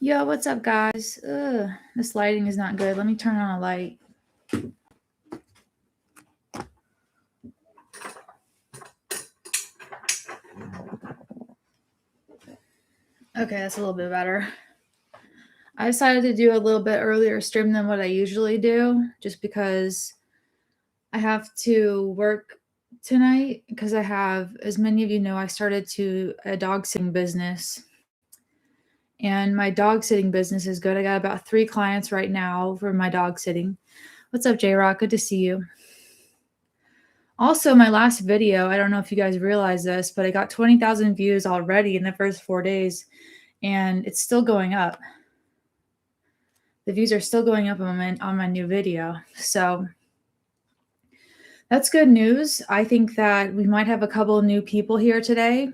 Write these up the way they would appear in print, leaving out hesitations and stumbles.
Yo, what's up, guys? This lighting is not good. Let me turn on a light. Okay, that's a little bit better. I decided to do a little bit earlier stream than what I usually do, just because I have to work tonight. Because I have, as many of you know, I started a dog sitting business, and my dog sitting business is good. I got about 3 clients right now for my dog sitting. What's up, J Rock? Good to see you. Also, my last video, I don't know if you guys realize this, but I got 20,000 views already in the first 4 days, and it's still going up. The views are still going up on my new video. So that's good news. I think that we might have a couple of new people here today.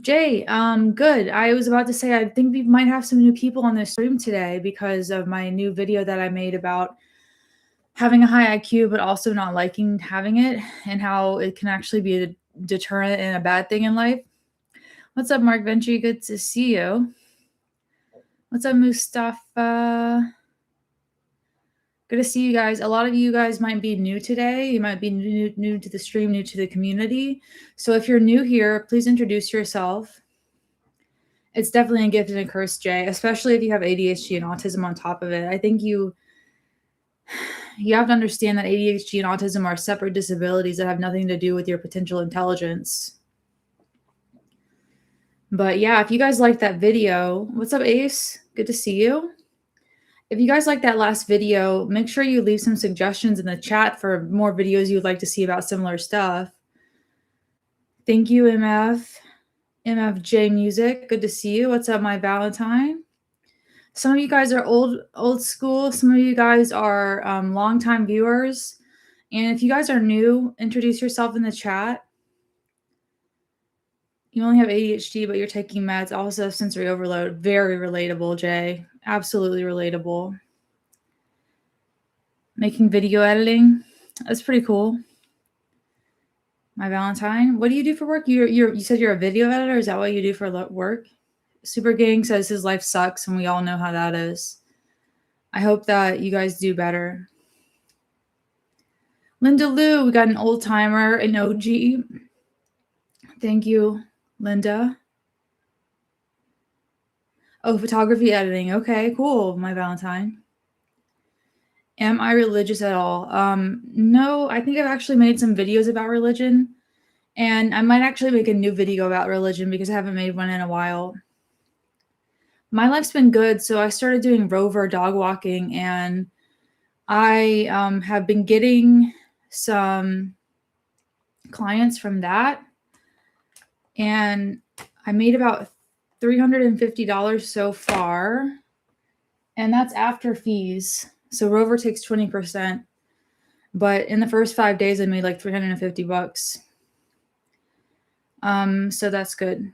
Jay, good. I was about to say, I think we might have some new people on this stream today because of my new video that I made about having a high IQ, but also not liking having it, and how it can actually be a deterrent and a bad thing in life. What's up, Mark Ventry? Good to see you. What's up, Mustafa? Good to see you guys. A lot of you guys might be new today. You might be new to the stream, new to the community. So if you're new here, please introduce yourself. It's definitely a gift and a curse, Jay, especially if you have ADHD and autism on top of it. I think you have to understand that ADHD and autism are separate disabilities that have nothing to do with your potential intelligence. But yeah, if you guys like that video, what's up, Ace? Good to see you. If you guys like that last video, make sure you leave some suggestions in the chat for more videos you would like to see about similar stuff. Thank you, MFJ Music. Good to see you. What's up, my Valentine? Some of you guys are old school. Some of you guys are longtime viewers. And if you guys are new, introduce yourself in the chat. You only have ADHD, but you're taking meds. Also sensory overload. Very relatable, Jay. Absolutely relatable. Making video editing. That's pretty cool. My Valentine. What do you do for work? You said you're a video editor. Is that what you do for work? Super Gang says his life sucks, and we all know how that is. I hope that you guys do better. Linda Lou, we got an old timer, an OG. Thank you, Linda. Oh, photography editing. Okay, cool, my Valentine. Am I religious at all? No, I think I've actually made some videos about religion, and I might actually make a new video about religion because I haven't made one in a while. My life's been good, so I started doing Rover dog walking, and I have been getting some clients from that, and I made about $350 so far, and that's after fees. So Rover takes 20%, but in the first 5 days I made like $350. So that's good.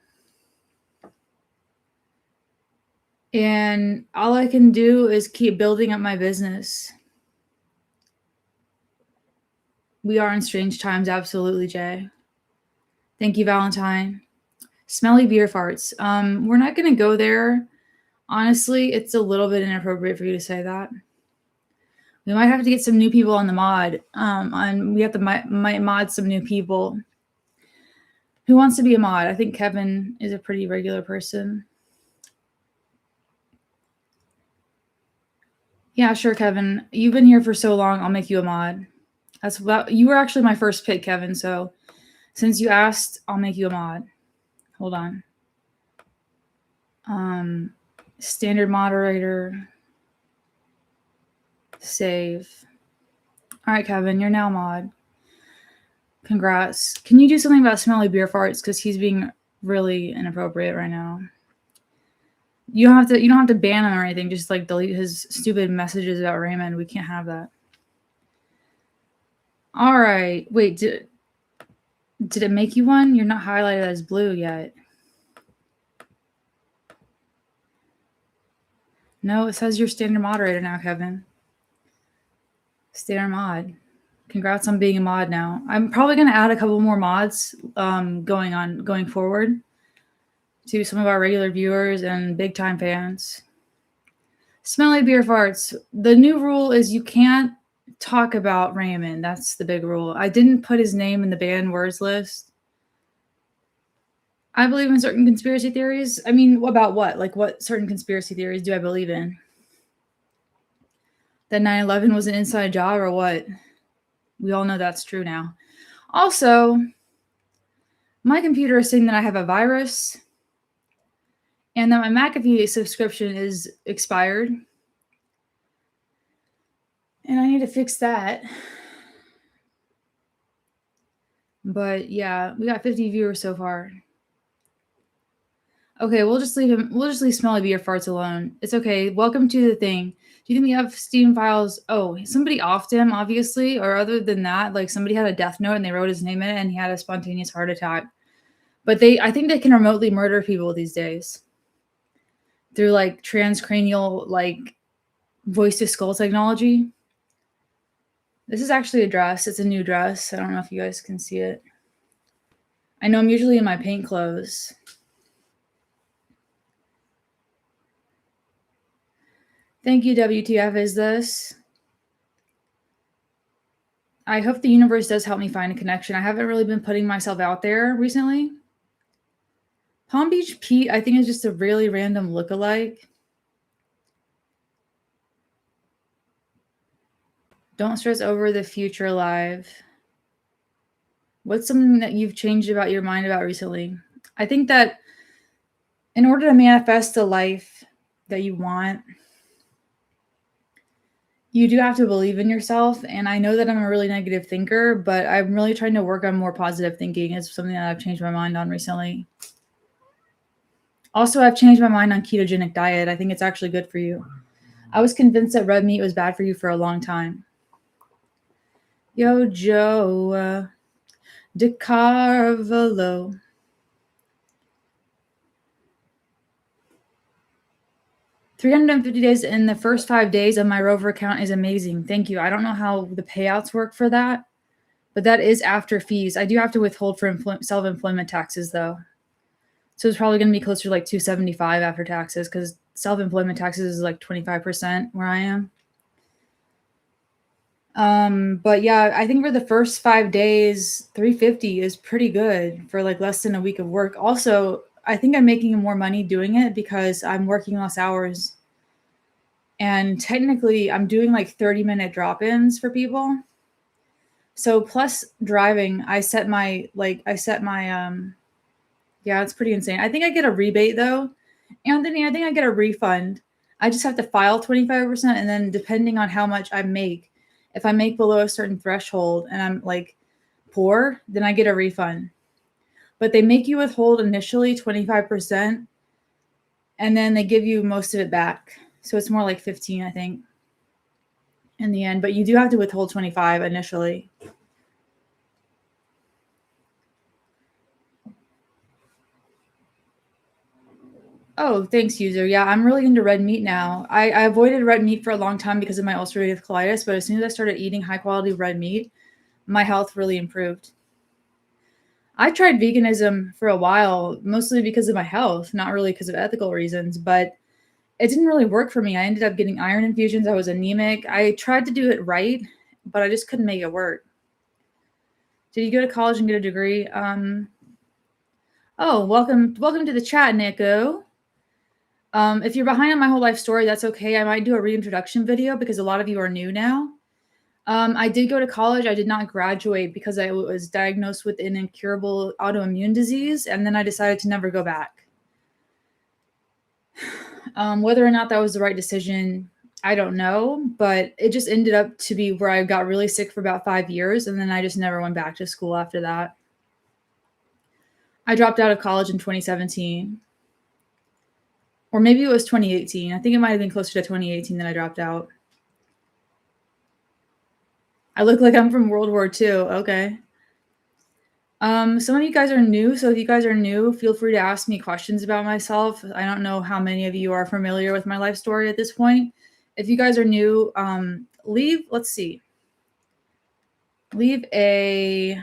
And all I can do is keep building up my business. We are in strange times, absolutely, Jay. Thank you, Valentine. Smelly beer farts. We're not going to go there. Honestly, it's a little bit inappropriate for you to say that. We might have to get some new people on the mod. We have to mod some new people. Who wants to be a mod? I think Kevin is a pretty regular person. Yeah, sure, Kevin. You've been here for so long, I'll make you a mod. You were actually my first pick, Kevin, so since you asked, I'll make you a mod. Hold on. Standard moderator. Save. All right, Kevin, you're now mod. Congrats. Can you do something about smelly beer farts? Because he's being really inappropriate right now. You don't have to ban him or anything. Just like delete his stupid messages about Raymond. We can't have that. All right. Wait, did it make you one? You're not highlighted as blue yet. No, it says you're standard moderator now, Kevin. Standard mod. Congrats on being a mod now. I'm probably going to add a couple more mods going forward. to some of our regular viewers and big time fans. Smelly beer farts. The new rule is you can't talk about Raymond. That's the big rule. I didn't put his name in the banned words list. I believe in certain conspiracy theories. I mean, about what? Like, what certain conspiracy theories do I believe in? That 9/11 was an inside job or what? We all know that's true now. Also, my computer is saying that I have a virus and that my McAfee subscription is expired. And I need to fix that. But yeah, we got 50 viewers so far. Okay, we'll just leave Smelly Beer Farts alone. It's okay. Welcome to the thing. Do you think we have Steam files? Oh, somebody offed him, obviously. Or other than that, like somebody had a death note and they wrote his name in it and he had a spontaneous heart attack. But I think they can remotely murder people these days. Through like transcranial, like voice to skull technology. This is actually a dress. It's a new dress. I don't know if you guys can see it. I know I'm usually in my paint clothes. Thank you, WTF is this. I hope the universe does help me find a connection. I haven't really been putting myself out there recently. Palm Beach Pete, I think, is just a really random lookalike. Don't stress over the future live. What's something that you've changed about your mind about recently? I think that in order to manifest the life that you want, you do have to believe in yourself. And I know that I'm a really negative thinker, but I'm really trying to work on more positive thinking. It's something that I've changed my mind on recently. Also, I've changed my mind on ketogenic diet. I think it's actually good for you. I was convinced that red meat was bad for you for a long time. Yo, Joe DeCarvalho. $350 days in the first 5 days of my Rover account is amazing. Thank you. I don't know how the payouts work for that, but that is after fees. I do have to withhold for self-employment taxes, though. So it's probably going to be closer to like $275 after taxes because self-employment taxes is like 25% where I am. But yeah, I think for the first 5 days, $350 is pretty good for like less than a week of work. Also, I think I'm making more money doing it because I'm working less hours. And technically, I'm doing like 30-minute drop-ins for people. So plus driving, yeah, it's pretty insane. I think I get a rebate though. Anthony, I think I get a refund. I just have to file 25%, and then depending on how much I make, if I make below a certain threshold and I'm like poor, then I get a refund. But they make you withhold initially 25%, and then they give you most of it back. So it's more like 15, I think, in the end. But you do have to withhold 25 initially. Oh, thanks, user. Yeah, I'm really into red meat now. I avoided red meat for a long time because of my ulcerative colitis, but as soon as I started eating high-quality red meat, my health really improved. I tried veganism for a while, mostly because of my health, not really because of ethical reasons, but it didn't really work for me. I ended up getting iron infusions. I was anemic. I tried to do it right, but I just couldn't make it work. Did you go to college and get a degree? Oh, welcome to the chat, Nico. If you're behind on my whole life story, that's okay. I might do a reintroduction video because a lot of you are new now. I did go to college. I did not graduate because I was diagnosed with an incurable autoimmune disease, and then I decided to never go back. Whether or not that was the right decision, I don't know, but it just ended up to be where I got really sick for about 5 years, and then I just never went back to school after that. I dropped out of college in 2017. Or maybe it was 2018. I think it might have been closer to 2018 that I dropped out. I look like I'm from World War II. Okay. Some of you guys are new, so if you guys are new, feel free to ask me questions about myself. I don't know how many of you are familiar with my life story at this point. If you guys are new, leave a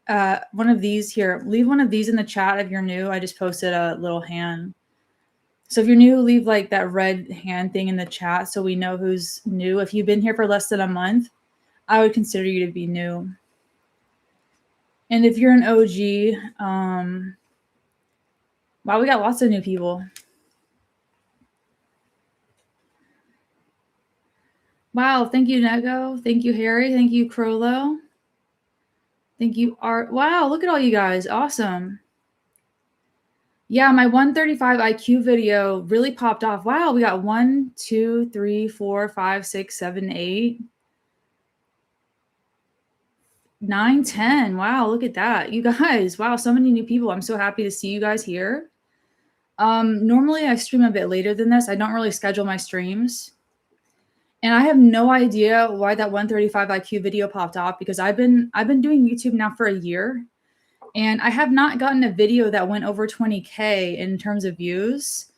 one of these here. Leave one of these in the chat if you're new. I just posted a little hand. So if you're new, leave like that red hand thing in the chat so we know who's new. If you've been here for less than a month, I would consider you to be new. And if you're an OG, wow, we got lots of new people. Wow, thank you, Nego. Thank you, Harry. Thank you, Crollo. Thank you, Art. Wow, look at all you guys. Awesome. Yeah, my 135 IQ video really popped off. Wow, we got 1, 2, 3, 4, 5, 6, 7, 8, 9, 10. Wow, look at that. You guys, wow, so many new people. I'm so happy to see you guys here. Normally I stream a bit later than this. I don't really schedule my streams. And I have no idea why that 135 IQ video popped off because I've been doing YouTube now for a year. And I have not gotten a video that went over 20K in terms of views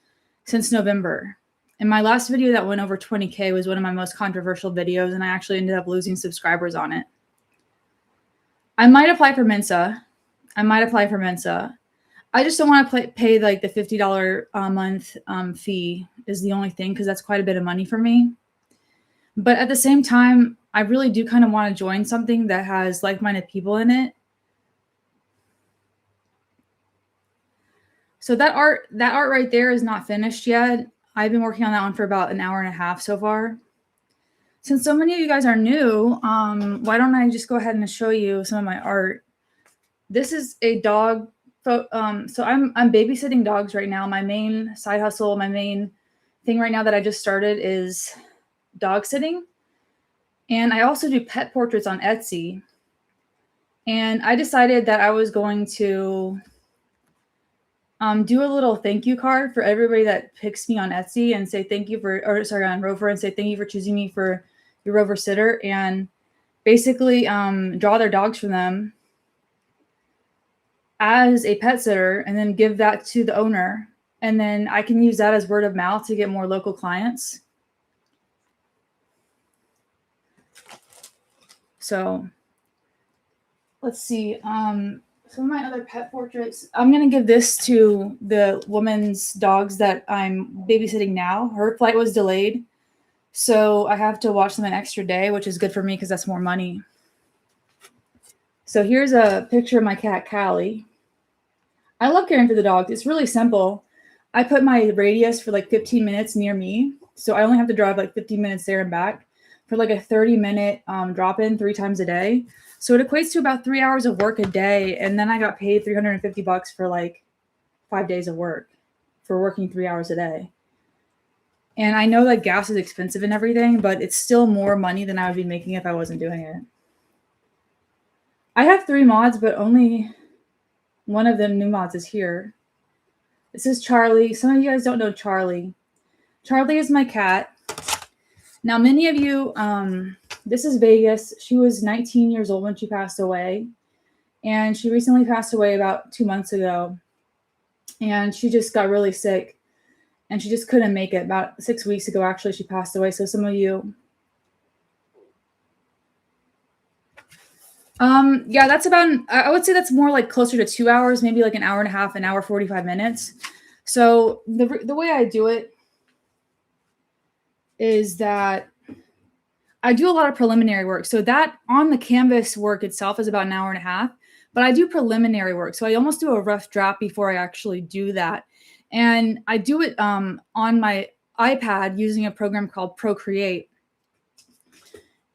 since November. And my last video that went over 20K was one of my most controversial videos, and I actually ended up losing subscribers on it. I might apply for Mensa. I just don't want to pay like the $50 a month fee is the only thing because that's quite a bit of money for me. But at the same time, I really do kind of want to join something that has like-minded people in it. So that art right there is not finished yet. I've been working on that one for about an hour and a half so far. Since so many of you guys are new, why don't I just go ahead and show you some of my art? This is a dog. So I'm babysitting dogs right now. My main side hustle, my main thing right now that I just started is dog sitting. And I also do pet portraits on Etsy. And I decided that I was going to do a little thank you card for everybody that picks me on Etsy and say thank you for, or sorry, on Rover and say thank you for choosing me for your Rover sitter, and basically draw their dogs for them as a pet sitter and then give that to the owner. And then I can use that as word of mouth to get more local clients. So let's see. Some of my other pet portraits, I'm going to give this to the woman's dogs that I'm babysitting now. Her flight was delayed, so I have to watch them an extra day, which is good for me because that's more money. So here's a picture of my cat, Callie. I love caring for the dogs. It's really simple. I put my radius for like 15 minutes near me, so I only have to drive like 15 minutes there and back for like a 30-minute drop-in 3 times a day. So it equates to about 3 hours of work a day. And then I got paid $350 for like 5 days of work for working 3 hours a day. And I know that gas is expensive and everything, but it's still more money than I would be making if I wasn't doing it. I have 3 mods, but only one of them new mods is here. This is Charlie. Some of you guys don't know Charlie. Charlie is my cat. Now, many of you, this is Vegas. She was 19 years old when she passed away. And she recently passed away about 2 months ago. And she just got really sick. And she just couldn't make it. About 6 weeks ago, actually, she passed away. So some of you... yeah, that's about, I would say that's more like closer to 2 hours, maybe like an hour and a half, an hour, 45 minutes. So the way I do it is that I do a lot of preliminary work. So that on the canvas work itself is about an hour and a half, but I do preliminary work. So I almost do a rough draft before I actually do that. And I do it on my iPad using a program called Procreate.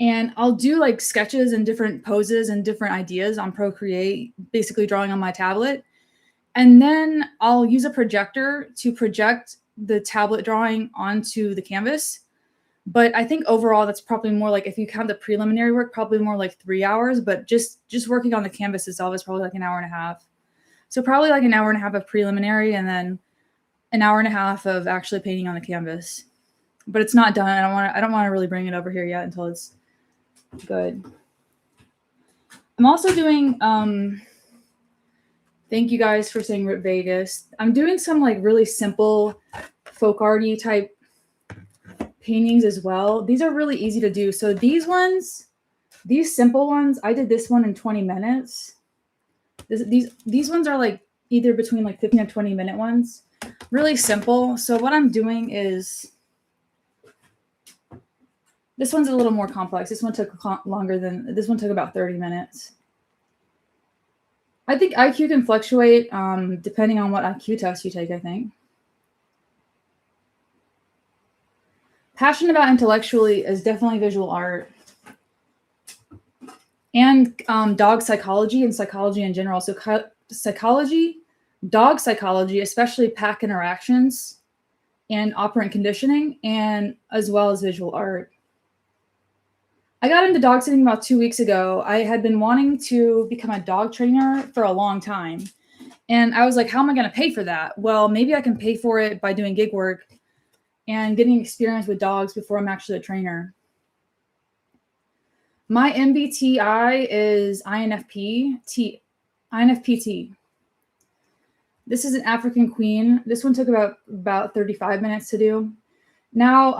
And I'll do like sketches and different poses and different ideas on Procreate, basically drawing on my tablet. And then I'll use a projector to project the tablet drawing onto the canvas. But I think overall, that's probably more like, if you count the preliminary work, probably more like 3 hours. But just working on the canvas itself is probably like an hour and a half. So probably like an hour and a half of preliminary and then an hour and a half of actually painting on the canvas. But it's not done. I don't want to really bring it over here yet until it's good. I'm also doing, thank you guys for saying Rip Vegas. I'm doing some like really simple folk arty type paintings as well. These are really easy to do. So these ones, these simple ones, I did this one in 20 minutes. These ones are like either between like 15 and 20-minute ones. Really simple. So what I'm doing is, this one's a little more complex. This one took longer than, this one took about 30 minutes. I think IQ can fluctuate depending on what IQ test you take, I think. Passionate about intellectually is definitely visual art. And dog psychology and psychology in general. So psychology, dog psychology, especially pack interactions and operant conditioning, and as well as visual art. I got into dog sitting about 2 weeks ago. I had been wanting to become a dog trainer for a long time. And I was like, how am I going to pay for that? Well, maybe I can pay for it by doing gig work and getting experience with dogs before I'm actually a trainer. My MBTI is INFP INFPT. This is an African Queen. This one took about 35 minutes to do. Now,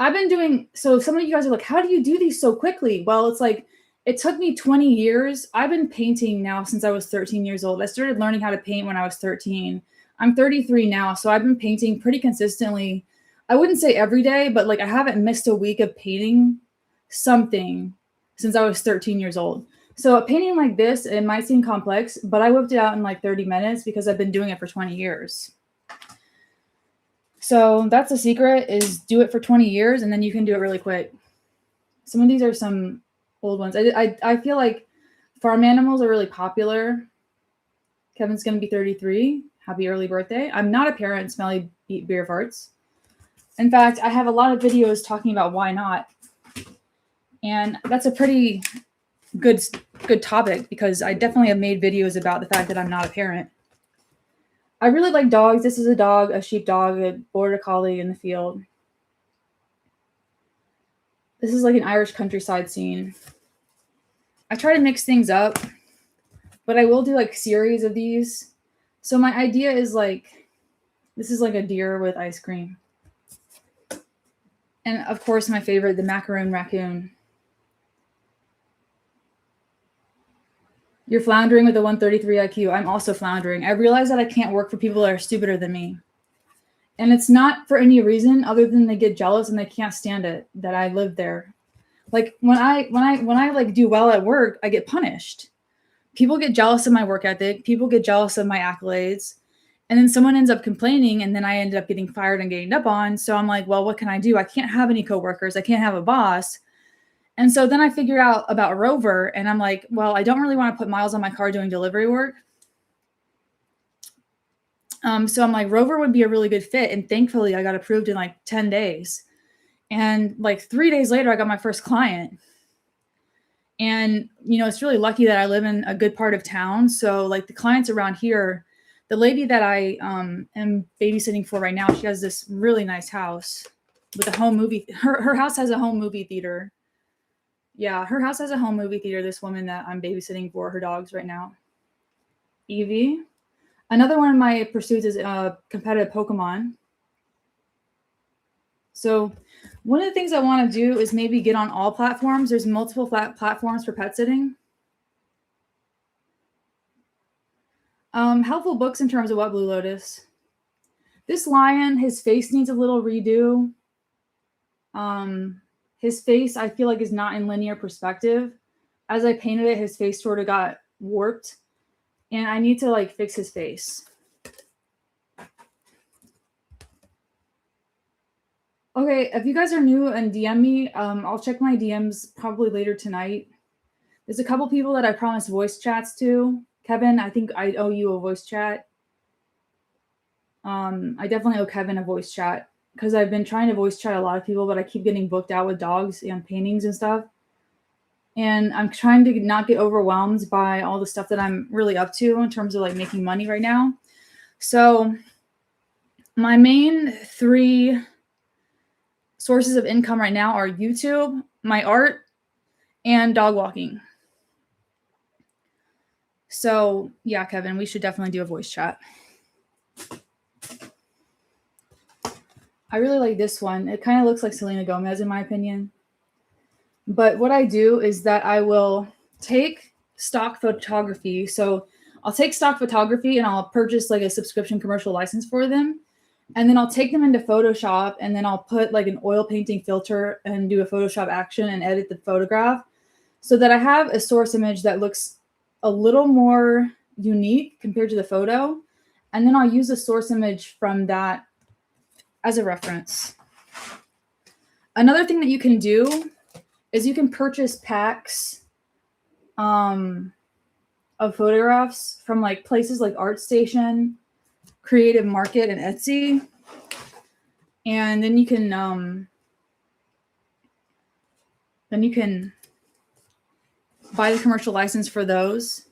I've been doing, so some of you guys are like, how do you do these so quickly? Well, it's like, it took me 20 years. I've been painting now since I was 13 years old. I started learning how to paint when I was 13. I'm 33 now, so I've been painting pretty consistently. I wouldn't say every day, but like I haven't missed a week of painting something since I was 13 years old. So a painting like this, it might seem complex, but I whipped it out in like 30 minutes because I've been doing it for 20 years. So that's the secret, is do it for 20 years and then you can do it really quick. Some of these are some old ones. I feel like farm animals are really popular. Kevin's going to be 33. Happy early birthday. I'm not a parent, smelly beer farts. In fact, I have a lot of videos talking about why not. And that's a pretty good topic because I definitely have made videos about the fact that I'm not a parent. I really like dogs. This is a dog, a sheepdog, a border collie in the field. This is like an Irish countryside scene. I try to mix things up, but I will do like series of these. So my idea is like, this is like a deer with ice cream. And of course, my favorite, the macaroon raccoon. You're floundering with a 133 IQ. I'm also floundering. I realize that I can't work for people that are stupider than me. And it's not for any reason other than they get jealous and they can't stand it that I live there. Like when I like do well at work, I get punished. People get jealous of my work ethic. People get jealous of my accolades. And then someone ends up complaining and then I ended up getting fired and getting up on. So I'm like, well, what can I do? I can't have any coworkers. I can't have a boss. And so then I figured out about Rover and I'm like, well, I don't really want to put miles on my car doing delivery work. So I'm like, Rover would be a really good fit. And thankfully I got approved in like 10 days. And like 3 days later, I got my first client. And, you know, it's really lucky that I live in a good part of town. So like the clients around here, the lady that I am babysitting for right now, she has this really nice house with a home movie. Her house has a home movie theater. Yeah, her house has a home movie theater, this woman that I'm babysitting for her dogs right now. Evie. Another one of my pursuits is competitive Pokemon. So one of the things I want to do is maybe get on all platforms. There's multiple platforms for pet sitting. Helpful books in terms of what, Blue Lotus? This lion, his face needs a little redo. His face, I feel like, is not in linear perspective. As I painted it, his face sort of got warped. And I need to like fix his face. Okay, if you guys are new and DM me, I'll check my DMs probably later tonight. There's a couple people that I promised voice chats to. Kevin, I think I owe you a voice chat. I definitely owe Kevin a voice chat because I've been trying to voice chat a lot of people, but I keep getting booked out with dogs and paintings and stuff. And I'm trying to not get overwhelmed by all the stuff that I'm really up to in terms of like making money right now. So my main 3 sources of income right now are YouTube, my art, and dog walking. So yeah, Kevin, we should definitely do a voice chat. I really like this one. It kind of looks like Selena Gomez in my opinion. But what I do is that I will take stock photography. So I'll take stock photography and I'll purchase like a subscription commercial license for them. And then I'll take them into Photoshop and then I'll put like an oil painting filter and do a Photoshop action and edit the photograph so that I have a source image that looks a little more unique compared to the photo. And then I'll use a source image from that as a reference. Another thing that you can do is you can purchase packs of photographs from like places like ArtStation, Creative Market, and Etsy. And then you can buy the commercial license for those.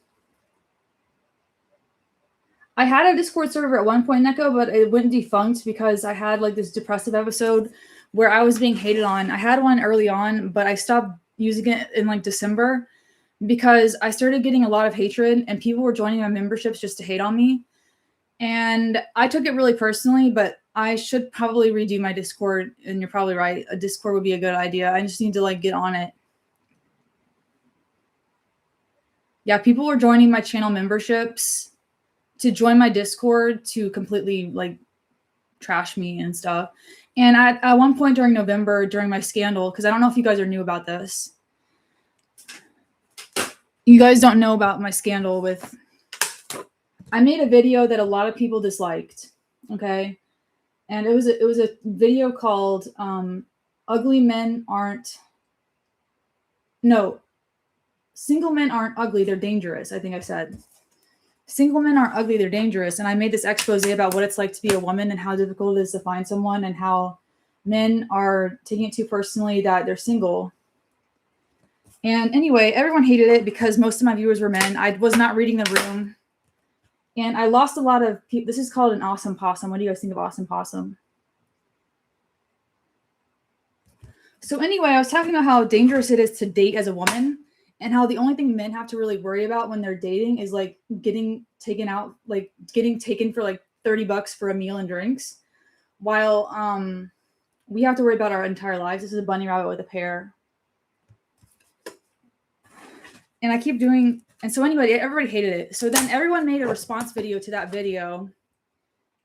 I had a Discord server at one point, Neko, but it went defunct because I had like this depressive episode where I was being hated on. I had one early on, but I stopped using it in like December because I started getting a lot of hatred and people were joining my memberships just to hate on me. And I took it really personally, but I should probably redo my Discord. And you're probably right. A Discord would be a good idea. I just need to like get on it. Yeah, people were joining my channel memberships to join my Discord to completely like trash me and stuff. And at one point during November, during my scandal, because I don't know if you guys are new about this. You guys don't know about my scandal with, I made a video that a lot of people disliked. Okay. And it was a video called Ugly Men Aren't, no, Single Men Aren't Ugly, They're Dangerous. I think I said. Single men aren't ugly, they're dangerous. And I made this expose about what it's like to be a woman and how difficult it is to find someone and how men are taking it too personally that they're single. And anyway, everyone hated it because most of my viewers were men. I was not reading the room. And I lost a lot of people. This is called an awesome possum. What do you guys think of awesome possum? So anyway, I was talking about how dangerous it is to date as a woman. And how the only thing men have to really worry about when they're dating is like getting taken out, like getting taken for like $30 for a meal and drinks, while we have to worry about our entire lives. This is a bunny rabbit with a pear. And I keep doing, and so anyway, everybody hated it. So then everyone made a response video to that video.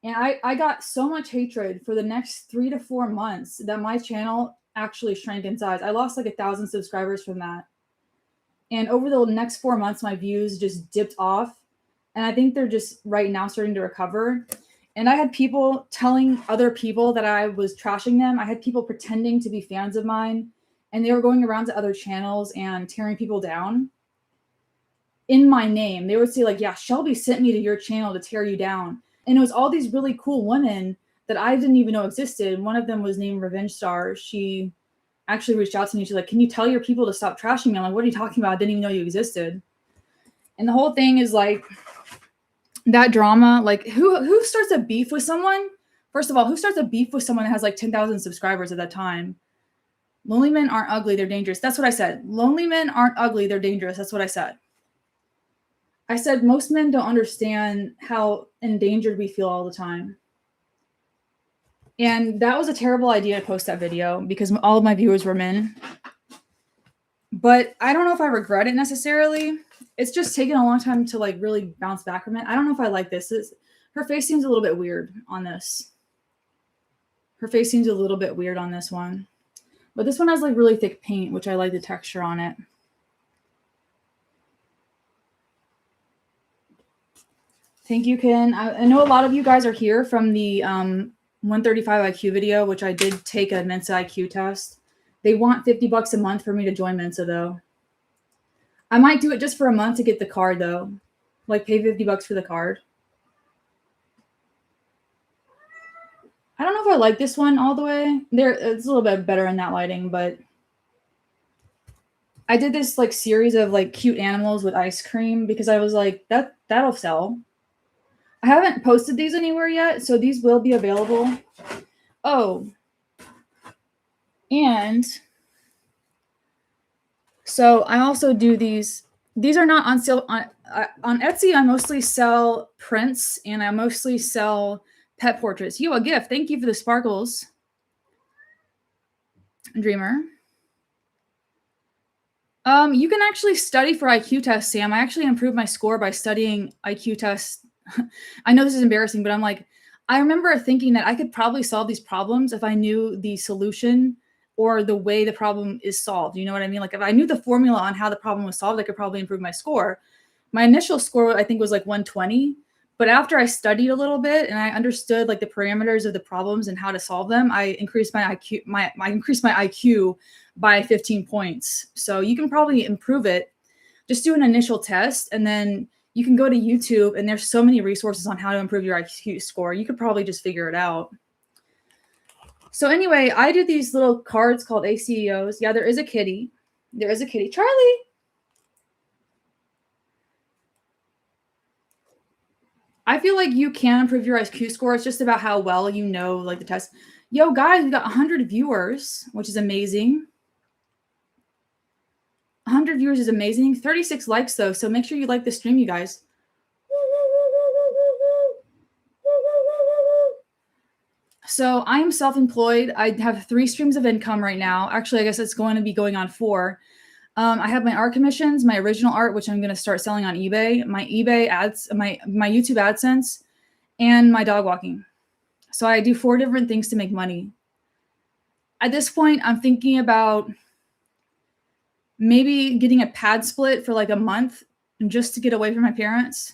And I got so much hatred for the next 3 to 4 months that my channel actually shrank in size. I lost like 1,000 subscribers from that. And over the next 4 months, my views just dipped off. And I think they're just right now starting to recover. And I had people telling other people that I was trashing them. I had people pretending to be fans of mine. And they were going around to other channels and tearing people down in my name. They would say like, yeah, Shelby sent me to your channel to tear you down. And it was all these really cool women that I didn't even know existed. One of them was named Revenge Star. She actually reached out to me. She's like, can you tell your people to stop trashing me? I'm like, what are you talking about? I didn't even know you existed. And the whole thing is like that drama, like who starts a beef with someone? First of all, who starts a beef with someone that has like 10,000 subscribers at that time? Lonely men aren't ugly. They're dangerous. That's what I said. Lonely men aren't ugly. They're dangerous. That's what I said. I said, most men don't understand how endangered we feel all the time. And that was a terrible idea to post that video because all of my viewers were men. But I don't know if I regret it necessarily. It's just taken a long time to like really bounce back from it. I don't know if I like this. Her face seems a little bit weird on this. Her face seems a little bit weird on this one. But this one has like really thick paint, which I like the texture on it. Thank you, Ken. I know a lot of you guys are here from the 135 IQ video, which I did take a Mensa IQ test. They want $50 a month for me to join Mensa, though. I might do it just for a month to get the card, though. Like, pay $50 for the card. I don't know if I like this one all the way. It's a little bit better in that lighting, but I did this like series of like cute animals with ice cream because I was like, that'll sell. I haven't posted these anywhere yet, so these will be available. Oh, and so I also do these. These are not on sale on Etsy. I mostly sell prints and I mostly sell pet portraits. You, a gift. Thank you for the sparkles, Dreamer. You can actually study for IQ tests, Sam. I actually improved my score by studying IQ tests. I know this is embarrassing, but I'm like, I remember thinking that I could probably solve these problems if I knew the solution or the way the problem is solved. You know what I mean? Like if I knew the formula on how the problem was solved, I could probably improve my score. My initial score, I think, was like 120. But after I studied a little bit and I understood like the parameters of the problems and how to solve them, I increased my IQ. I increased my IQ by 15 points. So you can probably improve it. Just do an initial test, and then you can go to YouTube, and there's so many resources on how to improve your IQ score. You could probably just figure it out. So anyway, I do these little cards called ACEOs. Yeah, there is a kitty. There is a kitty. Charlie. I feel like you can improve your IQ score. It's just about how well you know like the test. Yo, guys, we got 100 viewers, which is amazing. 100 viewers is amazing. 36 likes though, so make sure you like the stream, you guys. So I'm self-employed. I have 3 streams of income right now. Actually, I guess it's going to be going on 4. I have my art commissions, my original art, which I'm going to start selling on eBay, my eBay ads, my YouTube AdSense, and my dog walking. So I do 4 different things to make money. At this point, I'm thinking about maybe getting a pad split for like a month just to get away from my parents.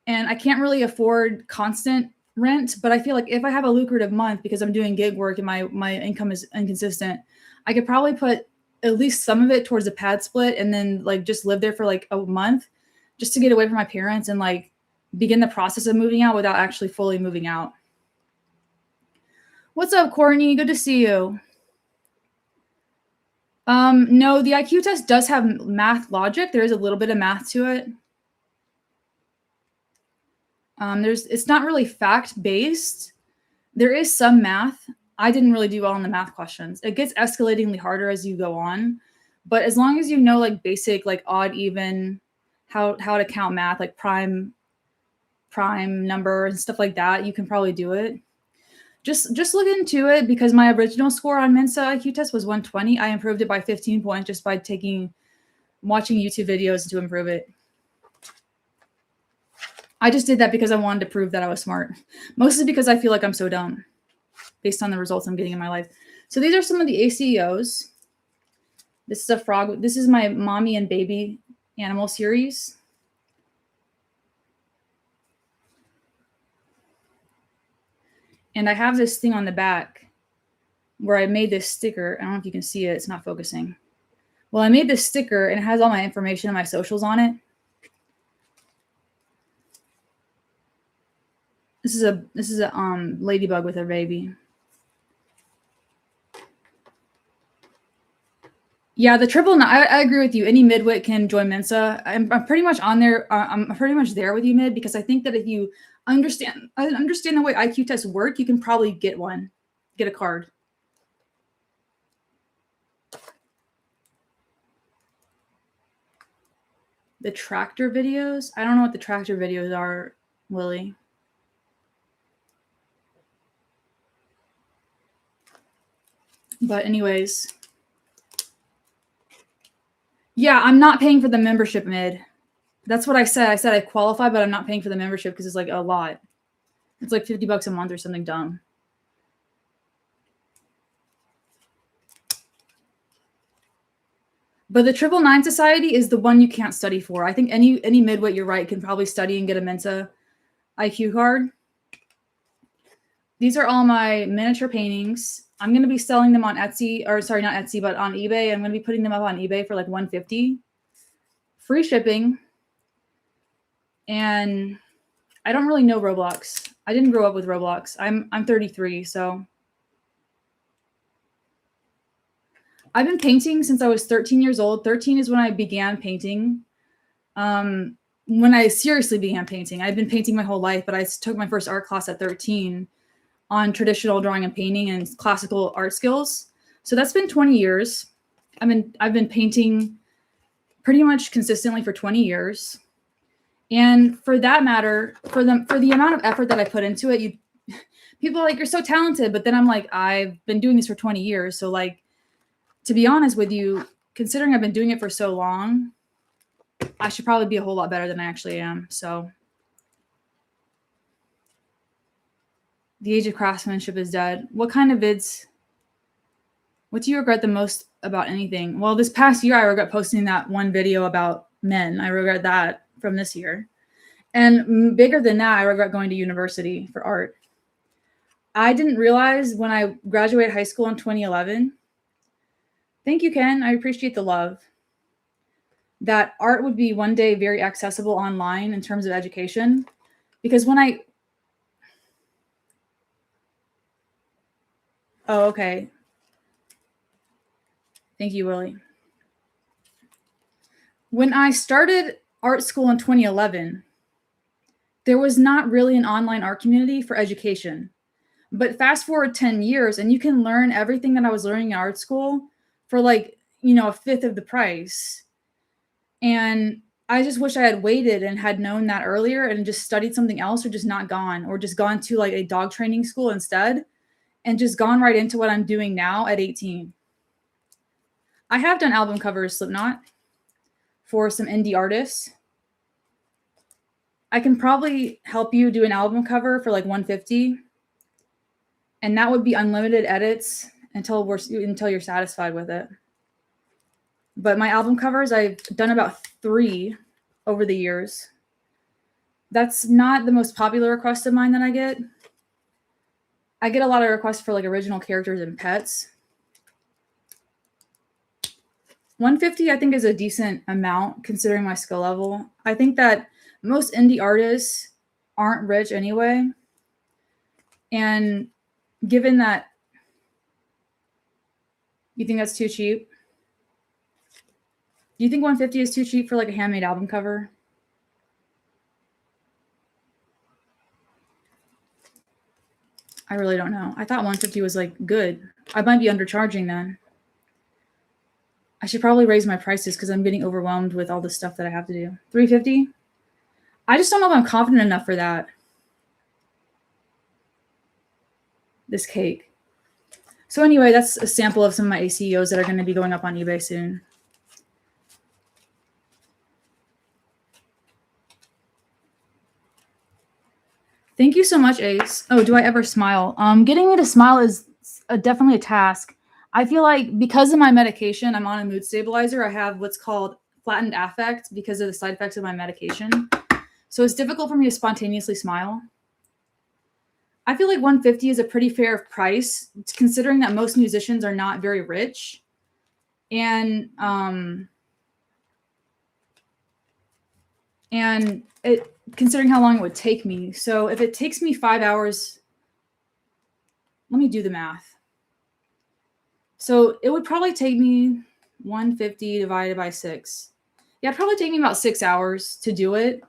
And I can't really afford constant rent, but I feel like if I have a lucrative month because I'm doing gig work and my income is inconsistent, I could probably put at least some of it towards a pad split and then like just live there for like a month just to get away from my parents and like begin the process of moving out without actually fully moving out. What's up, Courtney? Good to see you. No, the IQ test does have math logic. There is a little bit of math to it. It's not really fact-based. There is some math. I didn't really do well on the math questions. It gets escalatingly harder as you go on, but as long as you know like basic like odd, even, how to count math, like prime number and stuff like that, you can probably do it. Just look into it because my original score on Mensa IQ test was 120. I improved it by 15 points just by watching YouTube videos to improve it. I just did that because I wanted to prove that I was smart. Mostly because I feel like I'm so dumb based on the results I'm getting in my life. So these are some of the ACEOs. This is a frog. This is my mommy and baby animal series. And I have this thing on the back where I made this sticker. I don't know if you can see it. It's not focusing. Well, I made this sticker and it has all my information and my socials on it. This is a ladybug with her baby. Yeah, the triple. I agree with you. Any midwit can join Mensa. I'm pretty much on there. I'm pretty much there with you, mid, because I think that if you understand the way IQ tests work, you can probably get a card. The tractor videos. I don't know what the tractor videos are, Lily. But anyways. Yeah, I'm not paying for the membership, mid. That's what I said. I said I qualify, but I'm not paying for the membership because it's like a lot. It's like $50 a month or something dumb. But the 999 Society is the one you can't study for. I think any midwit, you're right, can probably study and get a Mensa IQ card. These are all my miniature paintings. I'm going to be selling them on Etsy, or sorry, not Etsy, but on eBay. I'm going to be putting them up on eBay for like $150. Free shipping. And I don't really know Roblox. I didn't grow up with Roblox. I'm 33, so. I've been painting since I was 13 years old. 13 is when I began painting. When I seriously began painting. I've been painting my whole life, but I took my first art class at 13 on traditional drawing and painting and classical art skills. So that's been 20 years. I've been painting pretty much consistently for 20 years. And for that matter, for the amount of effort that I put into it, people are like, you're so talented. But then I'm like, I've been doing this for 20 years. So like, to be honest with you, considering I've been doing it for so long, I should probably be a whole lot better than I actually am. So the age of craftsmanship is dead. What kind of vids? What do you regret the most about anything? Well, this past year, I regret posting that one video about men. I regret that from this year. And bigger than that, I regret going to university for art. I didn't realize when I graduated high school in 2011, thank you, Ken, I appreciate the love, that art would be one day very accessible online in terms of education. Because when I... Oh, okay. Thank you, Willie. When I started art school in 2011, there was not really an online art community for education. But fast forward 10 years and you can learn everything that I was learning in art school for like, a fifth of the price. And I just wish I had waited and had known that earlier and just studied something else, or just not gone, or just gone to like a dog training school instead and just gone right into what I'm doing now at 18. I have done album covers, Slipknot, for some indie artists. I can probably help you do an album cover for like $150. And that would be unlimited edits until you're satisfied with it. But my album covers, I've done about 3 over the years. That's not the most popular request of mine that I get. I get a lot of requests for like original characters and pets. $150, I think, is a decent amount considering my skill level. I think that most indie artists aren't rich anyway. And given that, you think that's too cheap? Do you think $150 is too cheap for like a handmade album cover? I really don't know. I thought $150 was like good. I might be undercharging then. I should probably raise my prices because I'm getting overwhelmed with all the stuff that I have to do. $350? I just don't know if I'm confident enough for that. This cake. So anyway, that's a sample of some of my ACEOs that are going to be going up on eBay soon. Thank you so much, Ace. Oh, do I ever smile? Getting me to smile is definitely a task. I feel like because of my medication, I'm on a mood stabilizer. I have what's called flattened affect because of the side effects of my medication. So it's difficult for me to spontaneously smile. I feel like $150 is a pretty fair price, considering that most musicians are not very rich. And considering how long it would take me. So if it takes me 5 hours, let me do the math. So it would probably take me 150 divided by 6. Yeah, it'd probably take me about 6 hours to do it,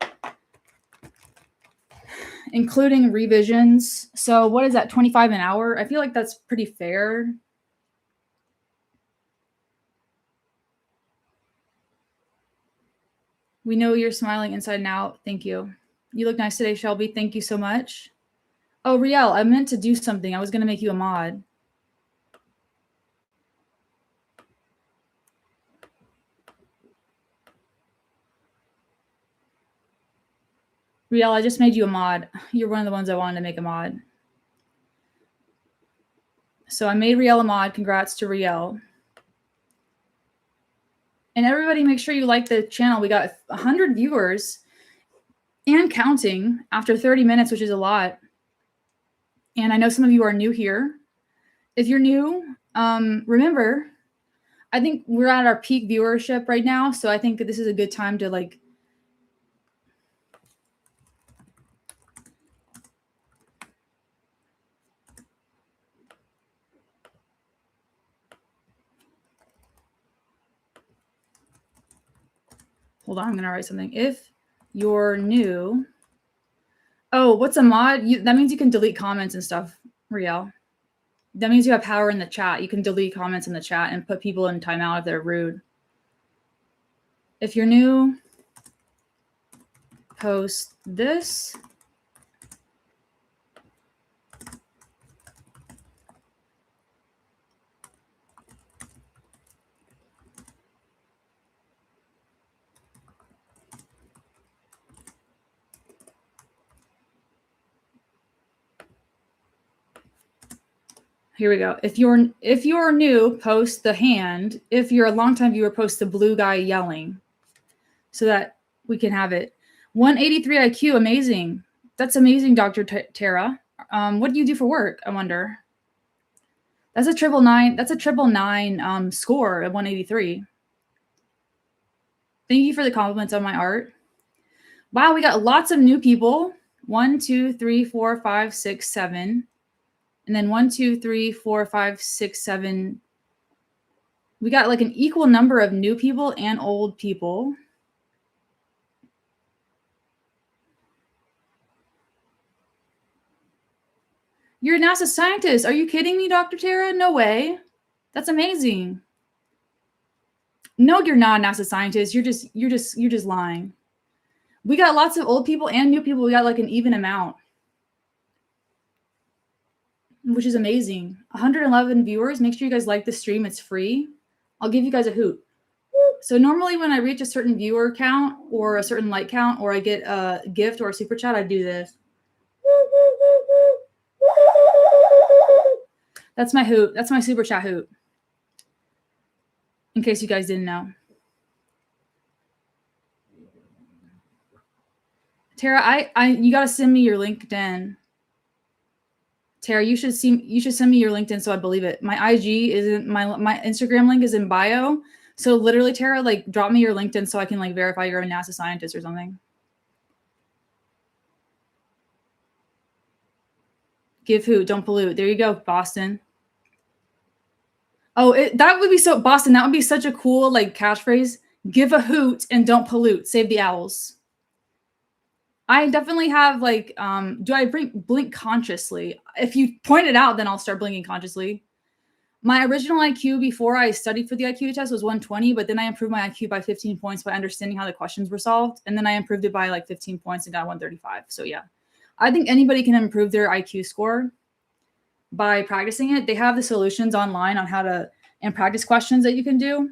including revisions. So what is that, 25 an hour? I feel like that's pretty fair. We know you're smiling inside and out. Thank you. You look nice today, Shelby. Thank you so much. Oh, Riel, I meant to do something. I was going to make you a mod. Riel, I just made you a mod. You're one of the ones I wanted to make a mod. So I made Riel a mod. Congrats to Riel. And everybody, make sure you like the channel. We got 100 viewers and counting after 30 minutes, which is a lot. And I know some of you are new here. If you're new, remember, I think we're at our peak viewership right now. So I think that this is a good time to like... Hold on, I'm going to write something. If you're new... Oh, what's a mod? That means you can delete comments and stuff, Riel. That means you have power in the chat. You can delete comments in the chat and put people in timeout if they're rude. If you're new, post this. Here we go. If you're new, post the hand. If you're a longtime viewer, post the blue guy yelling, so that we can have it. 183 IQ, amazing. That's amazing, Dr. Tara. What do you do for work? I wonder. That's a 999. That's a 999 score at 183. Thank you for the compliments on my art. Wow, we got lots of new people. 1, 2, 3, 4, 5, 6, 7. And then 1, 2, 3, 4, 5, 6, 7. We got like an equal number of new people and old people. You're a NASA scientist. Are you kidding me, Dr. Tara? No way. That's amazing. No, you're not a NASA scientist. You're just lying. We got lots of old people and new people. We got like an even amount, which is amazing. 111 viewers. Make sure you guys like the stream. It's free. I'll give you guys a hoot. So normally when I reach a certain viewer count or a certain like count, or I get a gift or a super chat, I do this. That's my hoot. That's my super chat hoot. In case you guys didn't know. Tara, you gotta send me your LinkedIn. Tara, you should send me your LinkedIn so I believe it. My IG isn't my Instagram link is in bio. So literally, Tara, like drop me your LinkedIn so I can like verify you're a NASA scientist or something. Give hoot, don't pollute. There you go, Boston. Oh, that would be so Boston. That would be such a cool like catchphrase. Give a hoot and don't pollute. Save the owls. I definitely have like, do I blink consciously? If you point it out, then I'll start blinking consciously. My original IQ before I studied for the IQ test was 120, but then I improved my IQ by 15 points by understanding how the questions were solved. And then I improved it by like 15 points and got 135. So yeah, I think anybody can improve their IQ score by practicing it. They have the solutions online on how to, and practice questions that you can do.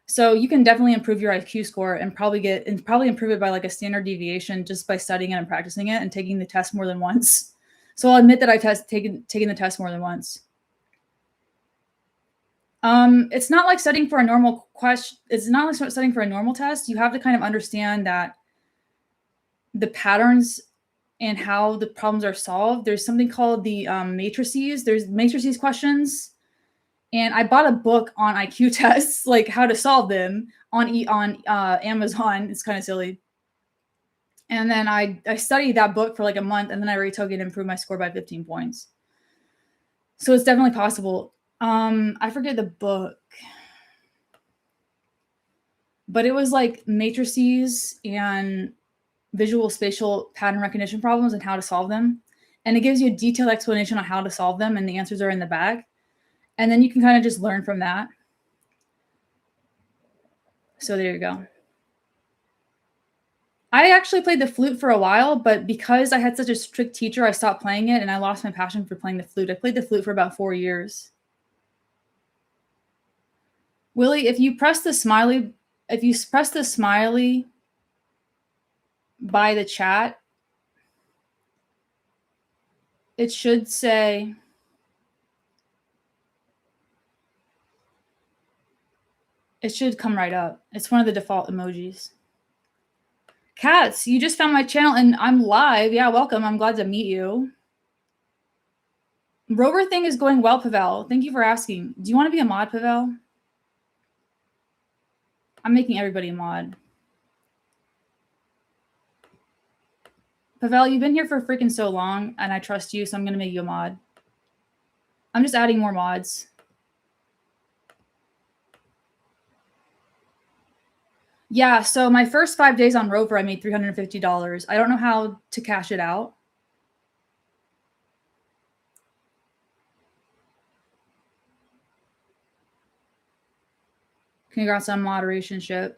So you can definitely improve your IQ score and probably improve it by like a standard deviation just by studying it and practicing it and taking the test more than once. So I'll admit that I've taken the test more than once. It's not like studying for a normal question. It's not like studying for a normal test. You have to kind of understand that the patterns and how the problems are solved. There's something called the matrices. There's matrices questions. And I bought a book on IQ tests, like how to solve them on Amazon. It's kind of silly. And then I studied that book for like a month, and then I retook it and improved my score by 15 points. So it's definitely possible. I forget the book, but it was like matrices and visual spatial pattern recognition problems and how to solve them. And it gives you a detailed explanation on how to solve them, and the answers are in the back. And then you can kind of just learn from that. So there you go. I actually played the flute for a while, but because I had such a strict teacher, I stopped playing it and I lost my passion for playing the flute. I played the flute for about 4 years. Willie, if you press the smiley by the chat, it should say, it should come right up. It's one of the default emojis. Cats, you just found my channel and I'm live. Yeah, welcome. I'm glad to meet you. Rover thing is going well, Pavel. Thank you for asking. Do you want to be a mod, Pavel? I'm making everybody a mod. Pavel, you've been here for freaking so long, and I trust you, so I'm going to make you a mod. I'm just adding more mods. Yeah, so my first 5 days on Rover, I made $350. I don't know how to cash it out. Congrats on moderationship.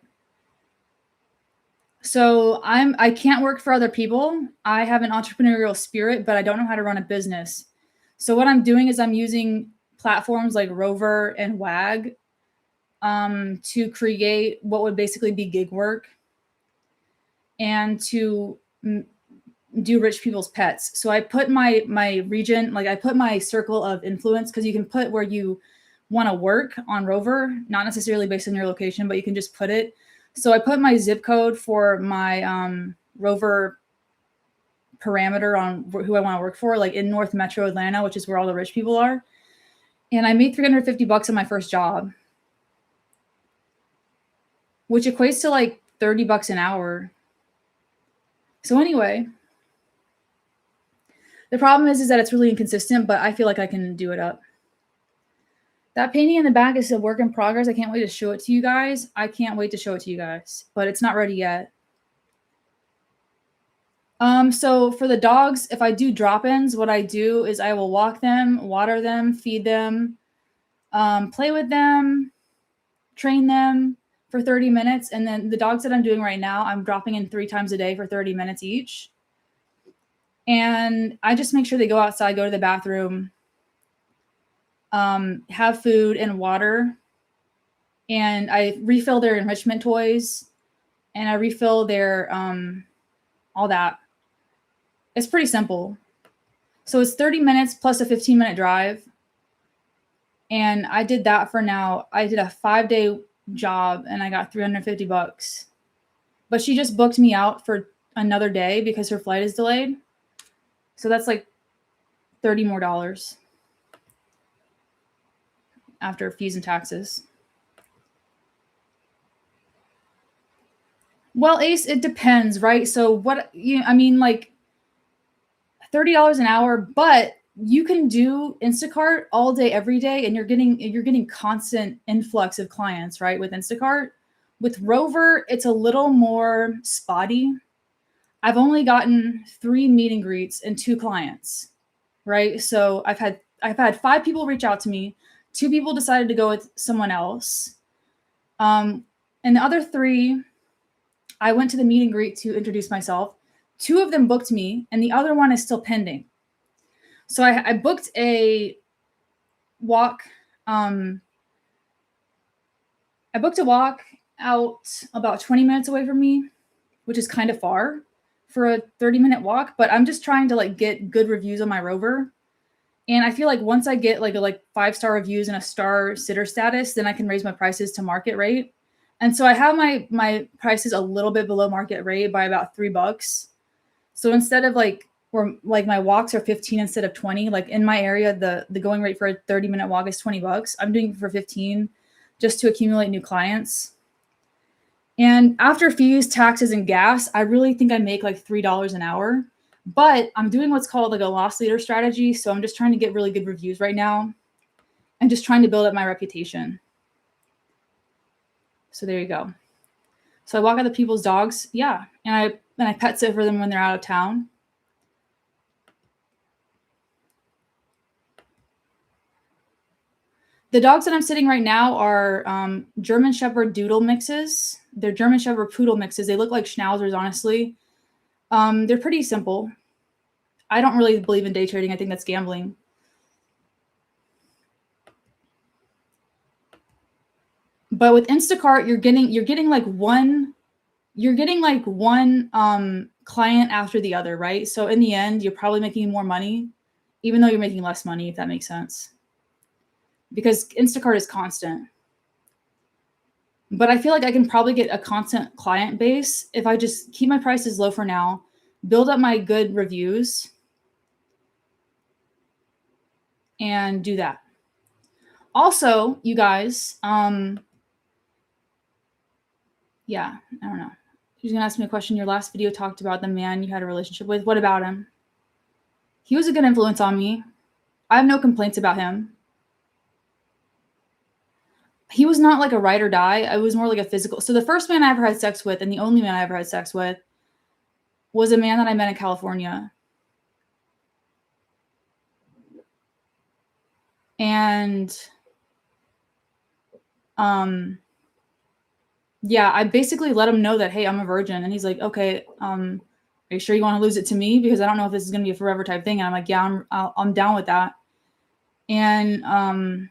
So I can't work for other people. I have an entrepreneurial spirit, but I don't know how to run a business. So what I'm doing is I'm using platforms like Rover and Wag to create what would basically be gig work and to do rich people's pets. So I put my region, like I put my circle of influence, because you can put where you want to work on Rover, not necessarily based on your location, but you can just put it. So I put my zip code for my Rover parameter on who I want to work for, like in North Metro Atlanta, which is where all the rich people are. And I made $350 on my first job, which equates to like $30 an hour. So anyway, the problem is that it's really inconsistent, but I feel like I can do it up. That painting in the back is a work in progress. I can't wait to show it to you guys. But it's not ready yet. So for the dogs, if I do drop-ins, what I do is I will walk them, water them, feed them, play with them, train them for 30 minutes. And then the dogs that I'm doing right now, I'm dropping in 3 times a day for 30 minutes each. And I just make sure they go outside, go to the bathroom, have food and water. And I refill their enrichment toys, and I refill their, all that. It's pretty simple. So it's 30 minutes plus a 15-minute drive. And I did that for now. I did a 5-day job and I got $350. But she just booked me out for another day because her flight is delayed. So that's like $30 more after fees and taxes. Well, Ace, it depends, right? So what I mean, like $30 an hour, but you can do Instacart all day, every day, and you're getting constant influx of clients, right? With Instacart. With Rover, it's a little more spotty. I've only gotten 3 meet and greets and 2 clients, right? So I've had 5 people reach out to me. 2 people decided to go with someone else. And the other 3, I went to the meet and greet to introduce myself. 2 of them booked me, and the other one is still pending. So I booked a walk. I booked a walk out about 20 minutes away from me, which is kind of far for a 30-minute walk. But I'm just trying to like get good reviews on my Rover. And I feel like once I get like 5-star reviews and a star sitter status, then I can raise my prices to market rate. And so I have my prices a little bit below market rate by about $3. So instead of like my walks are 15 instead of 20, like in my area, the going rate for a 30-minute walk is $20. I'm doing it for 15 just to accumulate new clients. And after fees, taxes, and gas, I really think I make like $3 an hour. But I'm doing what's called like a loss leader strategy. So I'm just trying to get really good reviews right now and just trying to build up my reputation. So there you go. So I walk other people's dogs. Yeah. And I pet sit for them when they're out of town. The dogs that I'm sitting right now are German Shepherd Doodle mixes. They're German Shepherd Poodle mixes. They look like Schnauzers, honestly. They're pretty simple. I don't really believe in day trading. I think that's gambling. But with Instacart, you're getting like one client after the other, right? So in the end, you're probably making more money, even though you're making less money, if that makes sense. Because Instacart is constant. But I feel like I can probably get a constant client base if I just keep my prices low for now, build up my good reviews, and do that. Also, you guys, yeah, I don't know. He's gonna ask me a question. Your last video talked about the man you had a relationship with. What about him? He was a good influence on me. I have no complaints about him. He was not like a ride or die. I was more like a physical. So the first man I ever had sex with, and the only man I ever had sex with, was a man that I met in California. And yeah, I basically let him know that, hey, I'm a virgin. And he's like, okay, are you sure you want to lose it to me? Because I don't know if this is going to be a forever type thing. And I'm like, yeah, I'm down with that. And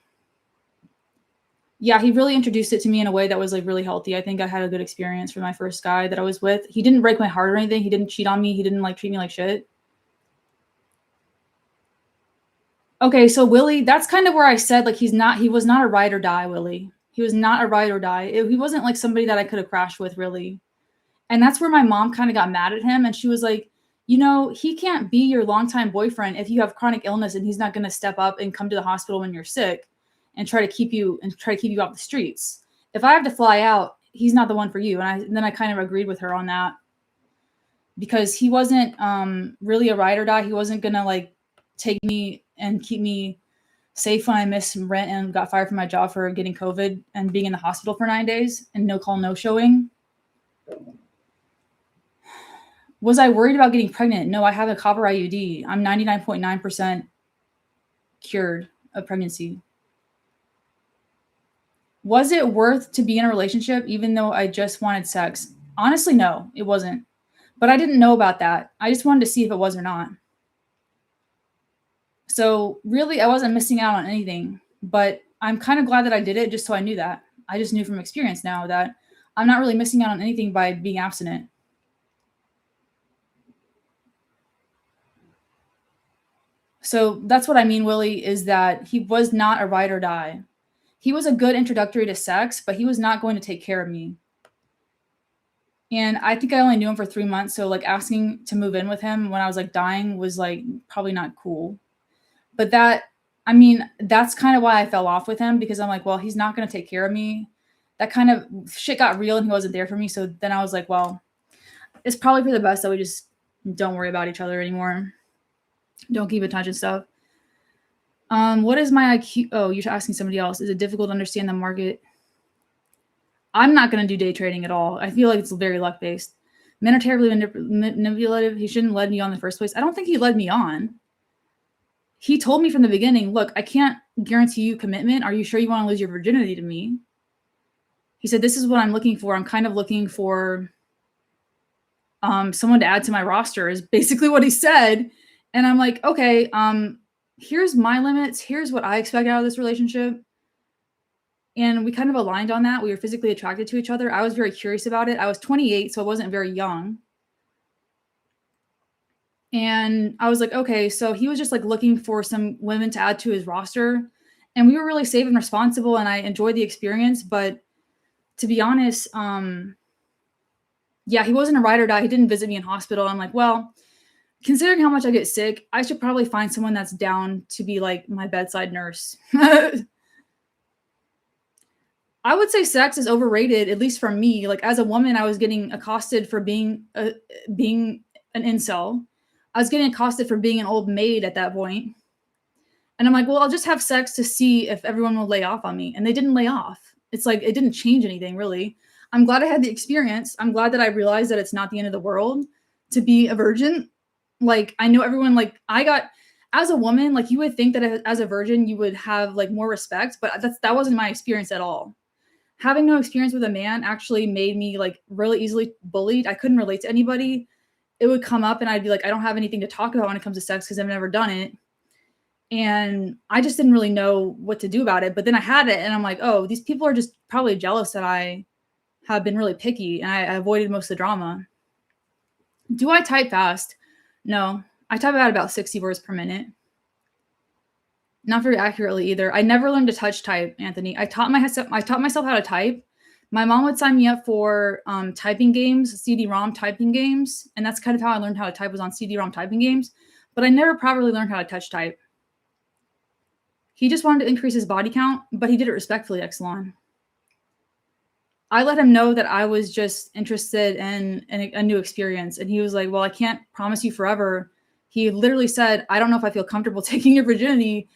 Yeah, he really introduced it to me in a way that was like really healthy. I think I had a good experience for my first guy that I was with. He didn't break my heart or anything. He didn't cheat on me. He didn't like treat me like shit. Okay, so Willie, that's kind of where I said like he was not a ride or die, Willie. He was not a ride or die. He wasn't like somebody that I could have crashed with, really. And that's where my mom kind of got mad at him. And she was like, you know, he can't be your longtime boyfriend if you have chronic illness and he's not going to step up and come to the hospital when you're sick and try to keep you off the streets. If I have to fly out, he's not the one for you. And then I kind of agreed with her on that because he wasn't really a ride or die. He wasn't going to like take me and keep me safe when I missed rent and got fired from my job for getting COVID and being in the hospital for 9 days and no call, no showing. Was I worried about getting pregnant? No, I have a copper IUD. I'm 99.9% cured of pregnancy. Was it worth to be in a relationship even though I just wanted sex? Honestly, no, it wasn't. But I didn't know about that. I just wanted to see if it was or not. So really, I wasn't missing out on anything. But I'm kind of glad that I did it just so I knew that. I just knew from experience now that I'm not really missing out on anything by being abstinent. So that's what I mean, Willie, is that he was not a ride or die. He was a good introductory to sex, but he was not going to take care of me. And I think I only knew him for 3 months. So like asking to move in with him when I was like dying was like probably not cool. But that's kind of why I fell off with him because I'm like, well, he's not going to take care of me. That kind of shit got real and he wasn't there for me. So then I was like, well, it's probably for the best that we just don't worry about each other anymore. Don't keep in touch and stuff. What is my IQ? Oh, you're asking somebody else. Is it difficult to understand the market? I'm not going to do day trading at all. I feel like it's very luck based. Men are terribly manipulative. He shouldn't have led me on in the first place. I don't think he led me on. He told me from the beginning, look, I can't guarantee you commitment. Are you sure you want to lose your virginity to me? He said, this is what I'm looking for. I'm kind of looking for someone to add to my roster is basically what he said. And I'm like, okay, here's my limits. Here's what I expect out of this relationship. And we kind of aligned on that. We were physically attracted to each other. I was very curious about it. I was 28, so I wasn't very young. And I was like, okay, so he was just like looking for some women to add to his roster. And we were really safe and responsible and I enjoyed the experience. But to be honest, yeah, he wasn't a ride or die. He didn't visit me in hospital. I'm like, well, considering how much I get sick, I should probably find someone that's down to be like my bedside nurse. I would say sex is overrated, at least for me. Like as a woman, I was getting accosted for being an incel. I was getting accosted for being an old maid at that point. And I'm like, well, I'll just have sex to see if everyone will lay off on me. And they didn't lay off. It's like, it didn't change anything really. I'm glad I had the experience. I'm glad that I realized that it's not the end of the world to be a virgin. Like, I know everyone, like as a woman, like you would think that as a virgin, you would have like more respect, but that wasn't my experience at all. Having no experience with a man actually made me like really easily bullied. I couldn't relate to anybody. It would come up and I'd be like, I don't have anything to talk about when it comes to sex because I've never done it. And I just didn't really know what to do about it. But then I had it and I'm like, oh, these people are just probably jealous that I have been really picky and I avoided most of the drama. Do I type fast? No, I type about 60 words per minute. Not very accurately either. I never learned to touch type, Anthony. I taught myself how to type. My mom would sign me up for typing games, CD-ROM typing games, and that's kind of how I learned how to type was on CD-ROM typing games. But I never properly learned how to touch type. He just wanted to increase his body count, but he did it respectfully, Exelon. I let him know that I was just interested in a new experience, and he was like, well, I can't promise you forever. He literally said, I don't know if I feel comfortable taking your virginity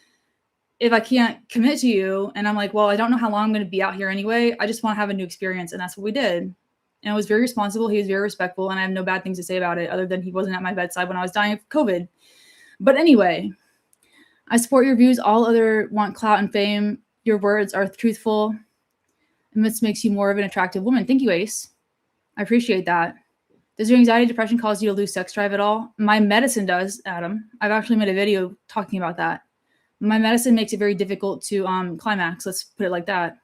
if I can't commit to you. And I'm like, well, I don't know how long I'm going to be out here anyway. I just want to have a new experience. And that's what we did. And it was very responsible. He was very respectful. And I have no bad things to say about it other than he wasn't at my bedside when I was dying of COVID. But anyway, I support your views. All other want clout and fame. Your words are truthful. And this makes you more of an attractive woman. Thank you, Ace. I appreciate that. Does your anxiety, depression cause you to lose sex drive at all? My medicine does, Adam. I've actually made a video talking about that. My medicine makes it very difficult to climax. Let's put it like that.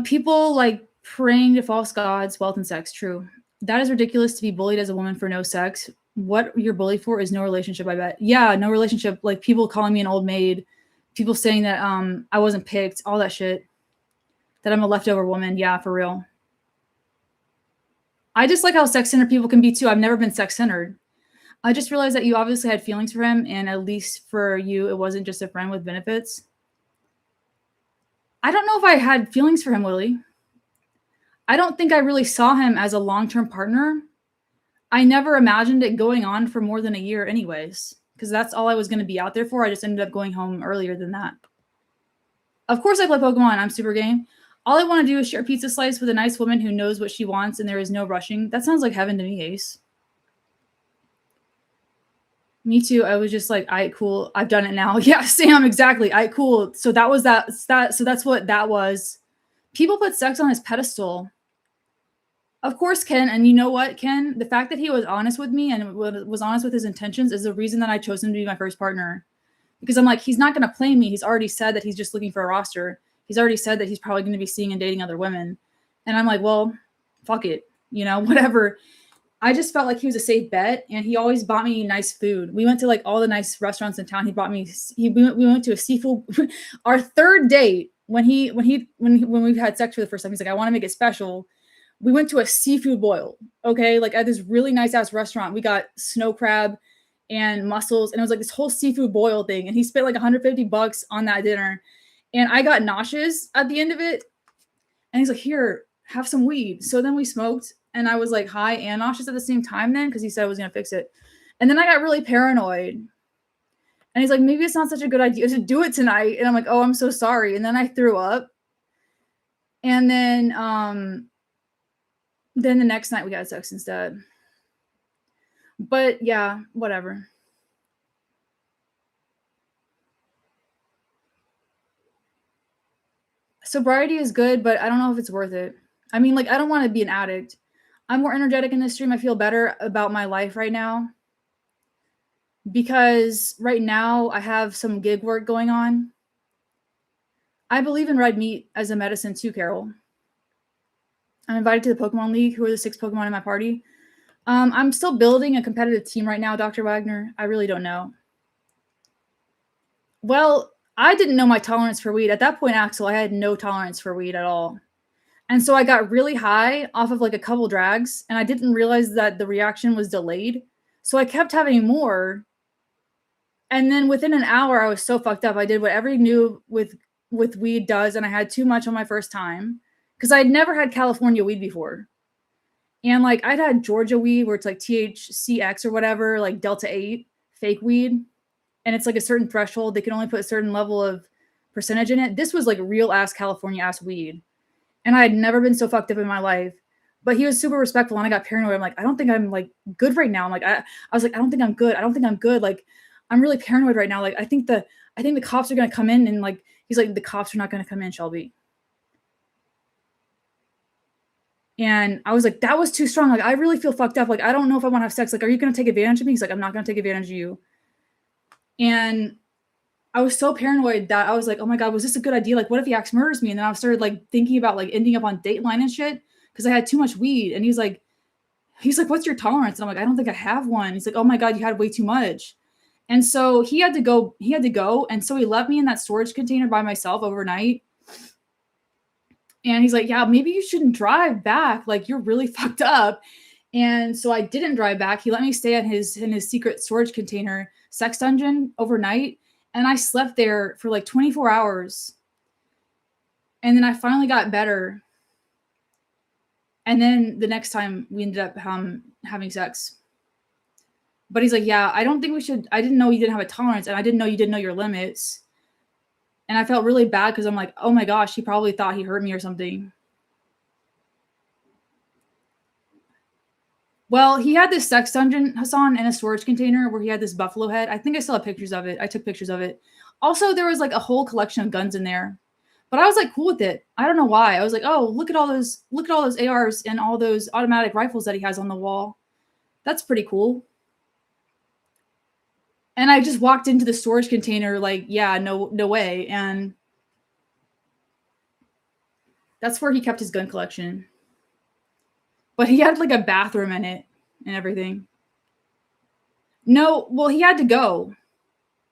People like praying to false gods, wealth, and sex. True. That is ridiculous to be bullied as a woman for no sex. What you're bullied for is no relationship, I bet. Yeah, no relationship. Like people calling me an old maid, people saying that I wasn't picked, all that shit. That I'm a leftover woman. Yeah, for real. I just like how sex centered people can be too. I've never been sex centered. I just realized that you obviously had feelings for him, and at least for you, it wasn't just a friend with benefits. I don't know if I had feelings for him, Lily. I don't think I really saw him as a long term partner. I never imagined it going on for more than a year, anyways, because that's all I was going to be out there for. I just ended up going home earlier than that. Of course, I play Pokemon. I'm super game. All I want to do is share a pizza slice with a nice woman who knows what she wants and there is no rushing. That sounds like heaven to me, Ace. Me too. I was just like, all right, cool. I've done it now. Yeah, Sam, exactly. All right, cool. So that was that. So that's what that was. People put sex on his pedestal. Of course, Ken. And you know what, Ken? The fact that he was honest with me and was honest with his intentions is the reason that I chose him to be my first partner. Because I'm like, he's not going to play me. He's already said that he's just looking for a roster. He's already said that he's probably going to be seeing and dating other women. And I'm like, well, fuck it. Whatever. I just felt like he was a safe bet, and he always bought me nice food. We went to like all the nice restaurants in town. He bought me. We went to a seafood. Our third date when we've had sex for the first time, he's like, I want to make it special. We went to a seafood boil. Okay, like at this really nice ass restaurant. We got snow crab and mussels, and it was like this whole seafood boil thing. And he spent like $150 on that dinner, and I got nauseous at the end of it. And he's like, here, have some weed. So then we smoked, and I was like high and nauseous at the same time then because he said I was going to fix it. And then I got really paranoid. And he's like, maybe it's not such a good idea to do it tonight. And I'm like, oh, I'm so sorry. And then I threw up. And then the next night we got sex instead. But yeah, whatever. Sobriety is good, but I don't know if it's worth it. I mean, like, I don't want to be an addict. I'm more energetic in this stream. I feel better about my life right now because right now I have some gig work going on. I believe in red meat as a medicine too, Carol. I'm invited to the Pokemon League, who are the 6 Pokemon in my party. I'm still building a competitive team right now, Dr. Wagner. I really don't know. Well, I didn't know my tolerance for weed. At that point, Axel, I had no tolerance for weed at all. And so I got really high off of like a couple drags, and I didn't realize that the reaction was delayed. So I kept having more. And then within an hour, I was so fucked up. I did what every new with weed does, and I had too much on my first time because I'd never had California weed before. And like I'd had Georgia weed where it's like THCX or whatever, like Delta 8 fake weed. And it's like a certain threshold. They can only put a certain level of percentage in it. This was like real ass California ass weed. And I had never been so fucked up in my life. But he was super respectful, and I got paranoid. I'm like, I don't think I'm like good right now. I'm like, I was like, I don't think I'm good. I don't think I'm good. Like, I'm really paranoid right now. Like, I think the cops are gonna come in, and like, he's like, the cops are not gonna come in, Shelby. And I was like, that was too strong. Like, I really feel fucked up. Like, I don't know if I want to have sex. Like, are you gonna take advantage of me? He's like, I'm not gonna take advantage of you. And I was so paranoid that I was like, oh my God, was this a good idea? Like, what if he acts murders me? And then I started like thinking about like ending up on Dateline and shit because I had too much weed. And he's like, what's your tolerance? And I'm like, I don't think I have one. He's like, oh my God, you had way too much. And so he had to go. And so he left me in that storage container by myself overnight. And he's like, yeah, maybe you shouldn't drive back. Like, you're really fucked up. And so I didn't drive back. He let me stay in his secret storage container sex dungeon overnight. And I slept there for like 24 hours. And then I finally got better. And then the next time we ended up having sex. But he's like, yeah, I don't think we should. I didn't know you didn't have a tolerance. And I didn't know you didn't know your limits. And I felt really bad because I'm like, oh my gosh, he probably thought he hurt me or something. Well, he had this sex dungeon, Hassan, in a storage container where he had this buffalo head. I think I still have pictures of it. I took pictures of it. Also, there was like a whole collection of guns in there. But I was like cool with it. I don't know why. I was like, oh, look at all those ARs and all those automatic rifles that he has on the wall. That's pretty cool. And I just walked into the storage container like, yeah, no way. And That's where he kept his gun collection. But he had like a bathroom in it and everything. No, well, he had to go.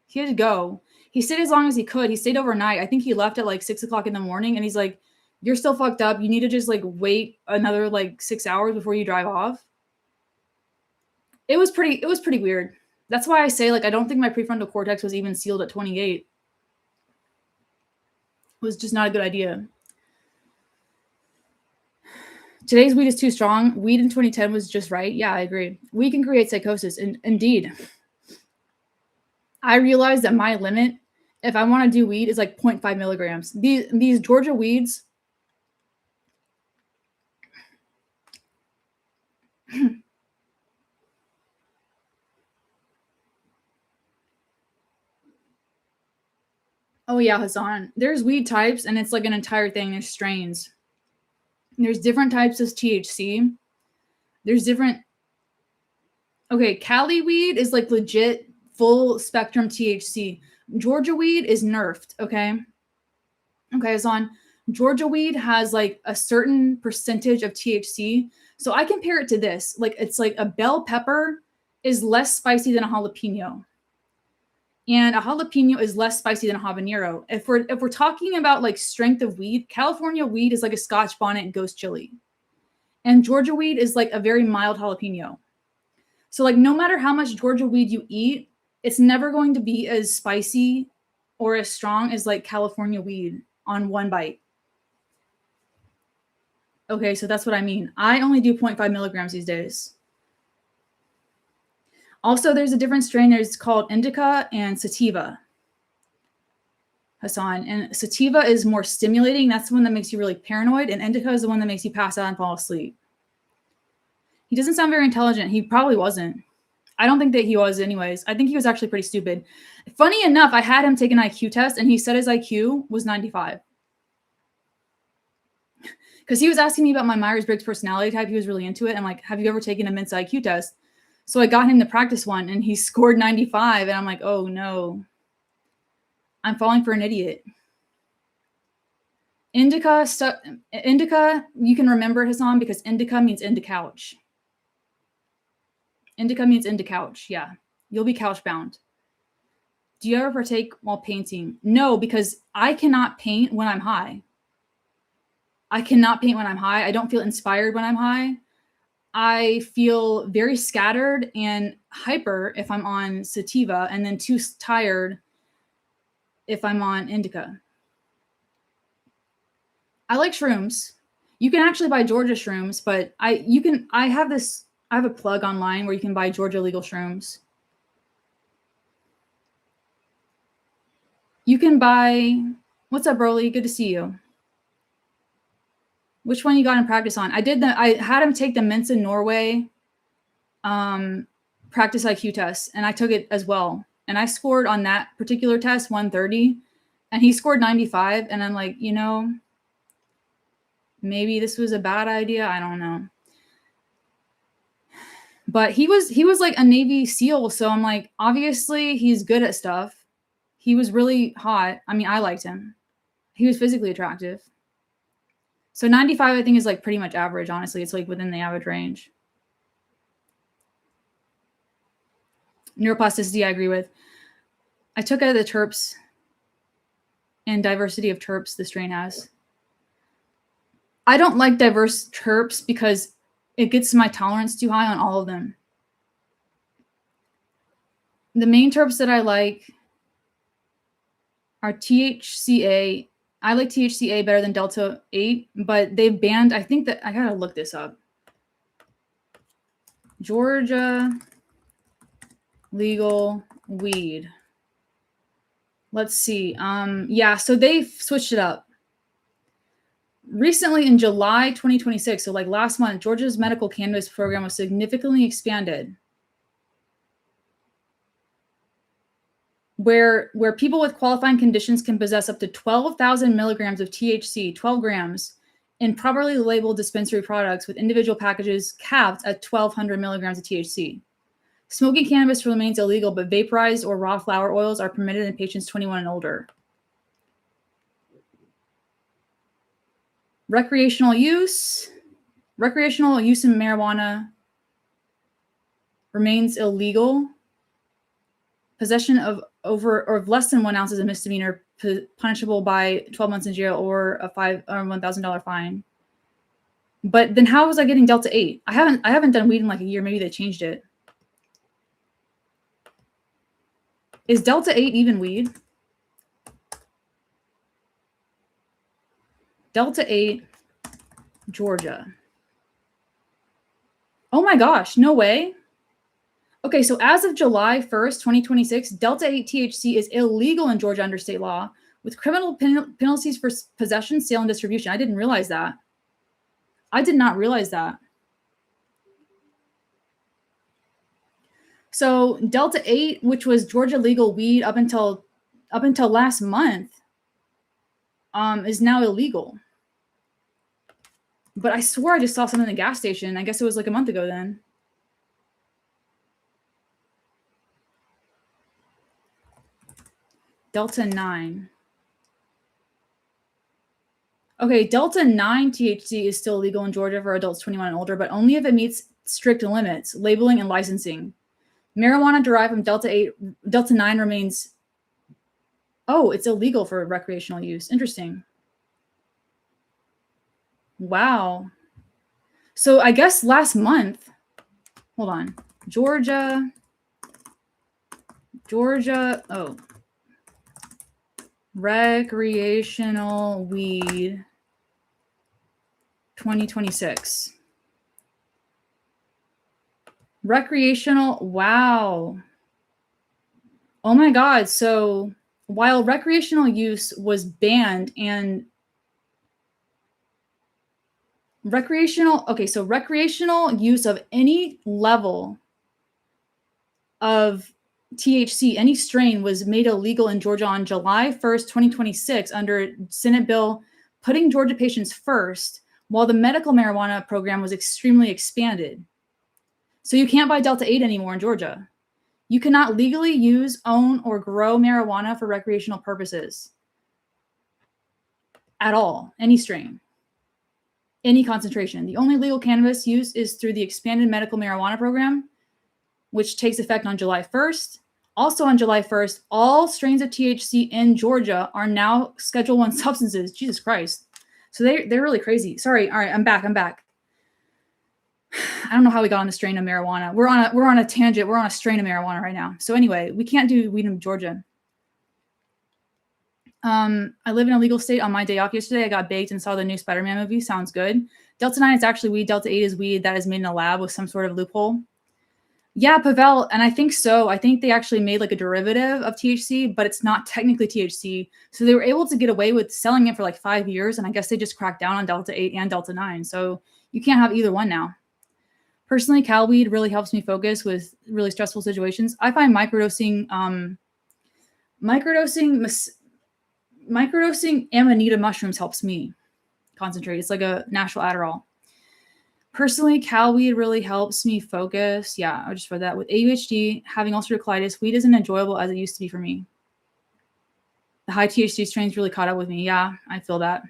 He had to go. He stayed as long as he could. He stayed overnight. I think he left at like 6 o'clock in the morning, and he's like, "You're still fucked up. You need to just like wait another like 6 hours before you drive off." It was pretty weird. That's why I say like I don't think my prefrontal cortex was even sealed at 28. It was just not a good idea. Today's weed is too strong. Weed in 2010 was just right. Yeah, I agree. Weed can create psychosis. Indeed. I realized that my limit, if I want to do weed, is like 0.5 milligrams. These Georgia weeds. Oh yeah, Hassan. There's weed types, and it's like an entire thing. There's strains. There's different types of THC. There's different. Okay, Cali weed is like legit full spectrum THC. Georgia weed is nerfed. Okay. Okay, Hassan. Georgia weed has like a certain percentage of THC. So I compare it to this. Like it's like a bell pepper is less spicy than a jalapeno. And a jalapeno is less spicy than a habanero. If we're talking about like strength of weed, California weed is like a Scotch bonnet and ghost chili. And Georgia weed is like a very mild jalapeno. So like no matter how much Georgia weed you eat, it's never going to be as spicy or as strong as like California weed on one bite. Okay, so that's what I mean. I only do 0.5 milligrams these days. Also, there's a different strain. There's called indica and sativa, Hassan. And sativa is more stimulating. That's the one that makes you really paranoid. And indica is the one that makes you pass out and fall asleep. He doesn't sound very intelligent. He probably wasn't. I don't think that he was anyways. I think he was actually pretty stupid. Funny enough, I had him take an IQ test, and he said his IQ was 95. Because he was asking me about my Myers-Briggs personality type. He was really into it. I'm like, have you ever taken a Mensa IQ test? So I got him to practice one, and he scored 95. And I'm like, oh, no. I'm falling for an idiot. Indica, you can remember Hassan because indica means into couch. Indica means into couch. Yeah. You'll be couch bound. Do you ever partake while painting? No, because I cannot paint when I'm high. I cannot paint when I'm high. I don't feel inspired when I'm high. I feel very scattered and hyper if I'm on sativa, and then too tired if I'm on indica. I like shrooms. You can actually buy Georgia shrooms, but I have a plug online where you can buy Georgia legal shrooms. You can buy, what's up, Broly? Good to see you. Which one you got in practice on? I had him take the Mensa Norway practice IQ test, and I took it as well. And I scored on that particular test 130, and he scored 95. And I'm like, maybe this was a bad idea. I don't know. But he was like a Navy SEAL, so I'm like, obviously he's good at stuff. He was really hot. I mean, I liked him. He was physically attractive. So 95, I think, is like pretty much average, honestly. It's like within the average range. Neuroplasticity, I agree with. I took out the terps and diversity of terps the strain has. I don't like diverse terps because it gets my tolerance too high on all of them. The main terps that I like are THCA. I like THCA better than Delta 8, but they've banned, I think that, I gotta look this up. Georgia legal weed. Let's see. Yeah, so they've switched it up. Recently in July 2026, so like last month, Georgia's medical cannabis program was significantly expanded. Where people with qualifying conditions can possess up to 12,000 milligrams of THC, 12 grams, in properly labeled dispensary products with individual packages capped at 1,200 milligrams of THC. Smoking cannabis remains illegal, but vaporized or raw flower oils are permitted in patients 21 and older. Recreational use in marijuana remains illegal. Possession of over or of less than 1 ounce is a misdemeanor, punishable by 12 months in jail or a $1,000 fine. But then how was I getting Delta 8? I haven't done weed in like a year. Maybe they changed it. Is Delta 8 even weed? Delta 8, Georgia. Oh my gosh, no way. Okay, so as of July 1st, 2026, Delta 8 THC is illegal in Georgia under state law with criminal penalties for possession, sale, and distribution. I didn't realize that. I did not realize that. So Delta 8, which was Georgia legal weed up until last month, is now illegal. But I swore I just saw something in the gas station. I guess it was like a month ago then. Delta 9. Okay, Delta 9 THC is still legal in Georgia for adults 21 and older, but only if it meets strict limits, labeling and licensing. Marijuana derived from Delta 9 remains... Oh, it's illegal for recreational use. Interesting. Wow. So I guess last month... Hold on. Georgia... Oh... Recreational weed 2026. Recreational, wow. Oh my God. So while recreational use was banned and recreational use of any level of THC, any strain, was made illegal in Georgia on July 1st, 2026 under Senate bill Putting Georgia Patients First, while the medical marijuana program was extremely expanded. So you can't buy Delta 8 anymore in Georgia. You cannot legally use, own, or grow marijuana for recreational purposes at all, any strain, any concentration. The only legal cannabis use is through the expanded medical marijuana program, which takes effect on July 1st. Also on July 1st, all strains of THC in Georgia are now Schedule I substances. Jesus Christ. So they're really crazy. Sorry. All right, I'm back. I don't know how we got on the strain of marijuana. We're on a tangent. We're on a strain of marijuana right now. So anyway, we can't do weed in Georgia. I live in a legal state. On my day off yesterday, I got baked and saw the new Spider-Man movie. Sounds good. Delta 9 is actually weed. Delta 8 is weed that is made in a lab with some sort of loophole. Yeah, Pavel, and I think so. I think they actually made like a derivative of THC, but it's not technically THC. So they were able to get away with selling it for like 5 years, and I guess they just cracked down on Delta 8 and Delta 9. So you can't have either one now. Personally, Cal weed really helps me focus with really stressful situations. I find microdosing Amanita mushrooms helps me concentrate. It's like a natural Adderall. Personally, Cal weed really helps me focus. Yeah, I just read that. With ADHD, having ulcerative colitis, weed isn't enjoyable as it used to be for me. The high THC strains really caught up with me. Yeah, I feel that.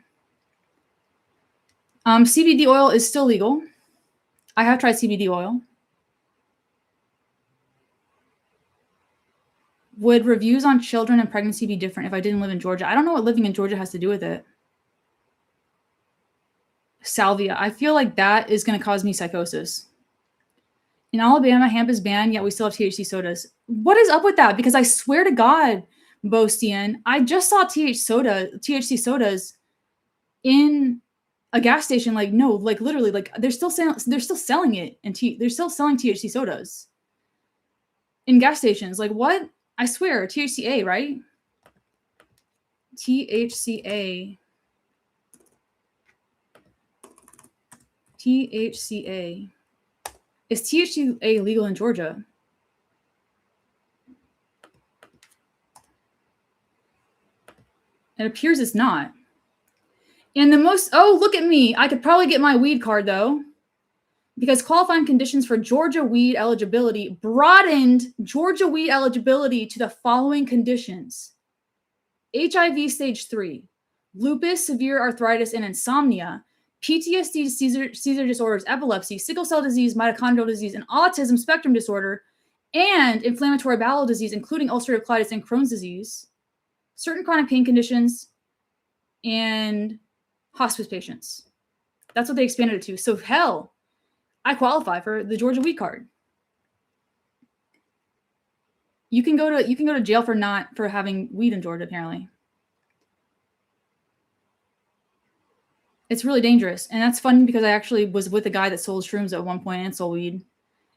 CBD oil is still legal. I have tried CBD oil. Would reviews on children and pregnancy be different if I didn't live in Georgia? I don't know what living in Georgia has to do with it. Salvia. I feel like that is going to cause me psychosis. In Alabama, hemp is banned, yet we still have THC sodas. What is up with that? Because I swear to God, Bostian, I just saw THC sodas in a gas station. Like, no, like literally, like they're still selling it, and they're still selling THC sodas in gas stations. Like, what? I swear, THCA, right? THCA. THCA. Is THCA legal in Georgia? It appears it's not. And look at me. I could probably get my weed card though, because qualifying conditions for Georgia weed eligibility broadened Georgia weed eligibility to the following conditions: HIV stage 3, lupus, severe arthritis, and insomnia, PTSD, seizure disorders, epilepsy, sickle cell disease, mitochondrial disease, and autism spectrum disorder, and inflammatory bowel disease, including ulcerative colitis and Crohn's disease, certain chronic pain conditions, and hospice patients. That's what they expanded it to. So hell, I qualify for the Georgia weed card. You can go to jail for having weed in Georgia, apparently. It's really dangerous. And that's funny because I actually was with a guy that sold shrooms at one point and sold weed.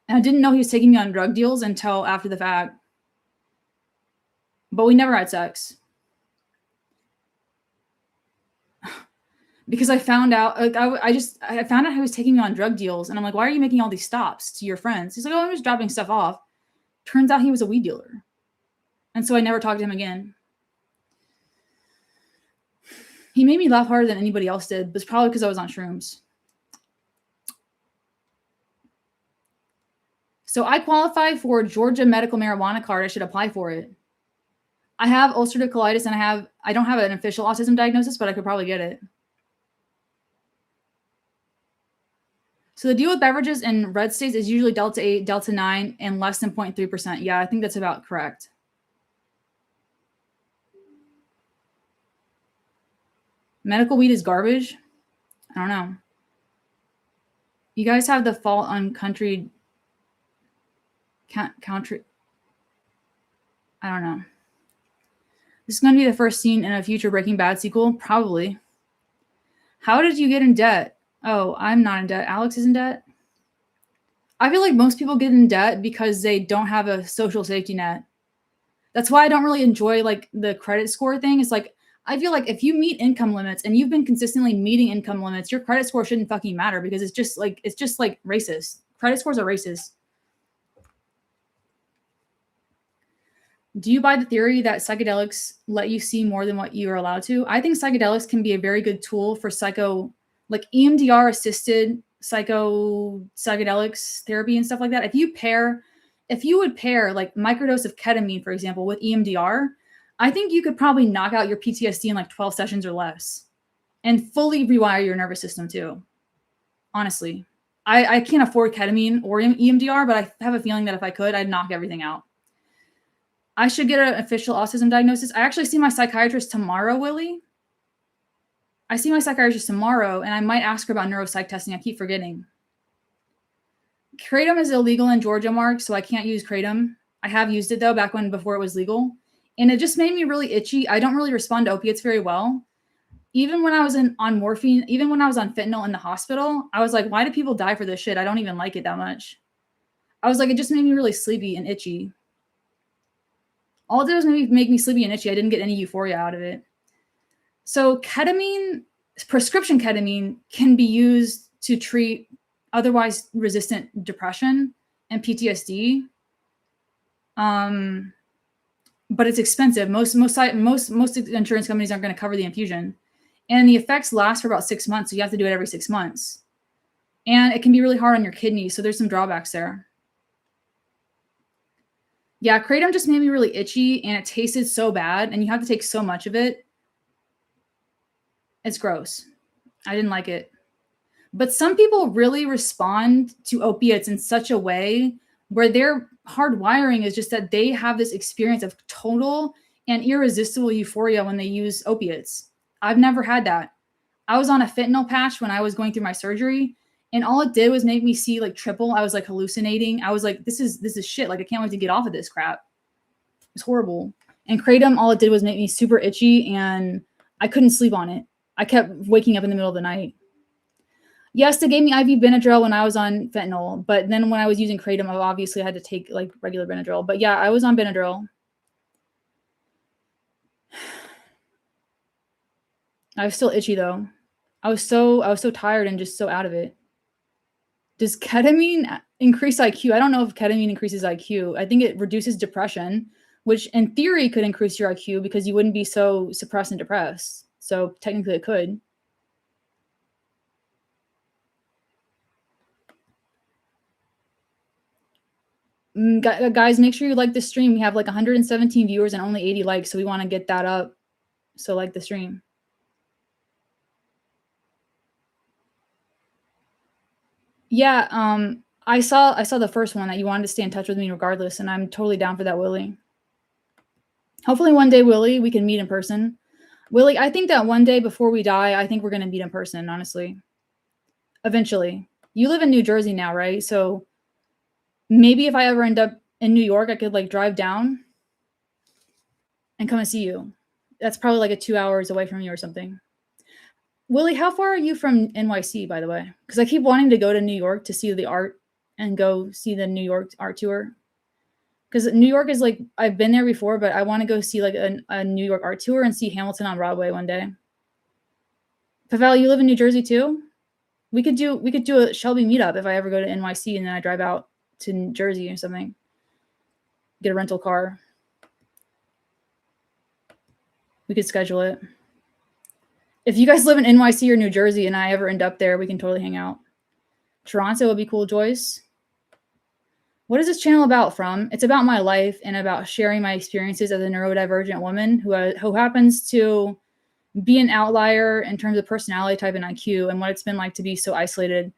And I didn't know he was taking me on drug deals until after the fact. But we never had sex. Because I found out, like, I found out he was taking me on drug deals. And I'm like, why are you making all these stops to your friends? He's like, oh, I'm just dropping stuff off. Turns out he was a weed dealer. And so I never talked to him again. He made me laugh harder than anybody else did, but it's probably because I was on shrooms. So I qualify for Georgia medical marijuana card. I should apply for it. I have ulcerative colitis and I don't have an official autism diagnosis, but I could probably get it. So the deal with beverages in red states is usually Delta 8, Delta 9, and less than 0.3%. Yeah, I think that's about correct. Medical weed is garbage? I don't know. You guys have the fault on country. I don't know. This is going to be the first scene in a future Breaking Bad sequel? Probably. How did you get in debt? Oh, I'm not in debt. Alex is in debt. I feel like most people get in debt because they don't have a social safety net. That's why I don't really enjoy like the credit score thing. It's like, I feel like if you meet income limits and you've been consistently meeting income limits, your credit score shouldn't fucking matter because it's just like racist. Credit scores are racist. Do you buy the theory that psychedelics let you see more than what you are allowed to? I think psychedelics can be a very good tool for like EMDR assisted psychedelics therapy and stuff like that. If you would pair like microdose of ketamine, for example, with EMDR, I think you could probably knock out your PTSD in like 12 sessions or less and fully rewire your nervous system too. Honestly, I can't afford ketamine or EMDR, but I have a feeling that if I could, I'd knock everything out. I should get an official autism diagnosis. I actually see my psychiatrist tomorrow, Willie. I see my psychiatrist tomorrow, and I might ask her about neuropsych testing. I keep forgetting. Kratom is illegal in Georgia, Mark, so I can't use Kratom. I have used it, though, before it was legal. And it just made me really itchy. I don't really respond to opiates very well. Even when I was on morphine, even when I was on fentanyl in the hospital, I was like, why do people die for this shit? I don't even like it that much. I was like, it just made me really sleepy and itchy. All it did was make me sleepy and itchy. I didn't get any euphoria out of it. So ketamine, prescription ketamine, can be used to treat otherwise resistant depression and PTSD. But it's expensive. Most insurance companies aren't going to cover the infusion. And the effects last for about 6 months. So you have to do it every 6 months. And it can be really hard on your kidneys. So there's some drawbacks there. Yeah, Kratom just made me really itchy and it tasted so bad and you have to take so much of it. It's gross. I didn't like it. But some people really respond to opiates in such a way where their hardwiring is just that they have this experience of total and irresistible euphoria when they use opiates. I've never had that. I was on a fentanyl patch when I was going through my surgery. And all it did was make me see like triple. I was like hallucinating. I was like, this is shit. Like, I can't wait to get off of this crap. It's horrible. And Kratom, all it did was make me super itchy and I couldn't sleep on it. I kept waking up in the middle of the night. Yes, they gave me IV Benadryl when I was on fentanyl. But then when I was using Kratom, I obviously had to take like regular Benadryl. But yeah, I was on Benadryl. I was still itchy though. I was so tired and just so out of it. Does ketamine increase IQ? I don't know if ketamine increases IQ. I think it reduces depression, which in theory could increase your IQ because you wouldn't be so suppressed and depressed. So technically it could. Guys, make sure you like the stream. We have like 117 viewers and only 80 likes, so we want to get that up. So like the stream. Yeah, I saw the first one that you wanted to stay in touch with me regardless, and I'm totally down for that, Willie. Hopefully one day, Willie, we can meet in person. Willie, I think that one day before we die, I think we're gonna meet in person, honestly. Eventually. You live in New Jersey now, right? So maybe if I ever end up in New York, I could like drive down and come and see you. That's probably like a 2 hours away from you or something. Willie, how far are you from NYC, by the way? Because I keep wanting to go to New York to see the art and go see the New York art tour. Because New York is like, I've been there before, but I want to go see like a New York art tour and see Hamilton on Broadway one day. Pavel, you live in New Jersey too? We could do a Shelby meetup if I ever go to NYC and then I drive out to New Jersey or something. Get a rental car. We could schedule it. If you guys live in NYC or New Jersey and I ever end up there, we can totally hang out. Toronto would be cool, Joyce. What is this channel about from? It's about my life and about sharing my experiences as a neurodivergent woman who happens to be an outlier in terms of personality type and IQ and what it's been like to be so isolated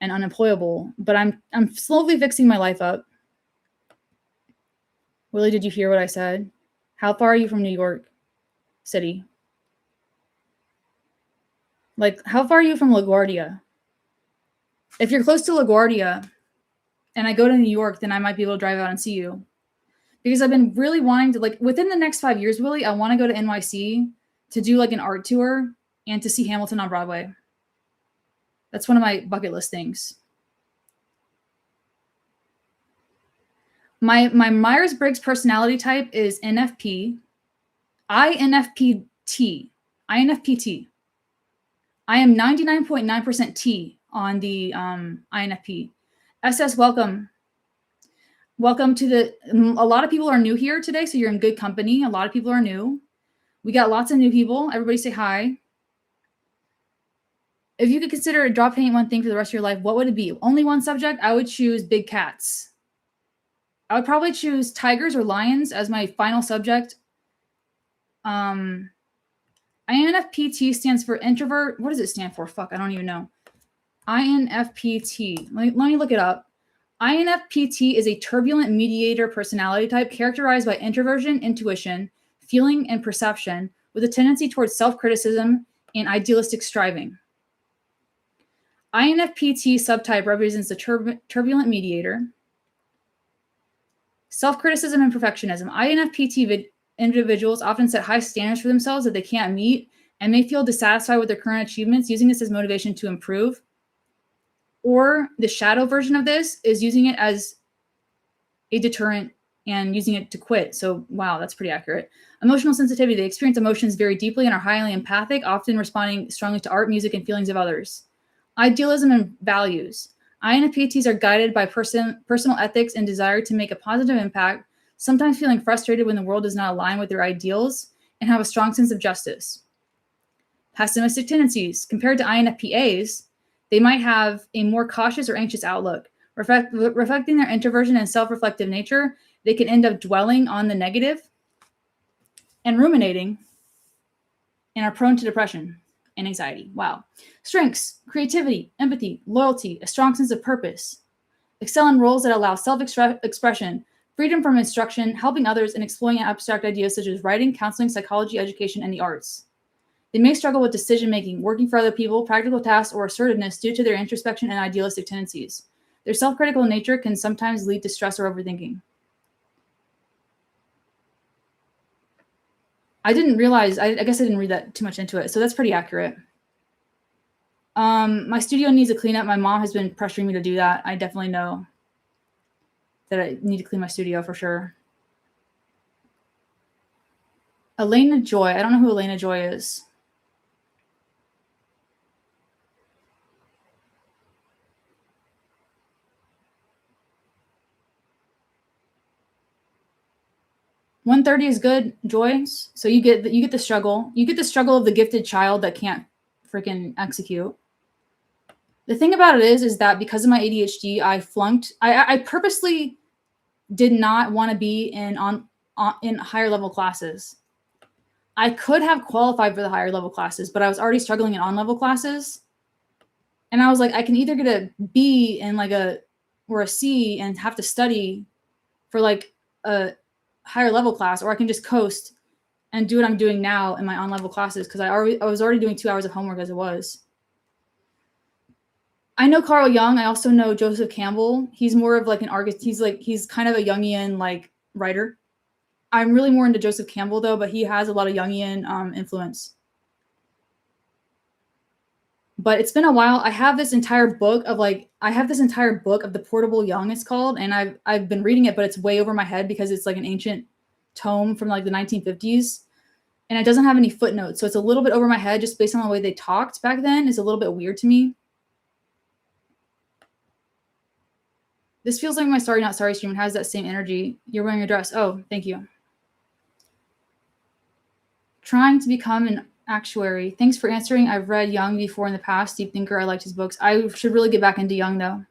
and unemployable. But I'm slowly fixing my life up. Willie, did you hear what I said? How far are you from New York City? Like, how far are you from LaGuardia? If you're close to LaGuardia and I go to New York, then I might be able to drive out and see you. Because I've been really wanting to, like, within the next 5 years, Willie, I want to go to NYC to do like an art tour and to see Hamilton on Broadway. That's one of my bucket list things. My Myers-Briggs personality type is NFP, INFPT, INFPT. I am 99.9% T on the INFP. SS, welcome. Welcome to the, a lot of people are new here today, so you're in good company. A lot of people are new. We got lots of new people. Everybody say hi. If you could consider a drop paint one thing for the rest of your life, what would it be? Only one subject? I would choose big cats. I would probably choose tigers or lions as my final subject. INFPT stands for introvert. What does it stand for? Fuck, I don't even know. INFPT. Let me look it up. INFPT is a turbulent mediator personality type characterized by introversion, intuition, feeling, and perception, with a tendency towards self-criticism and idealistic striving. INFPT subtype represents the turbulent mediator. Self-criticism and perfectionism. INFPT individuals often set high standards for themselves that they can't meet and may feel dissatisfied with their current achievements, using this as motivation to improve. Or the shadow version of this is using it as a deterrent and using it to quit. So, wow, that's pretty accurate. Emotional sensitivity. They experience emotions very deeply and are highly empathic, often responding strongly to art, music, and feelings of others. Idealism and values. INFPTs are guided by personal ethics and desire to make a positive impact, sometimes feeling frustrated when the world does not align with their ideals, and have a strong sense of justice. Pessimistic tendencies. Compared to INFPAs, they might have a more cautious or anxious outlook. Reflecting their introversion and self-reflective nature, they can end up dwelling on the negative and ruminating and are prone to depression and anxiety. Wow. Strengths: creativity, empathy, loyalty, a strong sense of purpose. Excel in roles that allow self-expression, freedom from instruction, helping others, and exploring abstract ideas such as writing, counseling, psychology, education, and the arts. They may struggle with decision-making, working for other people, practical tasks, or assertiveness due to their introspection and idealistic tendencies. Their self-critical nature can sometimes lead to stress or overthinking. I didn't realize, I guess I didn't read that too much into it, so that's pretty accurate. My studio needs a cleanup. My mom has been pressuring me to do that. I definitely know that I need to clean my studio for sure. Elena Joy. I don't know who Elena Joy is. $130 is good, Joy. So you get the struggle. You get the struggle of the gifted child that can't freaking execute. The thing about it is that because of my ADHD, I flunked. I purposely did not want to be in higher level classes. I could have qualified for the higher level classes, but I was already struggling in on level classes. And I was like, I can either get a B and like or a C and have to study for like a higher level class, or I can just coast and do what I'm doing now in my on level classes because I was already doing 2 hours of homework as it was. I know Carl Jung. I also know Joseph Campbell. He's more of like an artist. He's kind of a Jungian like writer. I'm really more into Joseph Campbell though, but he has a lot of Jungian influence. But it's been a while. I have this entire book of the Portable Young, it's called, and I've been reading it, but it's way over my head because it's like an ancient tome from like the 1950s, and it doesn't have any footnotes, so it's a little bit over my head just based on the way they talked back then. It's a little bit weird to me. This feels like my Sorry Not Sorry stream. It has that same energy. You're wearing a dress. Oh, thank you. Trying to become an actuary. Thanks for answering. I've read Jung before in the past. Deep thinker. I liked his books. I should really get back into Jung though.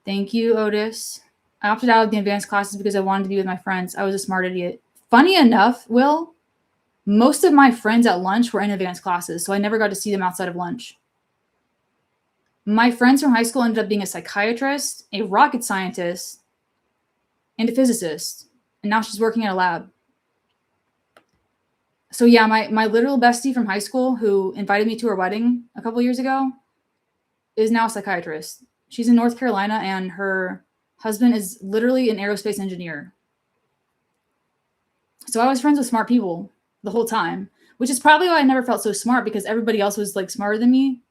Thank you, Otis. I opted out of the advanced classes because I wanted to be with my friends. I was a smart idiot. Funny enough, Will, most of my friends at lunch were in advanced classes, so I never got to see them outside of lunch. My friends from high school ended up being a psychiatrist, a rocket scientist, and a physicist. And now she's working at a lab. So yeah, my literal bestie from high school who invited me to her wedding a couple years ago is now a psychiatrist. She's in North Carolina and her husband is literally an aerospace engineer. So I was friends with smart people the whole time, which is probably why I never felt so smart because everybody else was like smarter than me.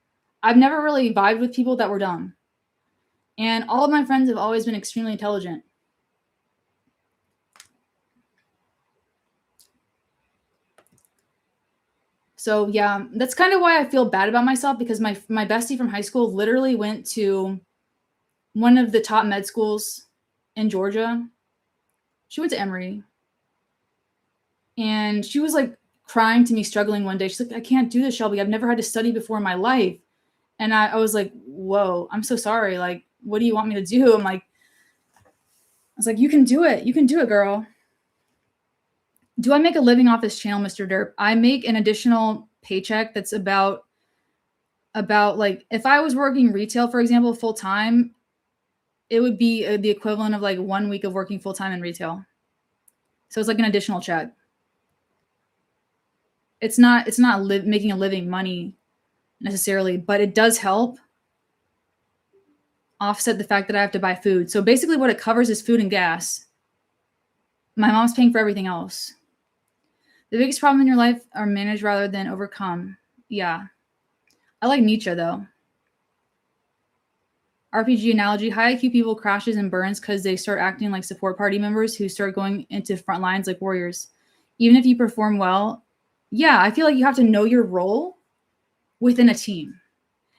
I've never really vibed with people that were dumb. And all of my friends have always been extremely intelligent. So yeah, that's kind of why I feel bad about myself because my bestie from high school literally went to one of the top med schools in Georgia. She went to Emory. And she was like crying to me, struggling one day. She's like, I can't do this, Shelby. I've never had to study before in my life. And I was like, whoa, I'm so sorry. Like, what do you want me to do? I was like, you can do it. You can do it, girl. Do I make a living off this channel, Mr. Derp? I make an additional paycheck that's about like if I was working retail, for example, full time, it would be the equivalent of like 1 week of working full time in retail. So it's like an additional check. It's not making a living money necessarily, but it does help offset the fact that I have to buy food. So basically what it covers is food and gas. My mom's paying for everything else. The biggest problem in your life are managed rather than overcome. Yeah. I like Nietzsche though. RPG analogy, high IQ people crashes and burns because they start acting like support party members who start going into front lines like warriors. Even if you perform well, yeah, I feel like you have to know your role within a team.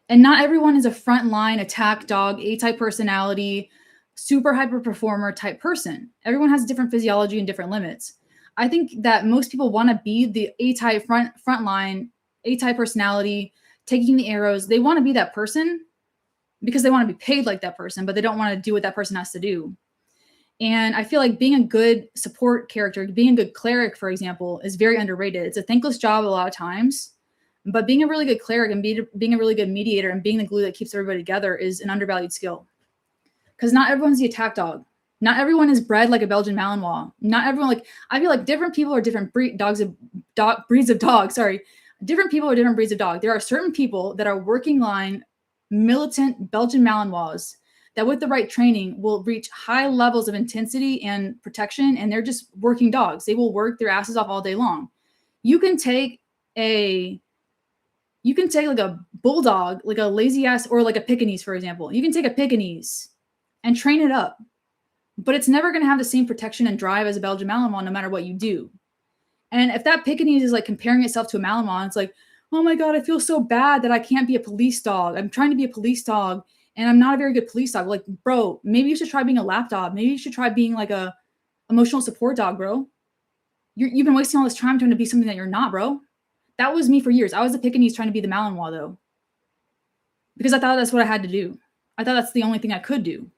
And not everyone is a frontline attack dog, A-type personality, super hyper performer type person. Everyone has different physiology and different limits. I think that most people want to be the A-type frontline, A-type personality, taking the arrows. They want to be that person because they want to be paid like that person, but they don't want to do what that person has to do. And I feel like being a good support character, being a good cleric, for example, is very underrated. It's a thankless job a lot of times, but being a really good cleric and being a really good mediator and being the glue that keeps everybody together is an undervalued skill. Because not everyone's the attack dog. Not everyone is bred like a Belgian Malinois. Not everyone, like, I feel like different people are different breeds of dogs. Sorry. Different people are different breeds of dog. There are certain people that are working line, militant Belgian Malinois that with the right training will reach high levels of intensity and protection, and they're just working dogs. They will work their asses off all day long. You can take like a bulldog, like a lazy ass, or like a Pekingese, for example. You can take a Pekingese and train it up, but it's never going to have the same protection and drive as a Belgian Malinois no matter what you do. And if that Pekingese is like comparing itself to a Malinois, it's like, oh my God, I feel so bad that I can't be a police dog. I'm trying to be a police dog and I'm not a very good police dog. Like, bro, maybe you should try being a lap dog. Maybe you should try being like a emotional support dog, bro. You've been wasting all this time trying to be something that you're not, bro. That was me for years. I was a Pekingese trying to be the Malinois though, because I thought that's what I had to do. I thought that's the only thing I could do.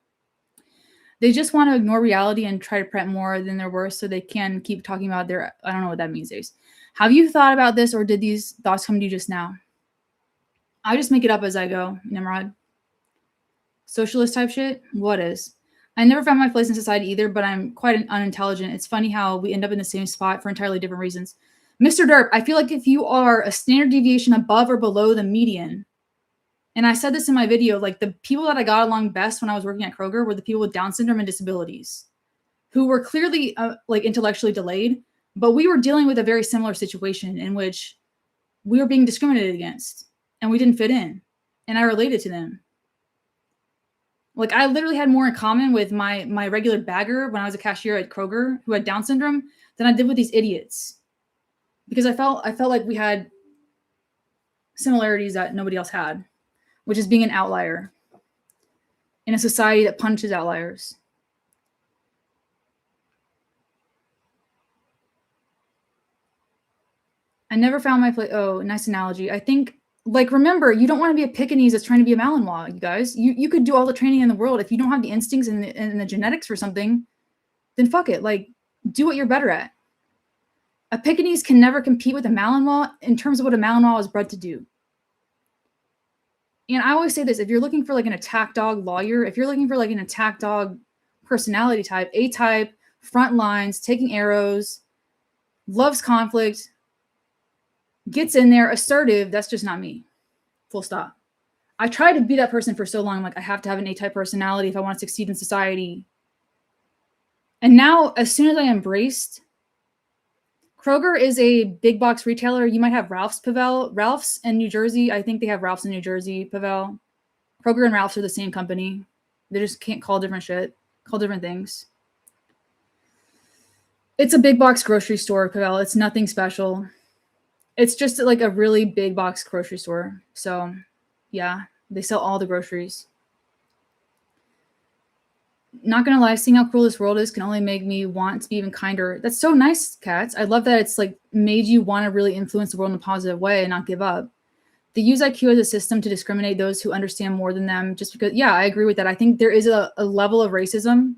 They just want to ignore reality and try to print more than they're worth so they can keep talking about their, I don't know what that means. Have you thought about this or did these thoughts come to you just now? I just make it up as I go, Nimrod. Socialist type shit? What is? I never found my place in society either, but I'm quite unintelligent. It's funny how we end up in the same spot for entirely different reasons. Mr. Derp, I feel like if you are a standard deviation above or below the median, and I said this in my video, like the people that I got along best when I was working at Kroger were the people with Down syndrome and disabilities, who were clearly like intellectually delayed, but we were dealing with a very similar situation in which we were being discriminated against and we didn't fit in. And I related to them. Like I literally had more in common with my regular bagger when I was a cashier at Kroger who had Down syndrome than I did with these idiots. Because I felt like we had similarities that nobody else had, which is being an outlier in a society that punishes outliers. I never found my place. Oh, nice analogy. I think, like, remember, you don't want to be a Pekingese that's trying to be a Malinois, you guys. You could do all the training in the world. If you don't have the instincts and the genetics for something, then fuck it. Like, do what you're better at. A Pekingese can never compete with a Malinois in terms of what a Malinois is bred to do. And I always say this, if you're looking for like an attack dog lawyer, if you're looking for like an attack dog personality type, A-type, front lines, taking arrows, loves conflict, gets in there, assertive, that's just not me. Full stop. I tried to be that person for so long. I'm like, I have to have an A-type personality if I want to succeed in society. And now, as soon as I embraced, Kroger is a big box retailer. You might have Ralph's, Pavel. Ralph's in New Jersey. I think they have Ralph's in New Jersey, Pavel. Kroger and Ralph's are the same company. They just can't call different shit, call different things. It's a big box grocery store, Pavel. It's nothing special. It's just like a really big box grocery store. So, yeah, they sell all the groceries. Not gonna lie, seeing how cruel this world is can only make me want to be even kinder. That's so nice, Cats. I love that it's like made you want to really influence the world in a positive way and not give up. They use IQ as a system to discriminate those who understand more than them just because, yeah, I agree with that. I think there is a level of racism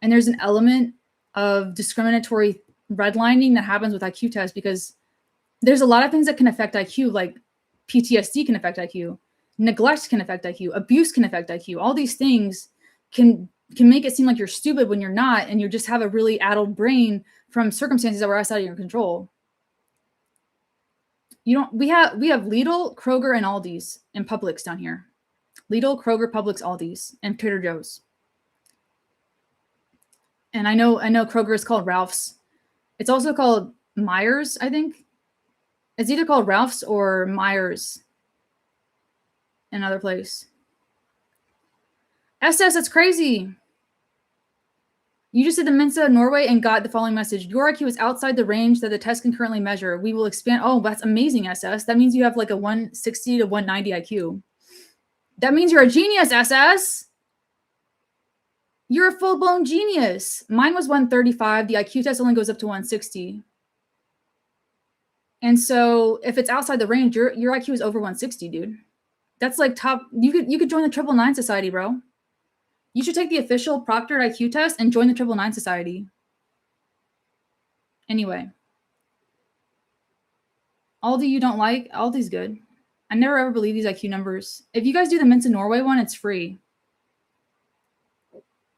and there's an element of discriminatory redlining that happens with IQ tests because there's a lot of things that can affect IQ, like PTSD can affect IQ, neglect can affect IQ, abuse can affect IQ. All these things can make it seem like you're stupid when you're not, and you just have a really addled brain from circumstances that were outside of your control. We have Lidl, Kroger, and Aldi's and Publix down here. Lidl, Kroger, Publix, Aldi's, and Trader Joe's. And I know Kroger is called Ralph's. It's also called Myers, I think. It's either called Ralph's or Myers. Another place. SS, that's crazy. You just did the Mensa Norway and got the following message. Your IQ is outside the range that the test can currently measure. We will expand. Oh, that's amazing, SS. That means you have like a 160 to 190 IQ. That means you're a genius, SS. You're a full-blown genius. Mine was 135. The IQ test only goes up to 160. And so if it's outside the range, your IQ is over 160, dude. That's like top. You could join the 999 Society, bro. You should take the official proctored IQ test and join the 999 Society. Anyway. Aldi you don't like? Aldi's good. I never ever believe these IQ numbers. If you guys do the Mensa Norway one, it's free.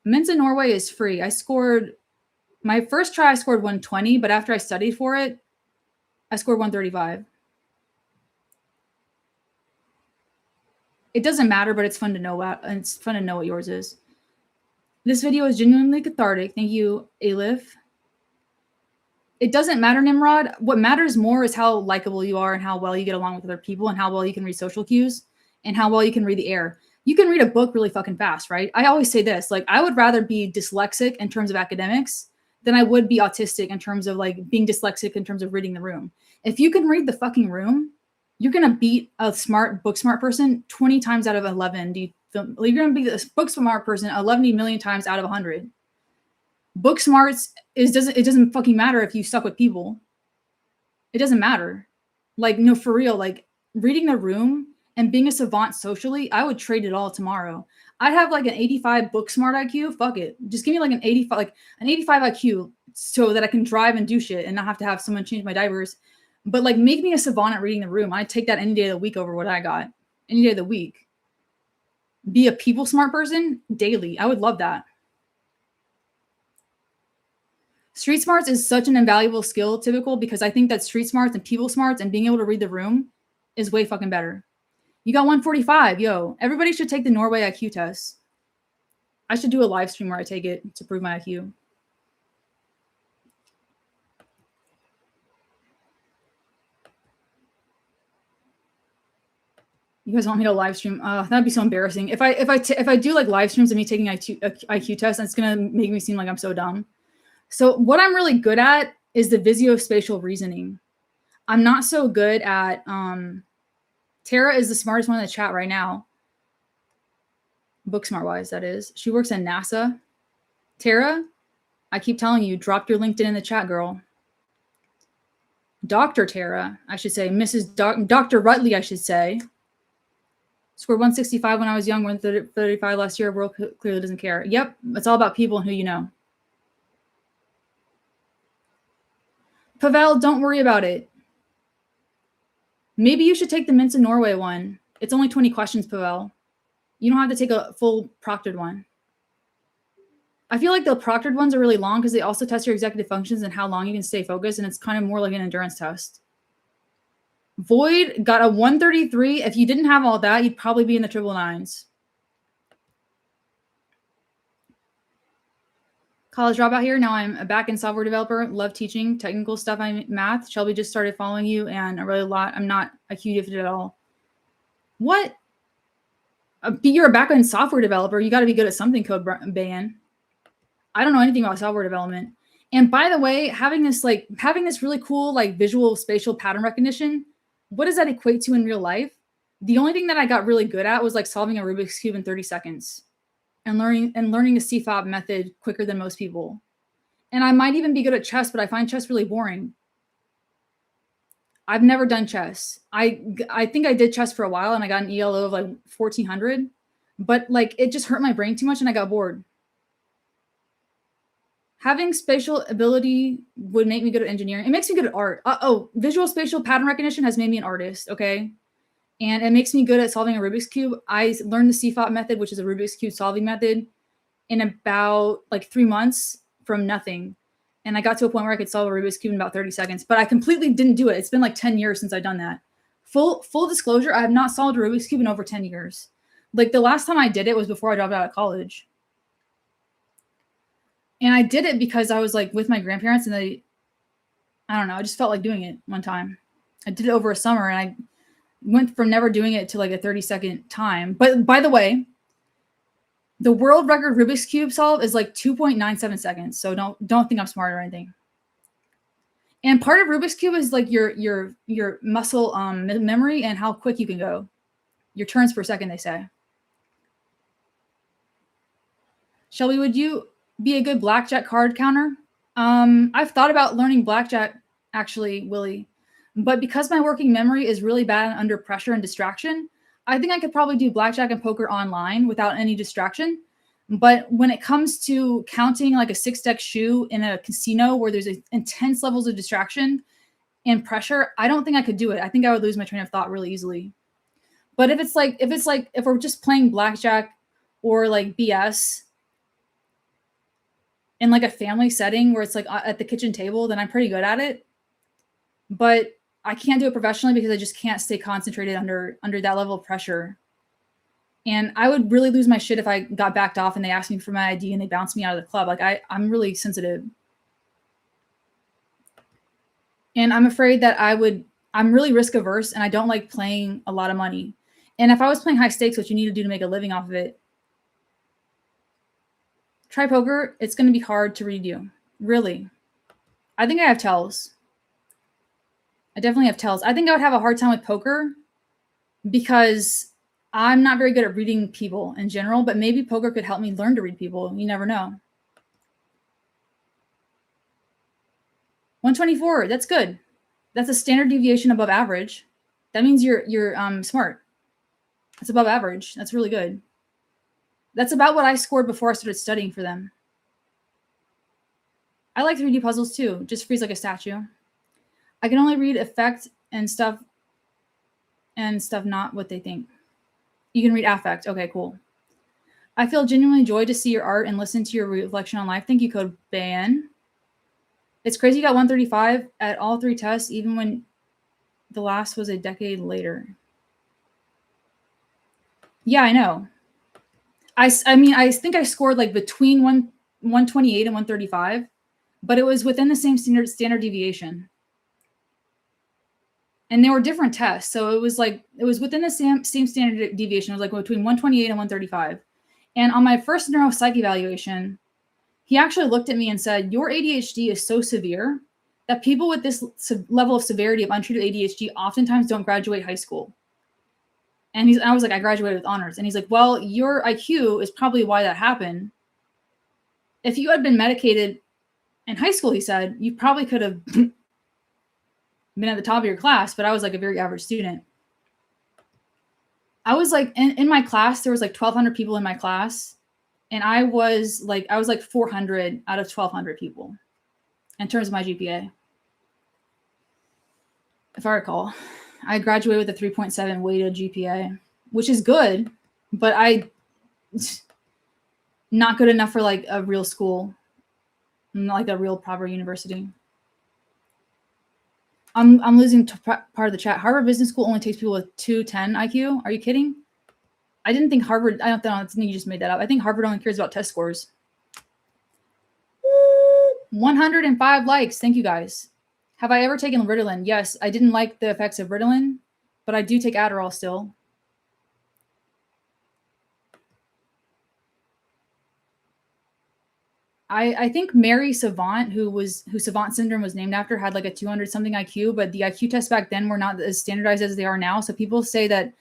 Mensa Norway is free. My first try I scored 120, but after I studied for it, I scored 135. It doesn't matter, but it's fun to know what yours is. This video is genuinely cathartic. Thank you, Alif. It doesn't matter, Nimrod. What matters more is how likable you are and how well you get along with other people and how well you can read social cues and how well you can read the air. You can read a book really fucking fast, right? I always say this, like, I would rather be dyslexic in terms of academics than I would be autistic in terms of like being dyslexic in terms of reading the room. If you can read the fucking room, you're going to beat a book smart person 20 times out of 11. You're going to be a book smart person 11 million times out of 100. Book smarts it doesn't fucking matter if you suck with people. It doesn't matter. Like, no, for real, like reading the room and being a savant socially, I would trade it all tomorrow. I'd have like an 85 book smart IQ. Fuck it. Just give me like an 85 IQ so that I can drive and do shit and not have to have someone change my diapers But like, make me a savant at reading the room. I take that any day of the week over what I got. Any day of the week. Be a people smart person daily. I would love that. Street smarts is such an invaluable skill, typical, because I think that street smarts and people smarts and being able to read the room is way fucking better. You got 145. Yo, everybody should take the Norway IQ test. I should do a live stream where I take it to prove my IQ. You guys want me to live stream? That'd be so embarrassing. If I do like live streams of me taking IQ tests, it's gonna make me seem like I'm so dumb. So what I'm really good at is the visuospatial reasoning. I'm not so good at Tara is the smartest one in the chat right now. Book smart wise, that is. She works at NASA. Tara, I keep telling you, drop your LinkedIn in the chat, girl. Dr. Tara, I should say. Dr. Rutley, I should say. Scored 165 when I was young, 135 last year. World clearly doesn't care. Yep, it's all about people and who you know. Pavel, don't worry about it. Maybe you should take the Mints in Norway one. It's only 20 questions, Pavel. You don't have to take a full proctored one. I feel like the proctored ones are really long because they also test your executive functions and how long you can stay focused, and it's kind of more like an endurance test. Void got a 133. If you didn't have all that, you'd probably be in the triple nines. College dropout here. Now I'm a back-end software developer. Love teaching technical stuff. I'm math. Shelby just started following you, and I'm not IQ gifted at all. What? You're a back-end software developer. You got to be good at something, Code Ban. I don't know anything about software development. And by the way, having this really cool like visual spatial pattern recognition, what does that equate to in real life? The only thing that I got really good at was like solving a Rubik's Cube in 30 seconds and learning the CFOP method quicker than most people. And I might even be good at chess, but I find chess really boring. I've never done chess. I think I did chess for a while and I got an ELO of like 1400, but like it just hurt my brain too much and I got bored. Having spatial ability would make me good at engineering. It makes me good at art. Visual spatial pattern recognition has made me an artist, okay? And it makes me good at solving a Rubik's Cube. I learned the CFOP method, which is a Rubik's Cube solving method, in about like 3 months from nothing. And I got to a point where I could solve a Rubik's Cube in about 30 seconds, but I completely didn't do it. It's been like 10 years since I've done that. Full disclosure, I have not solved a Rubik's Cube in over 10 years. Like the last time I did it was before I dropped out of college. And I did it because I was like with my grandparents and I don't know, I just felt like doing it one time. I did it over a summer and I went from never doing it to like a 30-second time. But by the way, the world record Rubik's Cube solve is like 2.97 seconds. So don't think I'm smart or anything. And part of Rubik's Cube is like your muscle memory and how quick you can go. Your turns per second, they say. Shelby, would you be a good blackjack card counter? I've thought about learning blackjack, actually, Willie. But because my working memory is really bad under pressure and distraction, I think I could probably do blackjack and poker online without any distraction. But when it comes to counting like a 6-deck shoe in a casino where there's intense levels of distraction and pressure, I don't think I could do it. I think I would lose my train of thought really easily. But if we're just playing blackjack or like BS in like a family setting where it's like at the kitchen table, then I'm pretty good at it. But I can't do it professionally because I just can't stay concentrated under that level of pressure. And I would really lose my shit if I got backed off and they asked me for my ID and they bounced me out of the club. Like I'm really sensitive. And I'm afraid that I'm really risk averse and I don't like playing a lot of money. And if I was playing high stakes, what you need to do to make a living off of it, try poker. It's going to be hard to read you. Really. I think I have tells. I definitely have tells. I think I would have a hard time with poker because I'm not very good at reading people in general, but maybe poker could help me learn to read people. You never know. 124. That's good. That's a standard deviation above average. That means you're smart. That's above average. That's really good. That's about what I scored before I started studying for them. I like 3D puzzles too. Just freeze like a statue. I can only read effect and stuff, not what they think. You can read affect. Okay, cool. I feel genuinely joy to see your art and listen to your reflection on life. Thank you, Code Ban. It's crazy you got 135 at all 3 tests, even when the last was a decade later. Yeah, I know. I mean, I think I scored like between 128 and 135, but it was within the same standard deviation. And they were different tests. So it was within the same standard deviation. It was like between 128 and 135. And on my first neuropsych evaluation, he actually looked at me and said, your ADHD is so severe that people with this level of severity of untreated ADHD oftentimes don't graduate high school. And I was like, I graduated with honors. And he's like, well, your IQ is probably why that happened. If you had been medicated in high school, he said, you probably could have been at the top of your class, but I was like a very average student. I was like, in my class, there was like 1,200 people in my class. And I was like 400 out of 1,200 people in terms of my GPA. If I recall, I graduated with a 3.7 weighted GPA, which is good, but not good enough for like a real school, like a real proper university. I'm losing part of the chat. Harvard Business School only takes people with 210 IQ. Are you kidding? I didn't think Harvard. I don't think you just made that up. I think Harvard only cares about test scores. 105 likes. Thank you guys. Have I ever taken Ritalin? Yes, I didn't like the effects of Ritalin, but I do take Adderall still. I think Mary Savant, who Savant syndrome was named after, had like a 200 something IQ, but the IQ tests back then were not as standardized as they are now. So people say that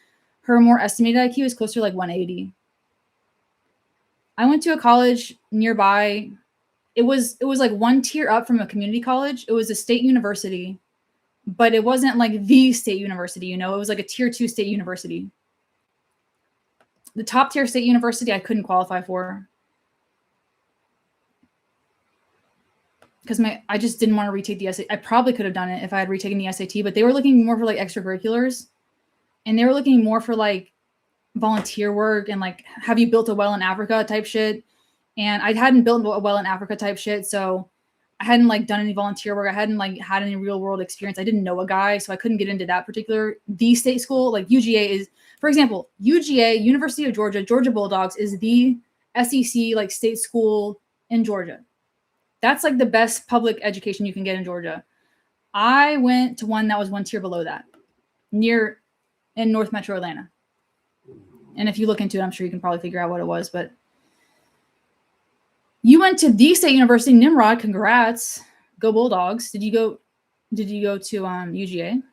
her more estimated IQ is closer to like 180. I went to a college nearby. It was like one tier up from a community college. It was a state university, but it wasn't like the state university, you know, it was like a tier 2 state university. The top tier state university I couldn't qualify for because I just didn't want to retake the SAT. I probably could have done it if I had retaken the SAT, but they were looking more for like extracurriculars, and they were looking more for like volunteer work and like, have you built a well in Africa type shit. And I hadn't built a well in Africa type shit, so I hadn't like done any volunteer work. I hadn't like had any real world experience. I didn't know a guy, so I couldn't get into that particular the state school. Like UGA is, for example, UGA, University of Georgia, Georgia Bulldogs is the SEC like state school in Georgia. That's like the best public education you can get in Georgia. I went to one that was one tier below that, in North Metro Atlanta. And if you look into it, I'm sure you can probably figure out what it was, but you went to the State University, Nimrod. Congrats. Go Bulldogs. Did you go to UGA?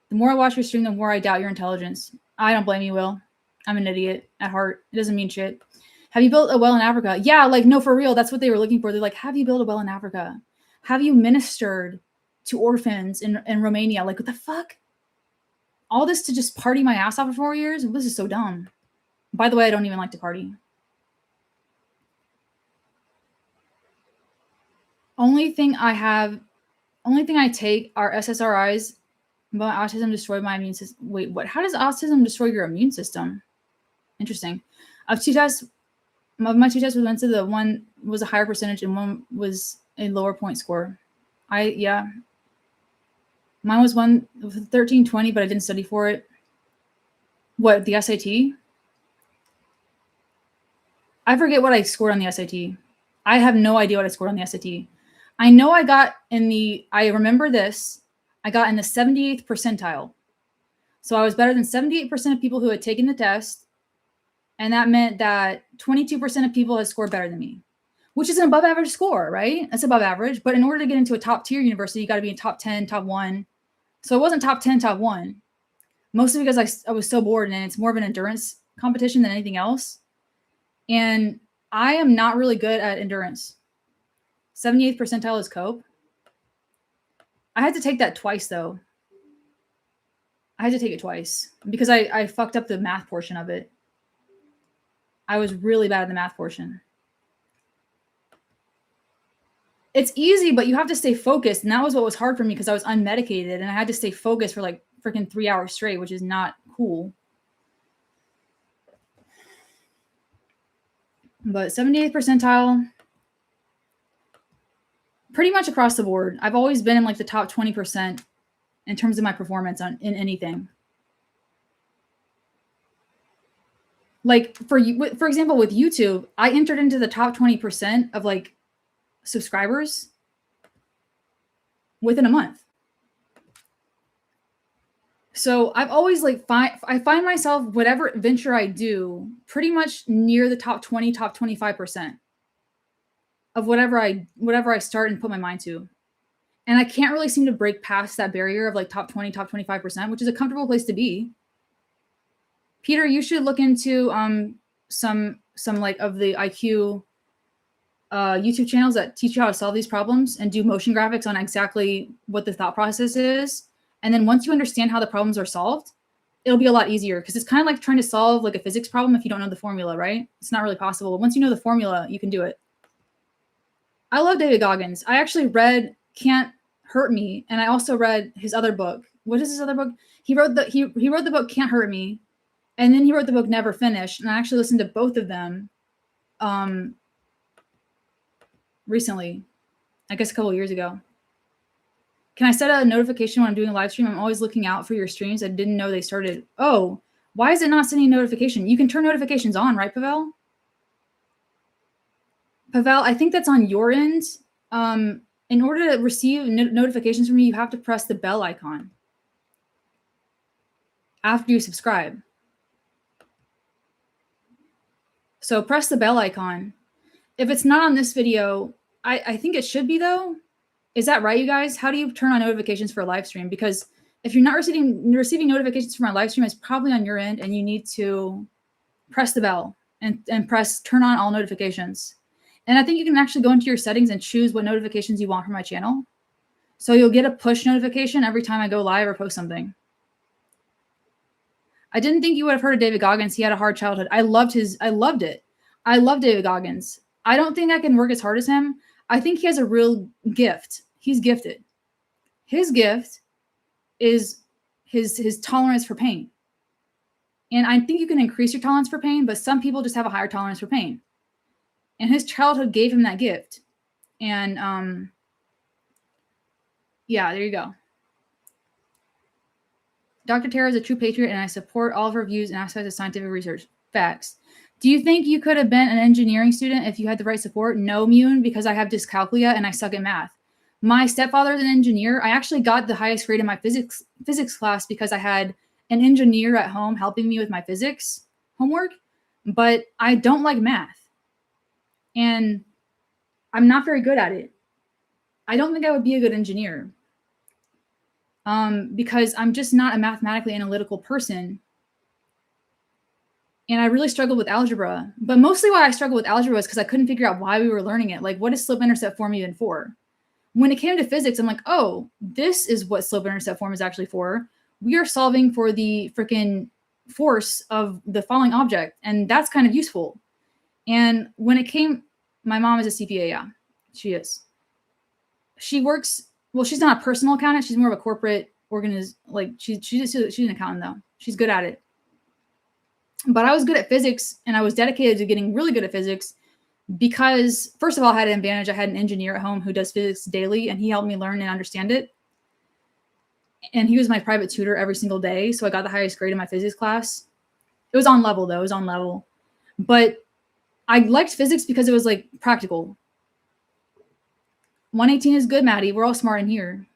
The more I watch your stream, the more I doubt your intelligence. I don't blame you, Will. I'm an idiot at heart. It doesn't mean shit. Have you built a well in Africa? Yeah, like, no, for real. That's what they were looking for. They're like, have you built a well in Africa? Have you ministered to orphans in Romania? Like, what the fuck? All this to just party my ass off for 4 years? This is so dumb. By the way, I don't even like to party. Only thing I take are SSRIs, but autism destroyed my immune system. Wait, what? How does autism destroy your immune system? Interesting. Of my two tests went to the one was a higher percentage and one was a lower point score. Mine was 1320, but I didn't study for it. What, the SAT? I forget what I scored on the SAT. I have no idea what I scored on the SAT. I know I remember this. I got in the 78th percentile. So I was better than 78% of people who had taken the test. And that meant that 22% of people had scored better than me, which is an above average score, right? That's above average. But in order to get into a top tier university, you got to be in top 10, top 1. So it wasn't top 10, top 1. Mostly because I was so bored, and it's more of an endurance competition than anything else. And I am not really good at endurance. 78th percentile is cope. I had to take that twice, though. I had to take it twice because I fucked up the math portion of it. I was really bad at the math portion. It's easy, but you have to stay focused. And that was what was hard for me because I was unmedicated and I had to stay focused for like freaking 3 hours straight, which is not cool. But 78th percentile, pretty much across the board. I've always been in like the top 20% in terms of my performance in anything. Like for example, with YouTube, I entered into the top 20% of like subscribers within a month. So I've always like I find myself, whatever venture I do, pretty much near the top 20, top 25% of whatever I start and put my mind to. And I can't really seem to break past that barrier of like top 20, top 25%, which is a comfortable place to be. Peter, you should look into some like of the IQ YouTube channels that teach you how to solve these problems and do motion graphics on exactly what the thought process is. And then once you understand how the problems are solved, it'll be a lot easier because it's kind of like trying to solve like a physics problem if you don't know the formula, right? It's not really possible. But once you know the formula, you can do it. I love David Goggins. I actually read Can't Hurt Me, and I also read his other book. What is his other book? He wrote the book Can't Hurt Me, and then he wrote the book Never Finished. And I actually listened to both of them recently, I guess a couple of years ago. Can I set a notification when I'm doing a live stream? I'm always looking out for your streams. I didn't know they started. Oh, why is it not sending a notification? You can turn notifications on, right, Pavel? Pavel, I think that's on your end. In order to receive notifications from me, you have to press the bell icon after you subscribe. So press the bell icon. If it's not on this video, I think it should be though. Is that right, you guys? How do you turn on notifications for a live stream? Because if you're not receiving notifications from my live stream, it's probably on your end and you need to press the bell and press turn on all notifications. And I think you can actually go into your settings and choose what notifications you want from my channel. So you'll get a push notification every time I go live or post something. I didn't think you would have heard of David Goggins. He had a hard childhood. I loved it. I love David Goggins. I don't think I can work as hard as him. I think he has a real gift. He's gifted. His gift is his tolerance for pain. And I think you can increase your tolerance for pain, but some people just have a higher tolerance for pain. And his childhood gave him that gift. And yeah, there you go. Dr. Tara is a true patriot, and I support all of her views and aspects of scientific research. Facts. Do you think you could have been an engineering student if you had the right support? No, Mune, because I have dyscalculia and I suck at math. My stepfather is an engineer. I actually got the highest grade in my physics class because I had an engineer at home helping me with my physics homework, but I don't like math. And I'm not very good at it. I don't think I would be a good engineer because I'm just not a mathematically analytical person. And I really struggled with algebra. But mostly why I struggled with algebra is because I couldn't figure out why we were learning it. Like, what is slope-intercept form even for? When it came to physics, I'm like, oh, this is what slope-intercept form is actually for. We are solving for the freaking force of the falling object. And that's kind of useful. And when it came, my mom is a CPA, yeah, she is. She works, well, she's not a personal accountant. She's more of a corporate like she's an accountant though. She's good at it. But I was good at physics and I was dedicated to getting really good at physics because first of all, I had an advantage. I had an engineer at home who does physics daily and he helped me learn and understand it. And he was my private tutor every single day. So I got the highest grade in my physics class. It was on level though. It was on level. But I liked physics because it was like practical. 118 is good, Maddie. We're all smart in here.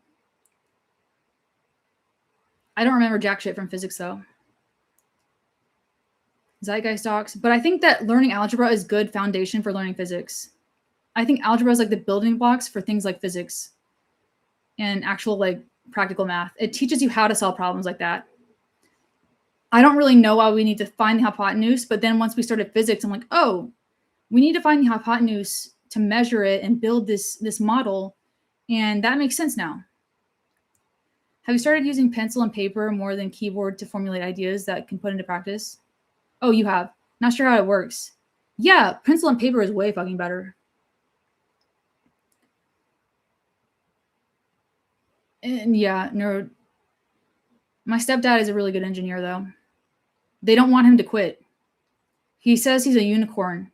I don't remember jack shit from physics though. Zeitgeist docs. But I think that learning algebra is good foundation for learning physics. I think algebra is like the building blocks for things like physics and actual like practical math. It teaches you how to solve problems like that. I don't really know why we need to find the hypotenuse, but then once we started physics, I'm like, oh, we need to find the hypotenuse to measure it and build this model. And that makes sense now. Have you started using pencil and paper more than keyboard to formulate ideas that can put into practice? Oh, you have. Not sure how it works. Yeah, pencil and paper is way fucking better. And yeah, my stepdad is a really good engineer though. They don't want him to quit. He says he's a unicorn.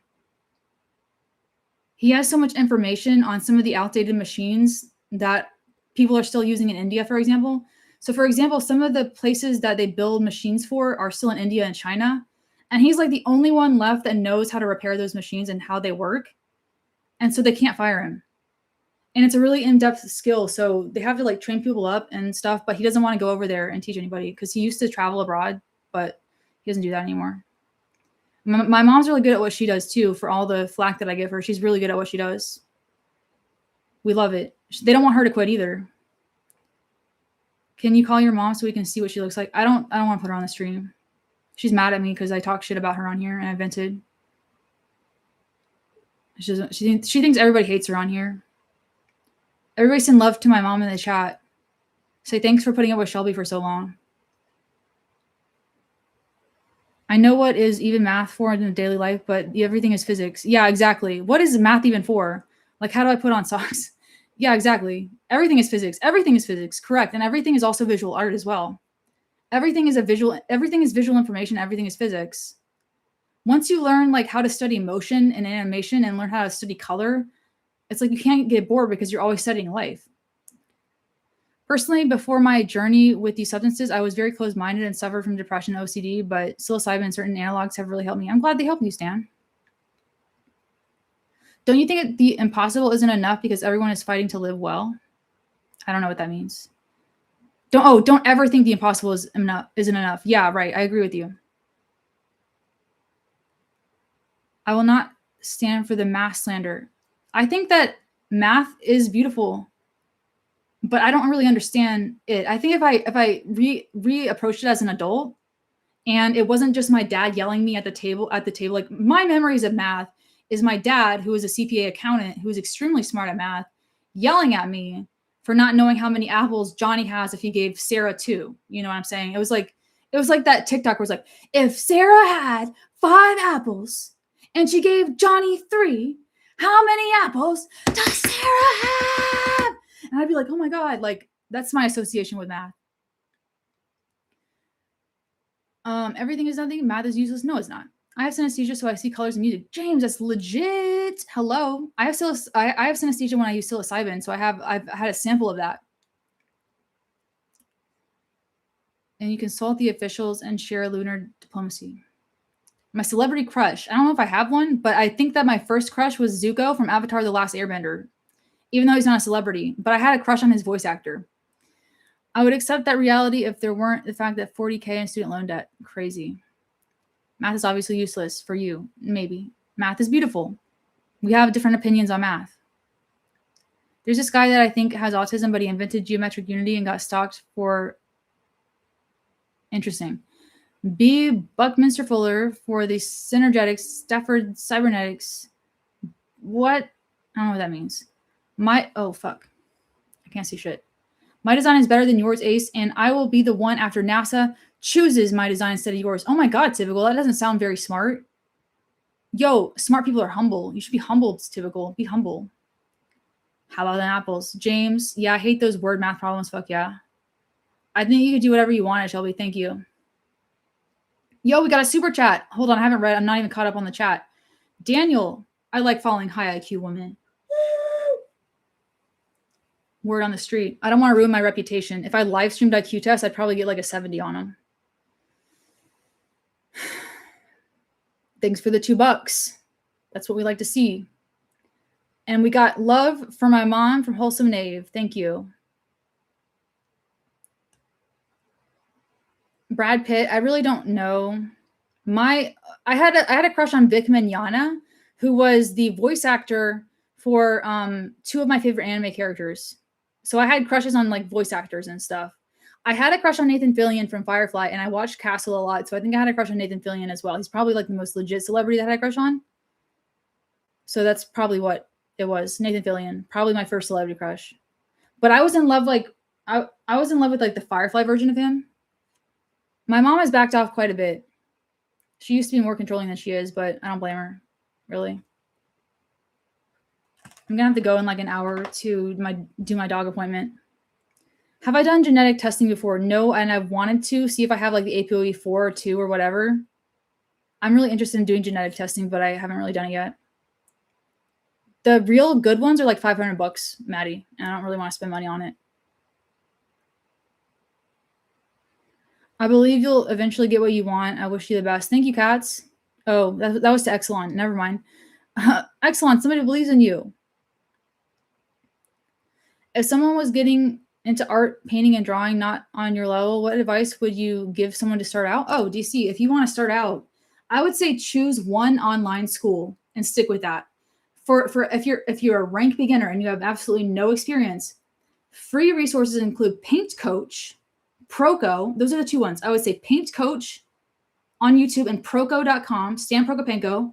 He has so much information on some of the outdated machines that people are still using in India, for example. So, for example, some of the places that they build machines for are still in India and China. And he's like the only one left that knows how to repair those machines and how they work. And so they can't fire him. And it's a really in-depth skill. So they have to like train people up and stuff, but he doesn't want to go over there and teach anybody because he used to travel abroad, but he doesn't do that anymore. My mom's really good at what she does too. For all the flack that I give her, she's really good at what she does. We love it. They don't want her to quit either. Can you call your mom so we can see what she looks like? I don't want to put her on the stream. She's mad at me because I talk shit about her on here and I vented. She thinks everybody hates her on here. Everybody send love to my mom in the chat. Say thanks for putting up with Shelby for so long. I know what is even math for in daily life, but everything is physics. Yeah, exactly. What is math even for? Like, how do I put on socks? Yeah, exactly. Everything is physics. Everything is physics, correct. And everything is also visual art as well. Everything is visual information. Everything is physics. Once you learn like how to study motion and animation and learn how to study color, it's like you can't get bored because you're always studying life. Personally, before my journey with these substances, I was very closed-minded and suffered from depression and OCD, but psilocybin and certain analogs have really helped me. I'm glad they helped you, Stan. Don't you think the impossible isn't enough because everyone is fighting to live well? I don't know what that means. Don't ever think the impossible isn't enough. Yeah, right. I agree with you. I will not stand for the math slander. I think that math is beautiful, but I don't really understand it. I think if I reapproached it as an adult, and it wasn't just my dad yelling me at the table, like my memories of math is my dad, who is a CPA accountant, who is extremely smart at math, yelling at me for not knowing how many apples Johnny has if he gave Sarah 2. You know what I'm saying? It was like that TikTok where it's like, if Sarah had 5 apples and she gave Johnny 3, how many apples does Sarah have? And I'd be like, oh my God, like that's my association with math. Everything is nothing. Math is useless. No, it's not. I have synesthesia, so I see colors and music. James, that's legit. Hello. I have synesthesia when I use psilocybin, so I've had a sample of that. And you consult the officials and share lunar diplomacy. My celebrity crush. I don't know if I have one, but I think that my first crush was Zuko from Avatar: The Last Airbender, even though he's not a celebrity. But I had a crush on his voice actor. I would accept that reality if there weren't the fact that 40K in student loan debt. Crazy. Math is obviously useless for you. Maybe. Math is beautiful. We have different opinions on math. There's this guy that I think has autism, but he invented geometric unity and got stalked for... Interesting. B. Buckminster Fuller for the Synergetics, Stafford Cybernetics. What? I don't know what that means. Oh, fuck. I can't see shit. My design is better than yours, Ace, and I will be the one after NASA chooses my design instead of yours. Oh my God, Typical. That doesn't sound very smart. Yo, smart people are humble. You should be humbled, Typical. Be humble. How about the apples? James, yeah, I hate those word math problems. Fuck yeah. I think you could do whatever you wanted, Shelby. Thank you. Yo, we got a super chat. Hold on, I haven't read. I'm not even caught up on the chat. Daniel, I like following high IQ women. Word on the street. I don't want to ruin my reputation. If I live streamed IQ tests, I'd probably get like a 70 on them. Thanks for the $2. That's what we like to see. And we got love for my mom from Wholesome Knave. Thank you. Brad Pitt, I really don't know. I had a crush on Vic Mignogna, who was the voice actor for 2 of my favorite anime characters. So I had crushes on like voice actors and stuff. I had a crush on Nathan Fillion from Firefly, and I watched Castle a lot, so I think I had a crush on Nathan Fillion as well. He's probably like the most legit celebrity that I had a crush on. So that's probably what it was. Nathan Fillion, probably my first celebrity crush. But I was in love I was in love with like the Firefly version of him. My mom has backed off quite a bit. She used to be more controlling than she is, but I don't blame her, really. I'm gonna have to go in like an hour to do my dog appointment. Have I done genetic testing before? No, and I've wanted to see if I have like the APOE4 or 2 or whatever. I'm really interested in doing genetic testing, but I haven't really done it yet. The real good ones are like $500, Maddie, and I don't really want to spend money on it. I believe you'll eventually get what you want. I wish you the best. Thank you, Cats. Oh, that was to Exelon. Never mind. Exelon, somebody believes in you. If someone was getting into art, painting, and drawing not on your level, what advice would you give someone to start out? Oh, DC, if you want to start out, I would say choose one online school and stick with that. For if you're a rank beginner and you have absolutely no experience, free resources include Paint Coach, Proko. Those are the two ones. I would say Paint Coach on YouTube and Proko.com, Stan Prokopenko,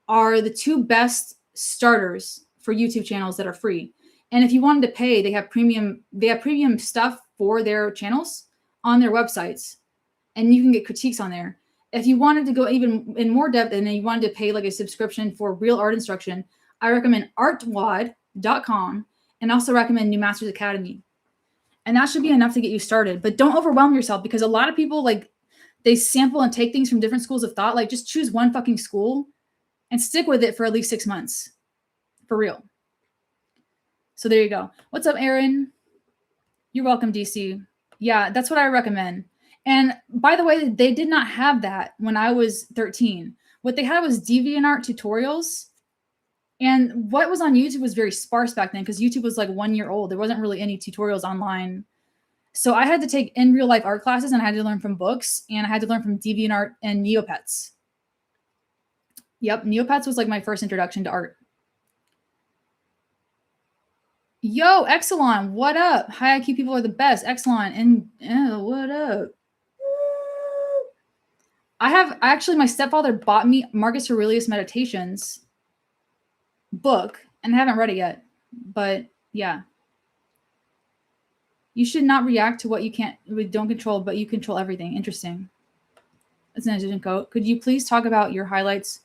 are the two best starters for YouTube channels that are free. And if you wanted to pay, they have premium stuff for their channels on their websites, and you can get critiques on there. If you wanted to go even in more depth and then you wanted to pay like a subscription for real art instruction, I recommend artwad.com and also recommend New Masters Academy. And that should be enough to get you started. But don't overwhelm yourself, because a lot of people, like, they sample and take things from different schools of thought. Like, just choose one fucking school and stick with it for at least 6 months. For real. So there you go. What's up, Aaron? You're welcome, DC. Yeah, that's what I recommend. And by the way, they did not have that when I was 13. What they had was DeviantArt tutorials. And what was on YouTube was very sparse back then, because YouTube was like 1 year old. There wasn't really any tutorials online. So I had to take in real life art classes, and I had to learn from books, and I had to learn from DeviantArt and Neopets. Yep, Neopets was like my first introduction to art. Yo, Exelon, what up? High IQ people are the best. Exelon, and what up? My stepfather bought me Marcus Aurelius Meditations book, and I haven't read it yet. But yeah. You should not react to what you don't control, but you control everything. Interesting. That's an interesting quote. Could you please talk about your highlights,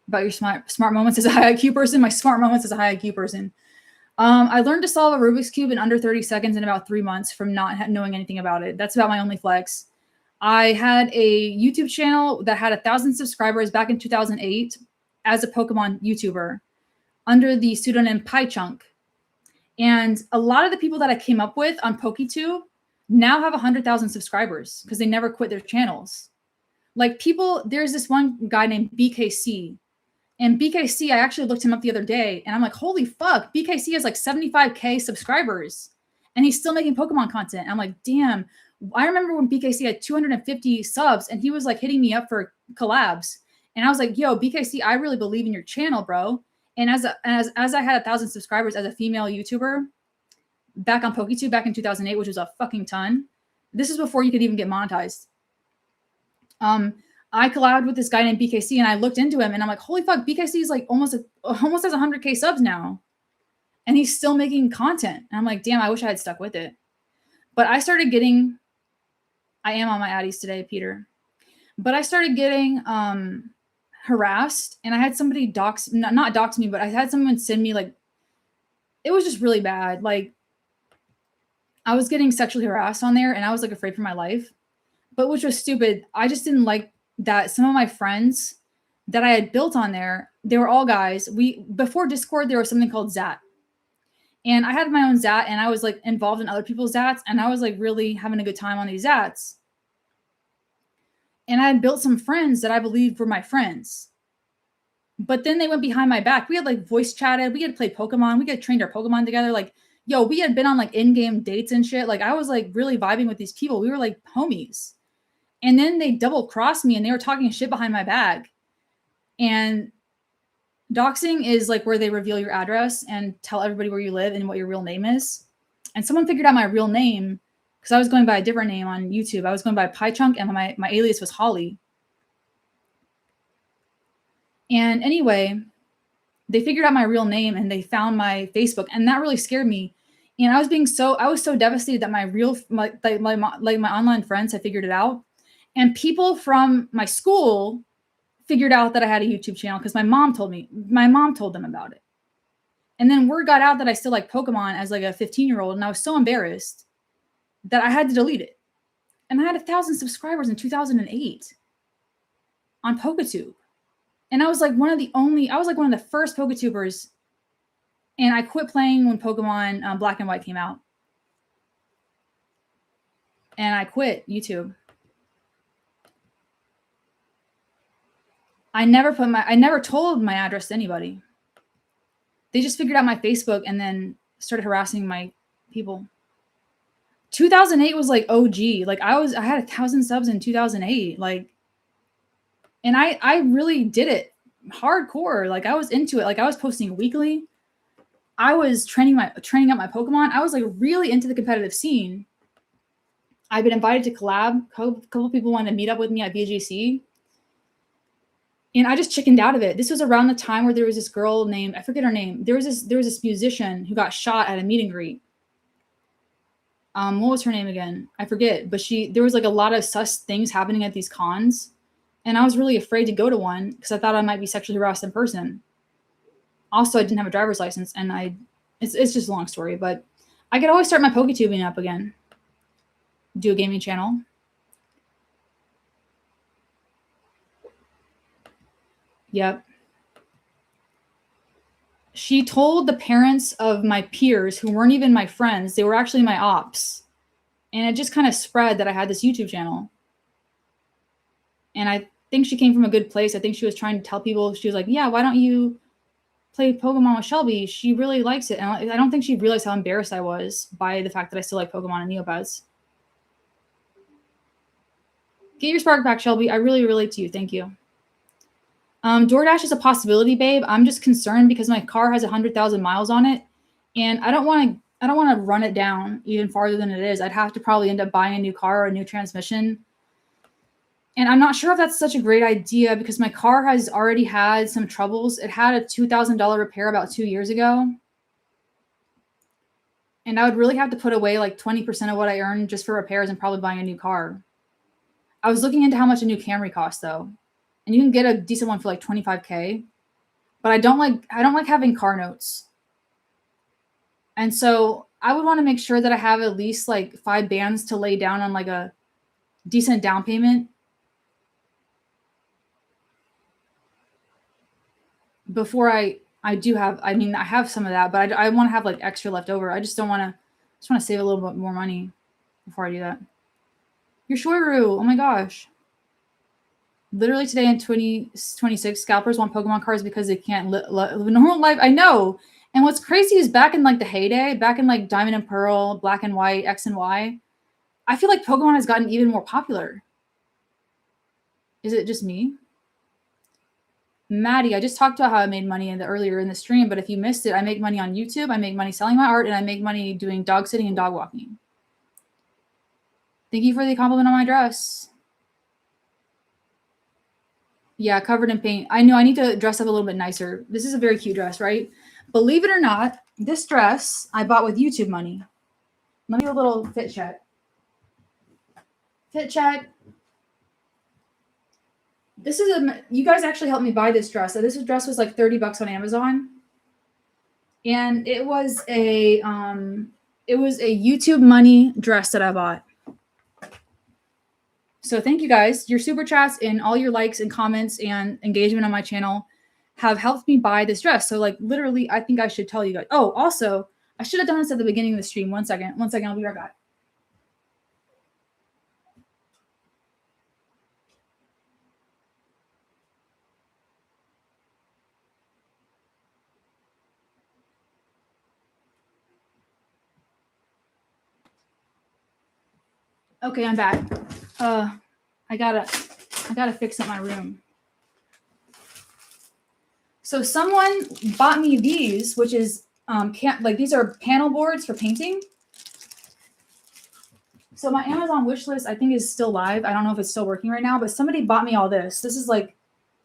about your smart moments as a high IQ person? My smart moments as a high IQ person. I learned to solve a Rubik's Cube in under 30 seconds in about 3 months from not knowing anything about it. That's about my only flex. I had a YouTube channel that had 1,000 subscribers back in 2008 as a Pokemon YouTuber under the pseudonym PyChunk. And a lot of the people that I came up with on PokeTube now have 100,000 subscribers because they never quit their channels. Like, there's this one guy named BKC. And BKC, I actually looked him up the other day, and I'm like, holy fuck, BKC has like 75K subscribers, and he's still making Pokemon content. And I'm like, damn. I remember when BKC had 250 subs, and he was like hitting me up for collabs. And I was like, yo, BKC, I really believe in your channel, bro. And as I had 1,000 subscribers as a female YouTuber back on PokeTube back in 2008, which was a fucking ton. This is before you could even get monetized. I collabed with this guy named BKC, and I looked into him, and I'm like, holy fuck, BKC is like almost has 100K subs now, and he's still making content. And I'm like, damn, I wish I had stuck with it. But I am on my Addies today, Peter. But I started getting harassed, and I had somebody not dox me, but I had someone send me, like, it was just really bad. Like, I was getting sexually harassed on there, and I was like afraid for my life, but which was stupid. I just didn't like that some of my friends that I had built on there, they were all guys. Before Discord, there was something called Zat. And I had my own Zat, and I was like involved in other people's Zats, and I was like really having a good time on these Zats. And I had built some friends that I believed were my friends. But then they went behind my back. We had like voice chatted. We had played Pokemon. We had trained our Pokemon together. Like, yo, we had been on like in-game dates and shit. Like, I was like really vibing with these people. We were like homies. And then they double crossed me, and they were talking shit behind my back. And doxing is like where they reveal your address and tell everybody where you live and what your real name is. And someone figured out my real name because I was going by a different name on YouTube. I was going by PyChunk, and my alias was Holly. And anyway, they figured out my real name, and they found my Facebook, and that really scared me. And I was so devastated that my online friends had figured it out. And people from my school figured out that I had a YouTube channel because my mom told them about it. And then word got out that I still like Pokemon as like a 15-year-old, and I was so embarrassed. that I had to delete it. And I had 1,000 subscribers in 2008 on PokeTube. And I was like one of the first PokeTubers. And I quit playing when Pokemon Black and White came out. And I quit YouTube. I never told my address to anybody. They just figured out my Facebook and then started harassing my people. 2008 was like OG. Like I had 1,000 subs in 2008. Like, and I really did it hardcore. Like I was into it. Like I was posting weekly. I was training up my Pokemon. I was like really into the competitive scene. I've been invited to collab. A couple people wanted to meet up with me at VGC. And I just chickened out of it. This was around the time where there was this girl named, I forget her name. There was this musician who got shot at a meet and greet. What was her name again? I forget. But there was like a lot of sus things happening at these cons. And I was really afraid to go to one because I thought I might be sexually harassed in person. Also, I didn't have a driver's license, and it's just a long story, but I could always start my PokeTubing up again. Do a gaming channel. Yep. She told the parents of my peers who weren't even my friends, they were actually my ops. And it just kind of spread that I had this YouTube channel. And I think she came from a good place. I think she was trying to tell people, she was like, yeah, why don't you play Pokemon with Shelby? She really likes it. And I don't think she realized how embarrassed I was by the fact that I still like Pokemon and Neopets. Get your spark back, Shelby. I really relate to you. Thank you. DoorDash is a possibility, babe. I'm just concerned because my car has 100,000 miles on it, and I don't want to run it down even farther than it is. I'd have to probably end up buying a new car or a new transmission. And I'm not sure if that's such a great idea because my car has already had some troubles. It had a $2,000 repair about 2 years ago. And I would really have to put away like 20% of what I earn just for repairs and probably buying a new car. I was looking into how much a new Camry costs though. And you can get a decent one for like $25K. But I don't like having car notes. And so I would want to make sure that I have at least like 5 bands to lay down on like a decent down payment before I have some of that, but I want to have like extra left over. I just want to save a little bit more money before I do that. Your Shoiru, oh my gosh. Literally today in 2026, scalpers want Pokemon cards because they can't live a normal life. I know. And what's crazy is back in like the heyday, back in like Diamond and Pearl, Black and White, X and Y, I feel like Pokemon has gotten even more popular. Is it just me? Maddie, I just talked about how I made money earlier in the stream, but if you missed it, I make money on YouTube, I make money selling my art, and I make money doing dog sitting and dog walking. Thank you for the compliment on my dress. Yeah, covered in paint. I know I need to dress up a little bit nicer. This is a very cute dress, right? Believe it or not, this dress I bought with YouTube money. Let me do a little fit check. Fit check. You guys actually helped me buy this dress. So this dress was like $30 on Amazon. And it was a YouTube money dress that I bought. So thank you guys. Your super chats and all your likes and comments and engagement on my channel have helped me buy this dress. So like literally, I think I should tell you guys. Oh, also, I should have done this at the beginning of the stream. One second, I'll be right back. Okay, I'm back. I gotta fix up my room. So someone bought me these, which is these are panel boards for painting. So my Amazon wish list, I think, is still live. I don't know if it's still working right now, but somebody bought me all this. This is like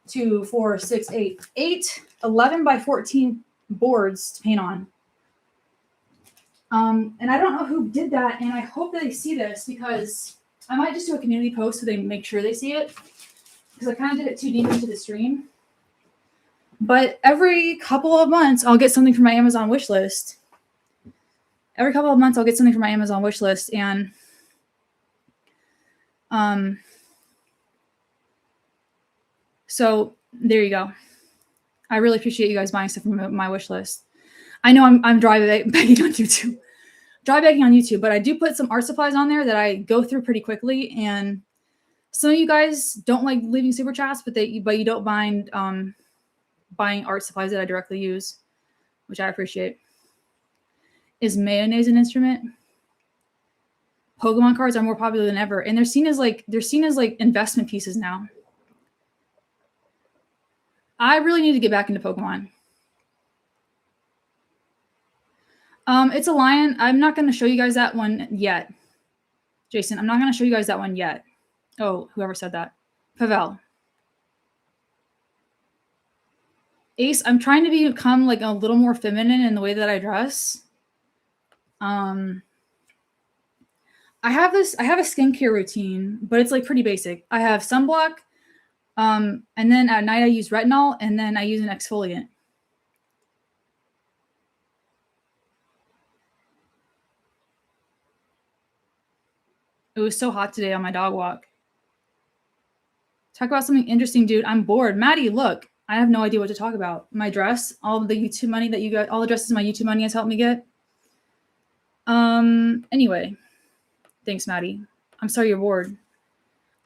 2, 4, 6, 8, 11 by 14 boards to paint on. And I don't know who did that, and I hope that they see this because I might just do a community post so they make sure they see it because I kind of did it too deep into the stream. But every couple of months, I'll get something from my Amazon wish list. And So there you go. I really appreciate you guys buying stuff from my wish list. I know I'm dry begging on YouTube. Dry begging on YouTube, but I do put some art supplies on there that I go through pretty quickly. And some of you guys don't like leaving super chats, but you don't mind buying art supplies that I directly use, which I appreciate. Is mayonnaise an instrument? Pokemon cards are more popular than ever, and they're seen as like investment pieces now. I really need to get back into Pokemon. It's a lion. I'm not going to show you guys that one yet. Jason, I'm not going to show you guys that one yet. Oh, whoever said that. Pavel. Ace, I'm trying to become like a little more feminine in the way that I dress. I have a skincare routine, but it's like pretty basic. I have sunblock, and then at night I use retinol, and then I use an exfoliant. It was so hot today on my dog walk. Talk about something interesting, dude. I'm bored. Maddie, look, I have no idea what to talk about. My dress, all of the YouTube money that you got, all the dresses my YouTube money has helped me get. Anyway, thanks, Maddie. I'm sorry you're bored.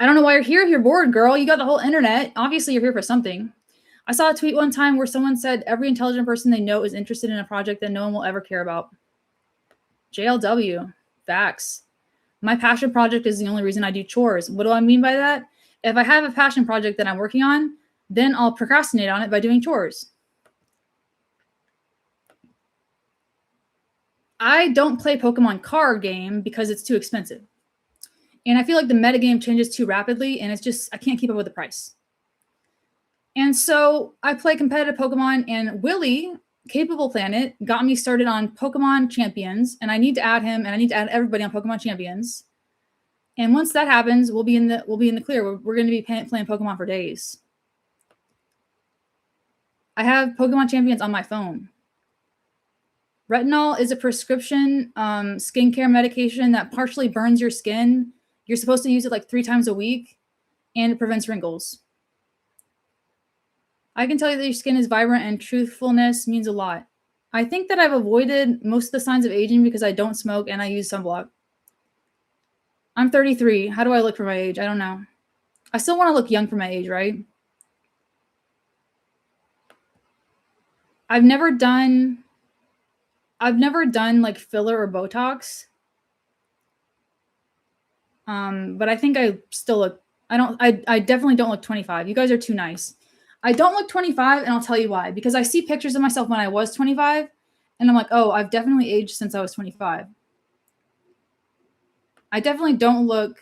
I don't know why you're here if you're bored, girl. You got the whole internet. Obviously, you're here for something. I saw a tweet one time where someone said every intelligent person they know is interested in a project that no one will ever care about. JLW. Facts. My passion project is the only reason I do chores. What do I mean by that? If I have a passion project that I'm working on, then I'll procrastinate on it by doing chores. I don't play Pokemon card game because it's too expensive. And I feel like the metagame changes too rapidly, and it's just, I can't keep up with the price. And so I play competitive Pokemon, and Willie, Capable Planet, got me started on Pokemon Champions, and I need to add him, and I need to add everybody on Pokemon Champions. And once that happens, we'll be in the clear. We're going to be playing Pokemon for days. I have Pokemon Champions on my phone. Retinol is a prescription skincare medication that partially burns your skin. You're supposed to use it like 3 times a week, and it prevents wrinkles. I can tell you that your skin is vibrant, and truthfulness means a lot. I think that I've avoided most of the signs of aging because I don't smoke and I use sunblock. I'm 33. How do I look for my age? I don't know. I still want to look young for my age, right? I've never done like filler or Botox. But I think I still look, I definitely don't look 25. You guys are too nice. I don't look 25, and I'll tell you why. Because I see pictures of myself when I was 25, and I'm like, oh, I've definitely aged since I was 25. I definitely don't look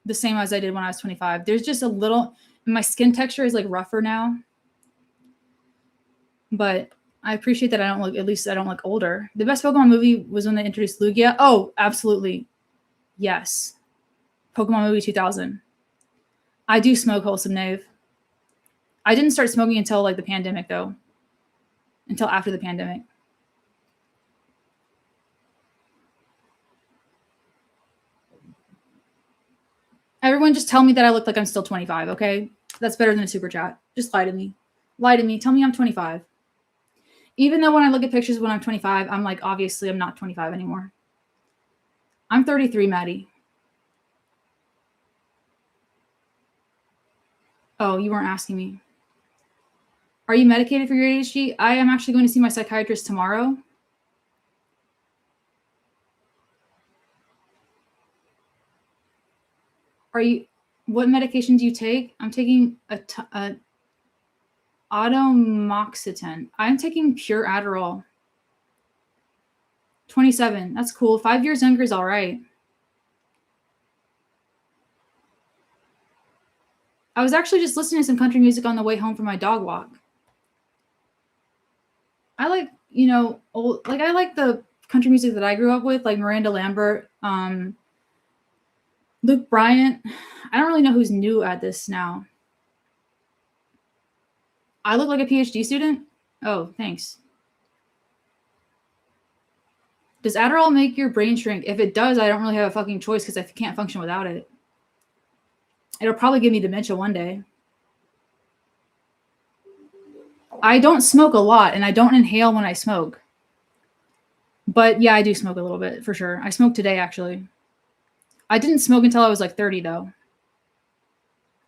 the same as I did when I was 25. There's just a little, my skin texture is like rougher now. But I appreciate that at least I don't look older. The best Pokemon movie was when they introduced Lugia. Oh, absolutely. Yes. Pokemon movie 2000. I do smoke, Wholesome Knave. I didn't start smoking until like the pandemic, though. Until after the pandemic. Everyone just tell me that I look like I'm still 25, okay? That's better than a super chat. Just lie to me. Lie to me. Tell me I'm 25. Even though when I look at pictures when I'm 25, I'm like, obviously I'm not 25 anymore. I'm 33, Maddie. Oh, you weren't asking me. Are you medicated for your ADHD? I am actually going to see my psychiatrist tomorrow. What medication do you take? I'm taking a atomoxetin. I'm taking pure Adderall. 27. That's cool. 5 years younger is all right. I was actually just listening to some country music on the way home from my dog walk. I like, I like the country music that I grew up with, like Miranda Lambert, Luke Bryant. I don't really know who's new at this now. I look like a PhD student? Oh, thanks. Does Adderall make your brain shrink? If it does, I don't really have a fucking choice because I can't function without it. It'll probably give me dementia one day. I don't smoke a lot and I don't inhale when I smoke. But yeah, I do smoke a little bit for sure. I smoked today actually. I didn't smoke until I was like 30 though.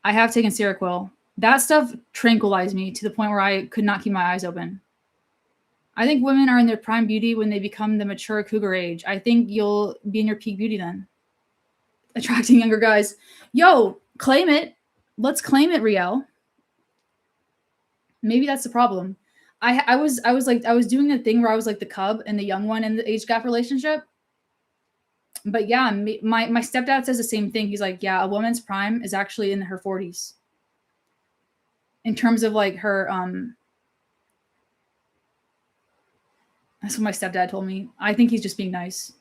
I have taken Seroquel. That stuff tranquilized me to the point where I could not keep my eyes open. I think women are in their prime beauty when they become the mature cougar age. I think you'll be in your peak beauty then. Attracting younger guys. Yo, claim it. Let's claim it, Riel. Maybe that's the problem. I was doing the thing where I was like the cub and the young one in the age gap relationship. But yeah, my stepdad says the same thing. He's like, yeah, a woman's prime is actually in her 40s. In terms of like her that's what my stepdad told me. I think he's just being nice.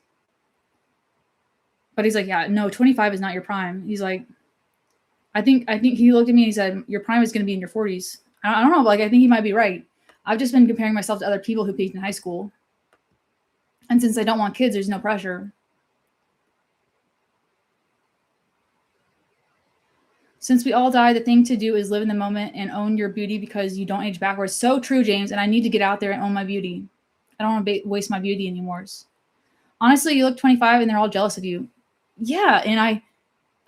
But he's like, yeah, no, 25 is not your prime. He's like, I think he looked at me and he said, your prime is going to be in your 40s. I don't know. Like, I think he might be right. I've just been comparing myself to other people who peaked in high school. And since I don't want kids, there's no pressure. Since we all die, the thing to do is live in the moment and own your beauty because you don't age backwards. So true, James. And I need to get out there and own my beauty. I don't want to waste my beauty anymore. Honestly, you look 25 and they're all jealous of you. Yeah, and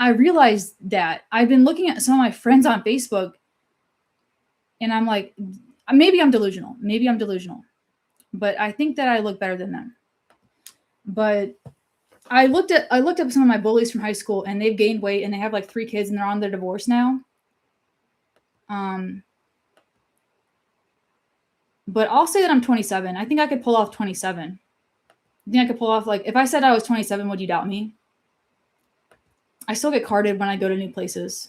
I realized that. I've been looking at some of my friends on Facebook and I'm like, maybe I'm delusional. But I think that I look better than them. But I looked up some of my bullies from high school and they've gained weight and they have like 3 kids and they're on their divorce now. But I'll say that I'm 27. I think I could pull off 27. I think I could pull off, like, if I said I was 27, would you doubt me? I still get carded when I go to new places.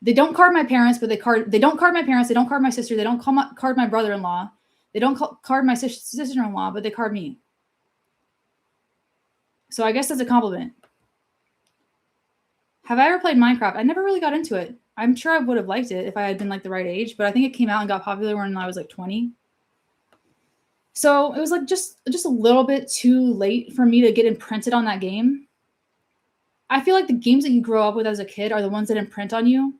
They don't card my parents, but they don't card my parents. They don't card my sister. They don't card my brother-in-law. They don't card my sister-in-law, but they card me. So I guess that's a compliment. Have I ever played Minecraft? I never really got into it. I'm sure I would have liked it if I had been like the right age, but I think it came out and got popular when I was like 20. So it was like just a little bit too late for me to get imprinted on that game. I feel like the games that you grow up with as a kid are the ones that imprint on you.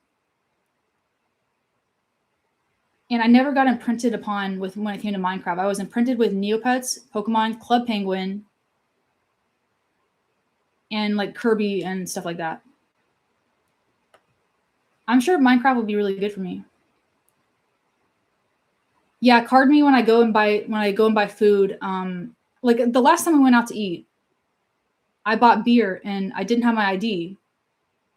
And I never got imprinted upon with when it came to Minecraft. I was imprinted with Neopets, Pokemon, Club Penguin, and like Kirby and stuff like that. I'm sure Minecraft would be really good for me. Yeah, card me when I go and buy food. Like the last time I went out to eat, I bought beer and I didn't have my ID.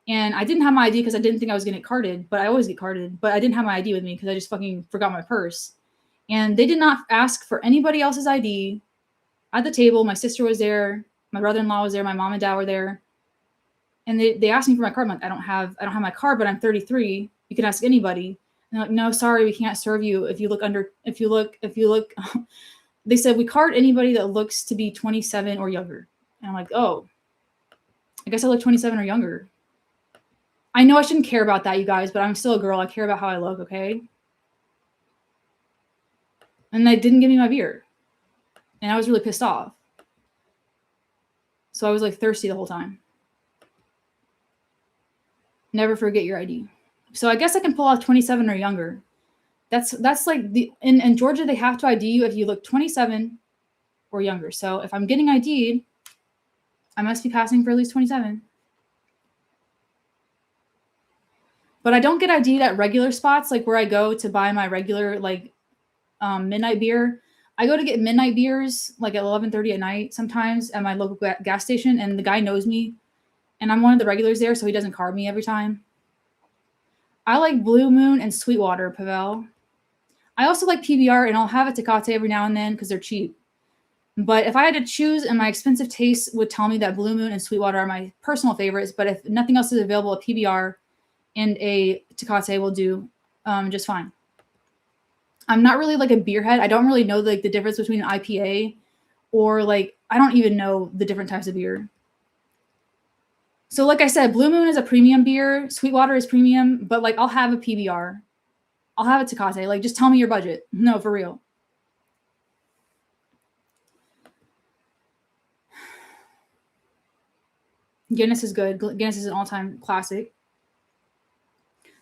And I didn't have my ID because I didn't think I was going to get carded, but I always get carded. But I didn't have my ID with me because I just fucking forgot my purse. And they did not ask for anybody else's ID at the table. My sister was there, my brother-in-law was there, my mom and dad were there. And they asked me for my card. I'm like, I don't have my card, but I'm 33. You can ask anybody. And they're like, no, sorry, we can't serve you. If you look, they said we card anybody that looks to be 27 or younger. And I'm like, oh, I guess I look 27 or younger. I know I shouldn't care about that, you guys, but I'm still a girl. I care about how I look, okay? And they didn't give me my beer. And I was really pissed off. So I was like thirsty the whole time. Never forget your ID. So I guess I can pull off 27 or younger. That's like in Georgia, they have to ID you if you look 27 or younger. So if I'm getting ID'd, I must be passing for at least 27. But I don't get ID'd at regular spots, like where I go to buy my regular like midnight beer. I go to get midnight beers like at 11:30 at night sometimes at my local gas station, and the guy knows me, and I'm one of the regulars there, so he doesn't card me every time. I like Blue Moon and Sweetwater, Pavel. I also like PBR, and I'll have a Tecate every now and then because they're cheap. But if I had to choose, and my expensive taste would tell me that Blue Moon and Sweetwater are my personal favorites, but if nothing else is available, a PBR and a Tecate will do just fine. I'm not really like a beer head. I don't really know like the difference between an IPA or like I don't even know the different types of beer. So like I said, Blue Moon is a premium beer. Sweetwater is premium, but like I'll have a PBR. I'll have a Tecate. Like just tell me your budget. No, for real. Guinness is good. Guinness is an all-time classic.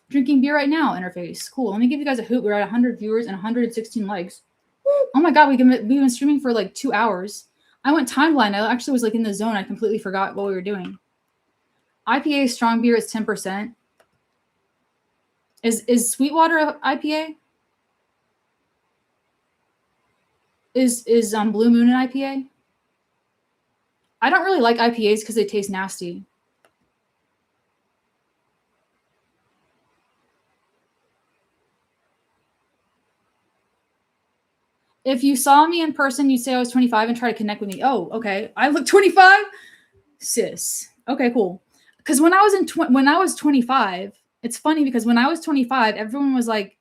Drinking beer right now, interface. Cool. Let me give you guys a hoot. We're at 100 viewers and 116 likes. Oh my god, we've been streaming for like 2 hours. I went timeline. I actually was like in the zone. I completely forgot what we were doing. IPA strong beer is 10%. Is Sweetwater IPA? Is Blue Moon an IPA? I don't really like IPAs because they taste nasty. If you saw me in person, you'd say I was 25 and try to connect with me. Oh, okay. I look 25? Sis. Okay, cool. Because when I was 25, it's funny because when I was 25, everyone was like,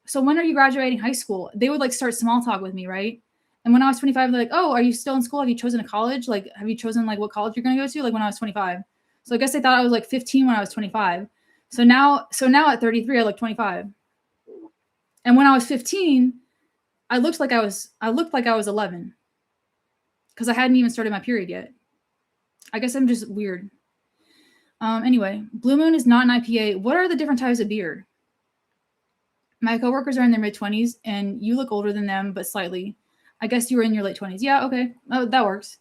so when are you graduating high school? They would like start small talk with me, right? And when I was 25, they're like, oh, are you still in school? Have you chosen a college? Like, have you chosen like what college you're going to go to? Like when I was 25. So I guess they thought I was like 15 when I was 25. So now at 33, I look 25. And when I was 15, I looked like I was 11 because I hadn't even started my period yet. I guess I'm just weird. Anyway, Blue Moon is not an IPA. What are the different types of beer? My coworkers are in their mid-20s, and you look older than them, but slightly. I guess you were in your late 20s. Yeah, okay. Oh, that works.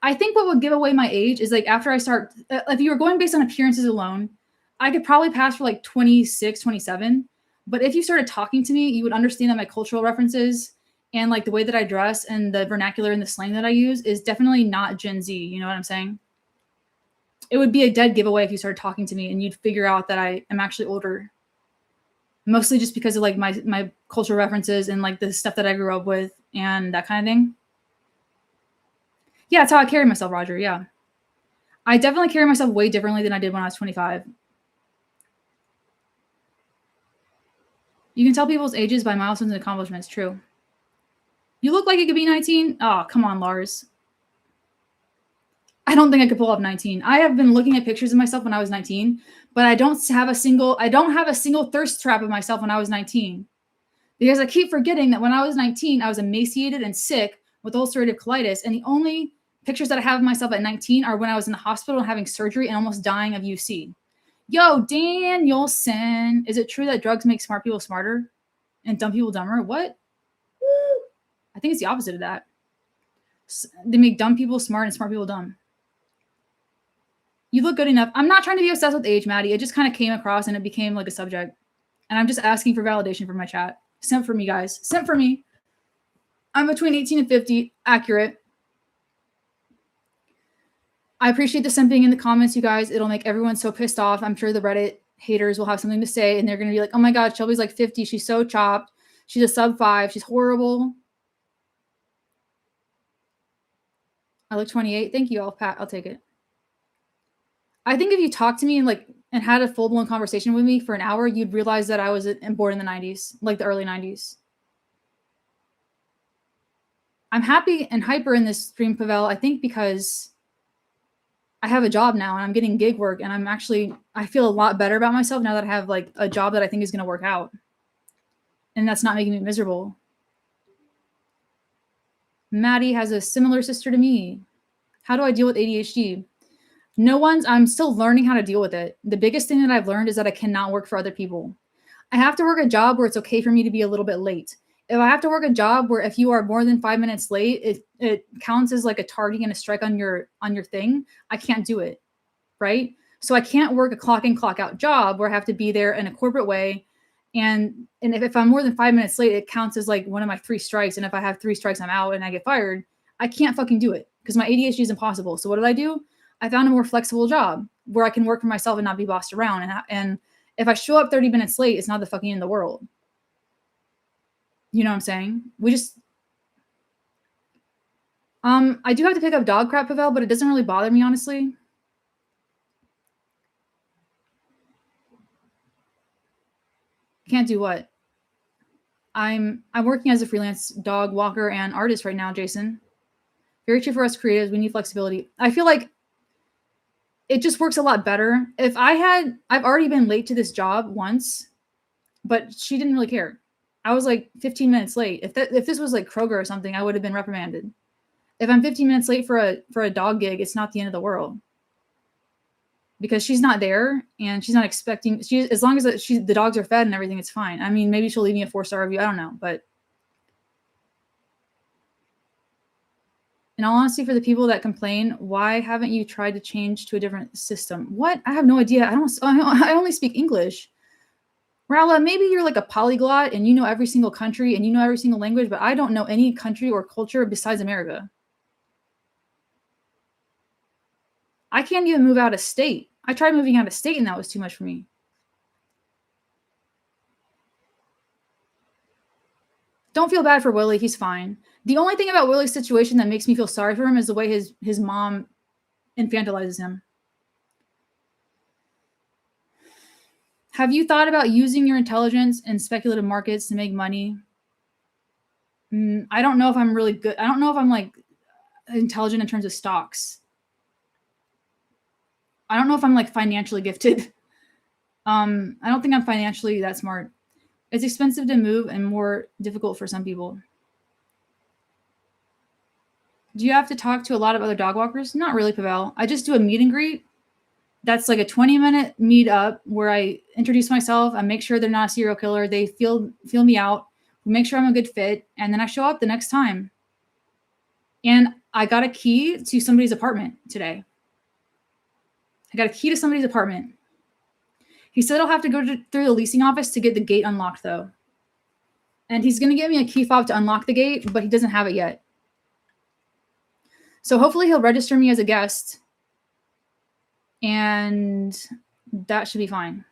I think what would give away my age is like after I start, if you were going based on appearances alone, I could probably pass for like 26, 27. But if you started talking to me, you would understand that my cultural references and like the way that I dress and the vernacular and the slang that I use is definitely not Gen Z. You know what I'm saying? It would be a dead giveaway if you started talking to me and you'd figure out that I am actually older. Mostly just because of like my cultural references and like the stuff that I grew up with and that kind of thing. Yeah, that's how I carry myself, Roger. Yeah. I definitely carry myself way differently than I did when I was 25. You can tell people's ages by milestones and accomplishments. True. You look like you could be 19. Oh, come on, Lars. I don't think I could pull off 19. I have been looking at pictures of myself when I was 19, but I don't have a single thirst trap of myself when I was 19. Because I keep forgetting that when I was 19, I was emaciated and sick with ulcerative colitis. And the only pictures that I have of myself at 19 are when I was in the hospital and having surgery and almost dying of UC. Yo, Danielson, is it true that drugs make smart people smarter and dumb people dumber? What? I think it's the opposite of that. They make dumb people smart and smart people dumb. You look good enough. I'm not trying to be obsessed with age, Maddie. It just kind of came across and it became like a subject. And I'm just asking for validation from my chat. Simp for me, guys. Simp for me. I'm between 18 and 50. Accurate. I appreciate the simping in the comments, you guys. It'll make everyone so pissed off. I'm sure the Reddit haters will have something to say, and they're going to be like, oh my God, Shelby's like 50. She's so chopped. She's a sub 5. She's horrible. I look 28. Thank you. I'll take it. I think if you talked to me and had a full-blown conversation with me for an hour, you'd realize that I was born in the 90s, like the early 90s. I'm happy and hyper in this stream, Pavel, I think because I have a job now and I'm getting gig work and I feel a lot better about myself now that I have like a job that I think is going to work out. And that's not making me miserable. Maddie has a similar sister to me. How do I deal with ADHD? I'm still learning how to deal with it. The biggest thing that I've learned is that I cannot work for other people. I have to work a job where it's okay for me to be a little bit late. If I have to work a job where if you are more than 5 minutes late, it counts as like a tardy and a strike on your thing, I can't do it, right? So I can't work a clock in, clock out job where I have to be there in a corporate way. And if I'm more than 5 minutes late, it counts as like one of my 3 strikes. And if I have 3 strikes, I'm out and I get fired. I can't fucking do it because my ADHD is impossible. So what did I do? I found a more flexible job where I can work for myself and not be bossed around. And if I show up 30 minutes late, it's not the fucking end of the world. You know what I'm saying? I do have to pick up dog crap, Pavel, but it doesn't really bother me, honestly. Can't do what? I'm working as a freelance dog walker and artist right now, Jason. Very true for us creatives. We need flexibility. I feel like it just works a lot better. I've already been late to this job once, but she didn't really care. I was like 15 minutes late. If this was like Kroger or something, I would have been reprimanded. If I'm 15 minutes late for a dog gig, it's not the end of the world. because she's not there and she's not expecting. As long as the dogs are fed and everything, it's fine. I mean, maybe she'll leave me a 4-star review. I don't know, but in all honesty, for the people that complain, why haven't you tried to change to a different system? What? I have no idea. I only speak English. Rala, maybe you're like a polyglot and you know every single country and you know every single language, but I don't know any country or culture besides America. I can't even move out of state. I tried moving out of state and that was too much for me. Don't feel bad for Willie. He's fine. The only thing about Willie's situation that makes me feel sorry for him is the way his mom infantilizes him. Have you thought about using your intelligence in speculative markets to make money? I don't know if I'm really good. I don't know if I'm like intelligent in terms of stocks. I don't know if I'm like financially gifted. I don't think I'm financially that smart. It's expensive to move and more difficult for some people. Do you have to talk to a lot of other dog walkers? Not really, Pavel. I just do a meet and greet. That's like a 20-minute meet up where I introduce myself. I make sure they're not a serial killer. They feel me out. Make sure I'm a good fit. And then I show up the next time. And I got a key to somebody's apartment today. I got a key to somebody's apartment. He said I'll have to go through the leasing office to get the gate unlocked, though. And he's going to give me a key fob to unlock the gate, but he doesn't have it yet. So hopefully he'll register me as a guest. And that should be fine.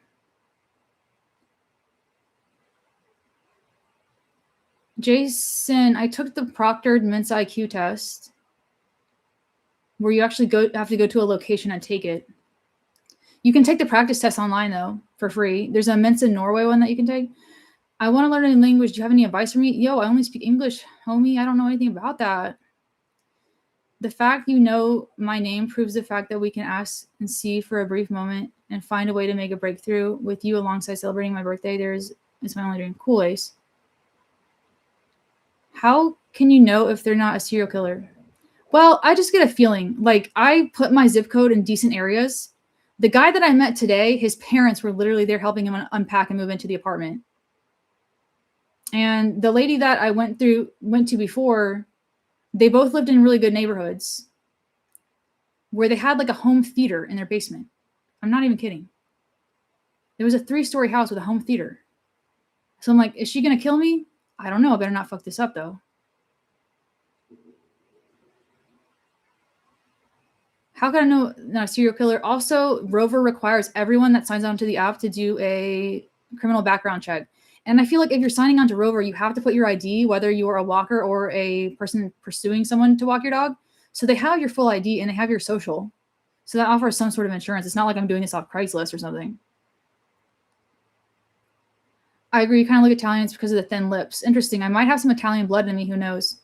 Jason, I took the proctored Mensa IQ test where you actually have to go to a location and take it. You can take the practice test online, though, for free. There's a Mensa Norway one that you can take. I want to learn a new language. Do you have any advice for me? Yo, I only speak English, homie. I don't know anything about that. The fact you know my name proves the fact that we can ask and see for a brief moment and find a way to make a breakthrough with you alongside celebrating my birthday. It's my only dream. Cool, Ace. How can you know if they're not a serial killer? Well, I just get a feeling. Like, I put my zip code in decent areas. The guy that I met today, his parents were literally there helping him unpack and move into the apartment. And the lady that I went to before, they both lived in really good neighborhoods where they had like a home theater in their basement. I'm not even kidding. There was a 3-story house with a home theater. So I'm like, is she going to kill me? I don't know. I better not fuck this up, though. How can I know not a serial killer? Also, Rover requires everyone that signs on to the app to do a criminal background check. And I feel like if you're signing on to Rover, you have to put your ID, whether you're a walker or a person pursuing someone to walk your dog. So they have your full ID and they have your social. So that offers some sort of insurance. It's not like I'm doing this off Craigslist or something. I agree. You kind of look Italian. It's because of the thin lips. Interesting. I might have some Italian blood in me. Who knows?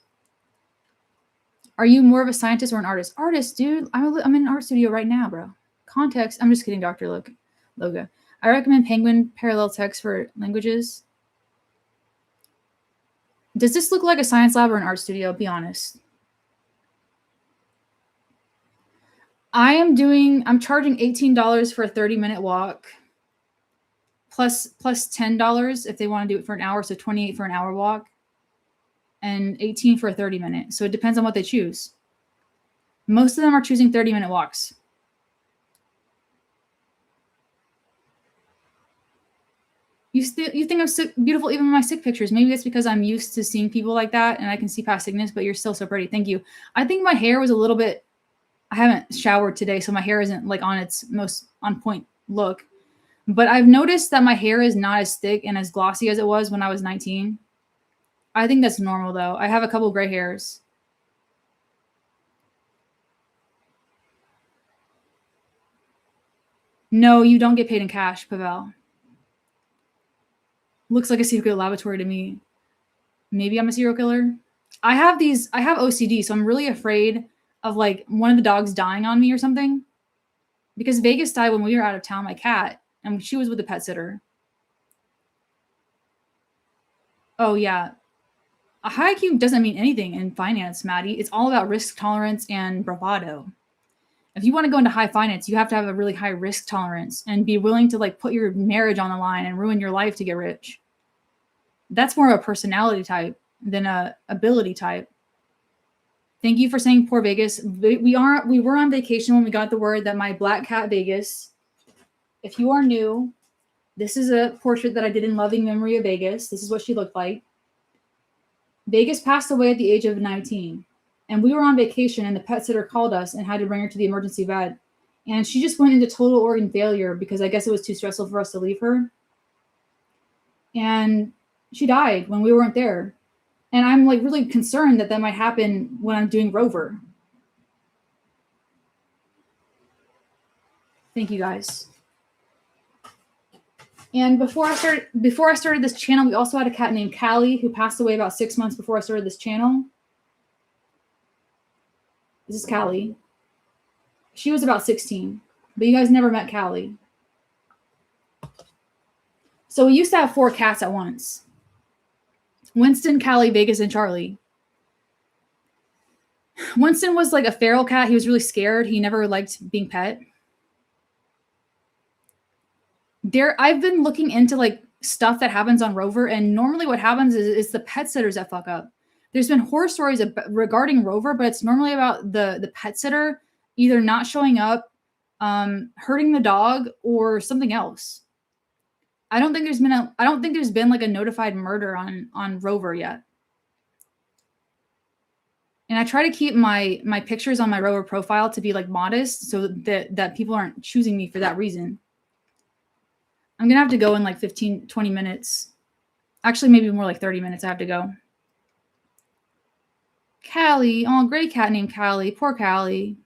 Are you more of a scientist or an artist? Artist, dude. I'm in an art studio right now, bro. Context. I'm just kidding, Dr. Loga. I recommend Penguin parallel text for languages. Does this look like a science lab or an art studio? Be honest. I'm charging $18 for a 30-minute walk. Plus $10 if they want to do it for an hour, so $28 for an hour walk, and $18 for a 30-minute. So it depends on what they choose. Most of them are choosing 30-minute walks. You think I'm so beautiful even in my sick pictures. Maybe that's because I'm used to seeing people like that and I can see past sickness, but you're still so pretty. Thank you. I think my hair was a little bit, I haven't showered today, so my hair isn't like on its most on point look. But I've noticed that my hair is not as thick and as glossy as it was when I was 19. I think that's normal, though. I have a couple gray hairs. No, you don't get paid in cash, Pavel. Looks like a secret laboratory to me. Maybe I'm a serial killer. I have OCD, so I'm really afraid of like one of the dogs dying on me or something. Because Vegas died when we were out of town, my cat. And she was with a pet sitter. Oh, yeah. A high IQ doesn't mean anything in finance, Maddie. It's all about risk tolerance and bravado. If you want to go into high finance, you have to have a really high risk tolerance and be willing to like put your marriage on the line and ruin your life to get rich. That's more of a personality type than a ability type. Thank you for saying poor Vegas. We were on vacation when we got the word that my black cat Vegas. If you are new, this is a portrait that I did in loving memory of Vegas. This is what she looked like. Vegas passed away at the age of 19. And we were on vacation and the pet sitter called us and had to bring her to the emergency vet. And she just went into total organ failure because I guess it was too stressful for us to leave her. And she died when we weren't there. And I'm like really concerned that might happen when I'm doing Rover. Thank you guys. And before I started this channel, we also had a cat named Callie who passed away about 6 months before I started this channel. This is Callie. She was about 16, but you guys never met Callie. So we used to have 4 cats at once. Winston, Callie, Vegas, and Charlie. Winston was like a feral cat. He was really scared. He never liked being pet. I've been looking into like stuff that happens on Rover, and normally what happens is the pet sitters that fuck up. There's been horror stories regarding Rover, but it's normally about the pet sitter either not showing up, hurting the dog, or something else. I don't think there's been like a notified murder on Rover yet. And I try to keep my pictures on my Rover profile to be like modest so that people aren't choosing me for that reason. I'm going to have to go in like 15, 20 minutes. Actually, maybe more like 30 minutes I have to go. Callie. Oh, great cat named Callie. Poor Callie.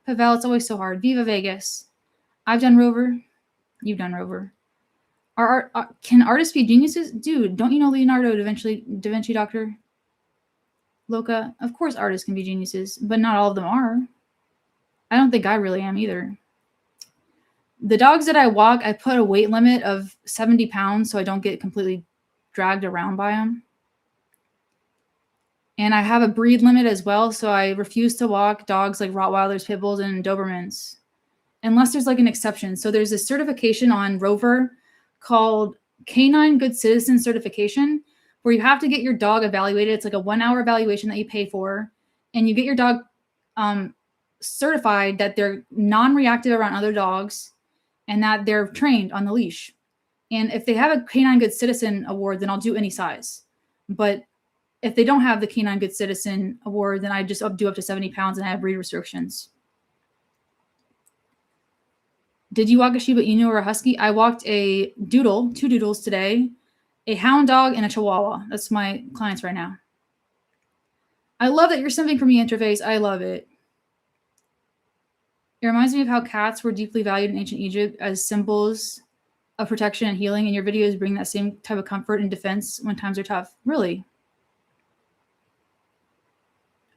Pavel, it's always so hard. Viva Vegas. I've done Rover. You've done Rover. Can artists be geniuses? Dude, don't you know Leonardo da Vinci, Dr. Loca? Of course artists can be geniuses, but not all of them are. I don't think I really am either. The dogs that I walk, I put a weight limit of 70 pounds so I don't get completely dragged around by them. And I have a breed limit as well, so I refuse to walk dogs like Rottweilers, Pit Bulls, and Dobermans, unless there's like an exception. So there's a certification on Rover called Canine Good Citizen Certification, where you have to get your dog evaluated. It's like a 1-hour evaluation that you pay for, and you get your dog certified that they're non-reactive around other dogs and that they're trained on the leash. And if they have a Canine Good Citizen award, then I'll do any size. But if they don't have the Canine Good Citizen award, then I just do up to 70 pounds and I have breed restrictions. Did you walk a Shiba Inu or a Husky? I walked a doodle, 2 doodles today, a hound dog, and a Chihuahua. That's my clients right now. I love that you're simping for me, Interface. I love it. It reminds me of how cats were deeply valued in ancient Egypt as symbols of protection and healing, and your videos bring that same type of comfort and defense when times are tough. Really?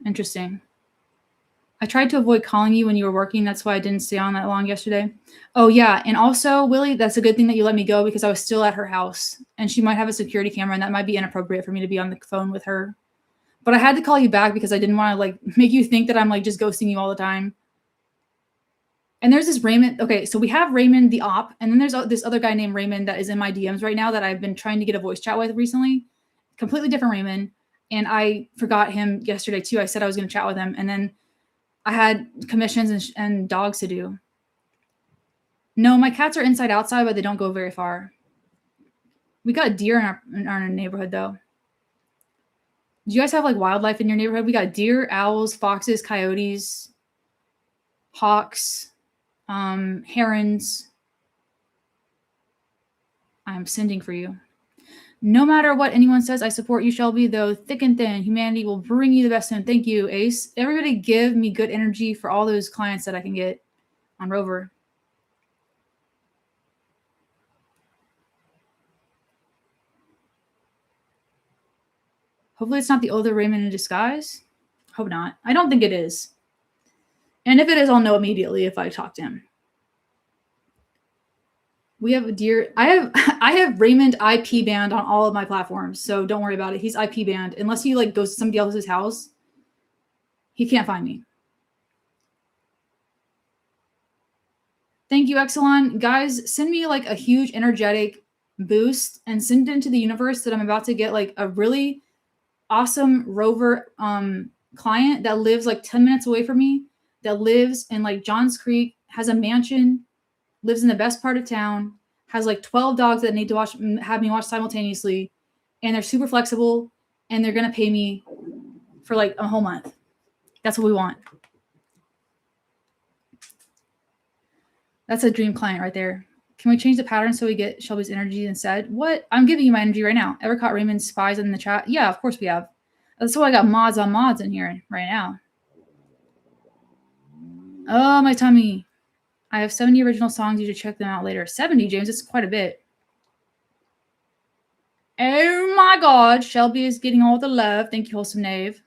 Interesting. I tried to avoid calling you when you were working. That's why I didn't stay on that long yesterday. Oh, yeah. And also, Willie, that's a good thing that you let me go because I was still at her house. And she might have a security camera, and that might be inappropriate for me to be on the phone with her. But I had to call you back because I didn't want to like make you think that I'm like just ghosting you all the time. And there's this Raymond. Okay, so we have Raymond the op. And then there's this other guy named Raymond that is in my DMs right now that I've been trying to get a voice chat with recently. Completely different Raymond. And I forgot him yesterday too. I said I was going to chat with him. And then I had commissions and dogs to do. No, my cats are inside outside, but they don't go very far. We got deer in our neighborhood though. Do you guys have like wildlife in your neighborhood? We got deer, owls, foxes, coyotes, hawks, herons. I'm sending for you. No matter what anyone says, I support you, Shelby, though thick and thin. Humanity will bring you the best. And thank you, Ace. Everybody give me good energy for all those clients that I can get on Rover. Hopefully it's not the older Raymond in disguise. Hope not. I don't think it is. And if it is, I'll know immediately if I talk to him. We have a deer. I have Raymond IP banned on all of my platforms, so don't worry about it. He's IP banned. Unless he like goes to somebody else's house, he can't find me. Thank you, Exelon. Guys, send me like a huge energetic boost and send it into the universe that I'm about to get like a really awesome rover client that lives like 10 minutes away from me, that lives in like Johns Creek, has a mansion, lives in the best part of town, has like 12 dogs that need to have me watch simultaneously, and they're super flexible, and they're gonna pay me for like a whole month. That's what we want. That's a dream client right there. Can we change the pattern so we get Shelby's energy instead? What? I'm giving you my energy right now. Ever caught Raymond's spies in the chat? Yeah, of course we have. That's why I got mods on mods in here right now. Oh, my tummy. I have 70 original songs. You should check them out later. 70, James. It's quite a bit. Oh my God. Shelby is getting all the love. Thank you, Wholesome Knave.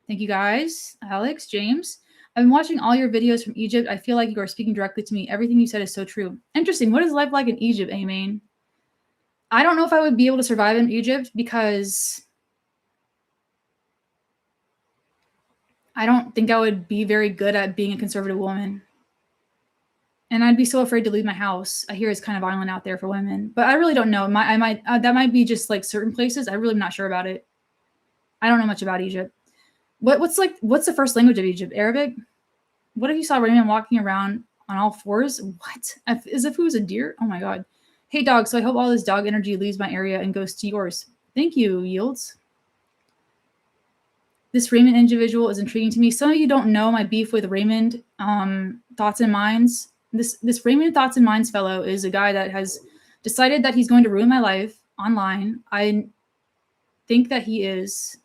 Thank you, guys. Alex, James. I've been watching all your videos from Egypt. I feel like you are speaking directly to me. Everything you said is so true. Interesting. What is life like in Egypt, Amain? I don't know if I would be able to survive in Egypt because I don't think I would be very good at being a conservative woman. And I'd be so afraid to leave my house. I hear it's kind of violent out there for women, but I really don't know. That might be just like certain places. I really am not sure about it. I don't know much about Egypt. What's the first language of Egypt? Arabic? What if you saw Raymond walking around on all fours? What? As if he was a deer? Oh my God. Hey, dog. So I hope all this dog energy leaves my area and goes to yours. Thank you, Yields. This Raymond individual is intriguing to me. Some of you don't know my beef with Raymond Thoughts and Minds. This Raymond Thoughts and Minds fellow is a guy that has decided that he's going to ruin my life online. I think that he is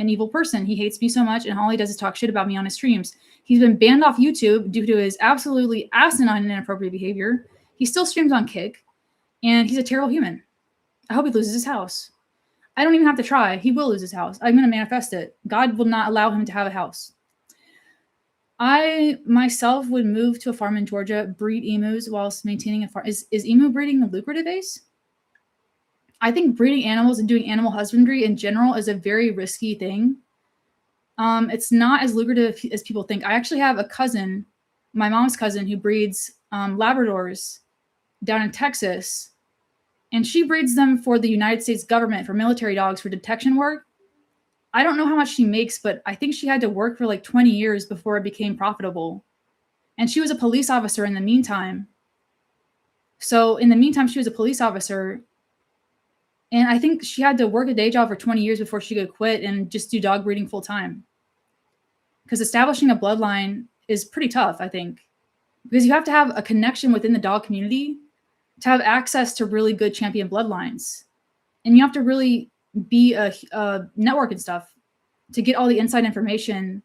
an evil person. He hates me so much, and all he does is talk shit about me on his streams. He's been banned off YouTube due to his absolutely asinine and inappropriate behavior. He still streams on Kick, and he's a terrible human. I hope he loses his house. I don't even have to try. He will lose his house. I'm going to manifest it. God will not allow him to have a house. I myself would move to a farm in Georgia, breed emus whilst maintaining a farm. Is emu breeding the lucrative ace? I think breeding animals and doing animal husbandry in general is a very risky thing. It's not as lucrative as people think. I actually have a cousin, my mom's cousin, who breeds Labradors down in Texas. And she breeds them for the United States government, for military dogs, for detection work. I don't know how much she makes, but I think she had to work for like 20 years before it became profitable. And she was a police officer in the meantime. So in the meantime, she was a police officer. And I think she had to work a day job for 20 years before she could quit and just do dog breeding full time. Because establishing a bloodline is pretty tough, I think. Because you have to have a connection within the dog community to have access to really good champion bloodlines. And you have to really be a network and stuff to get all the inside information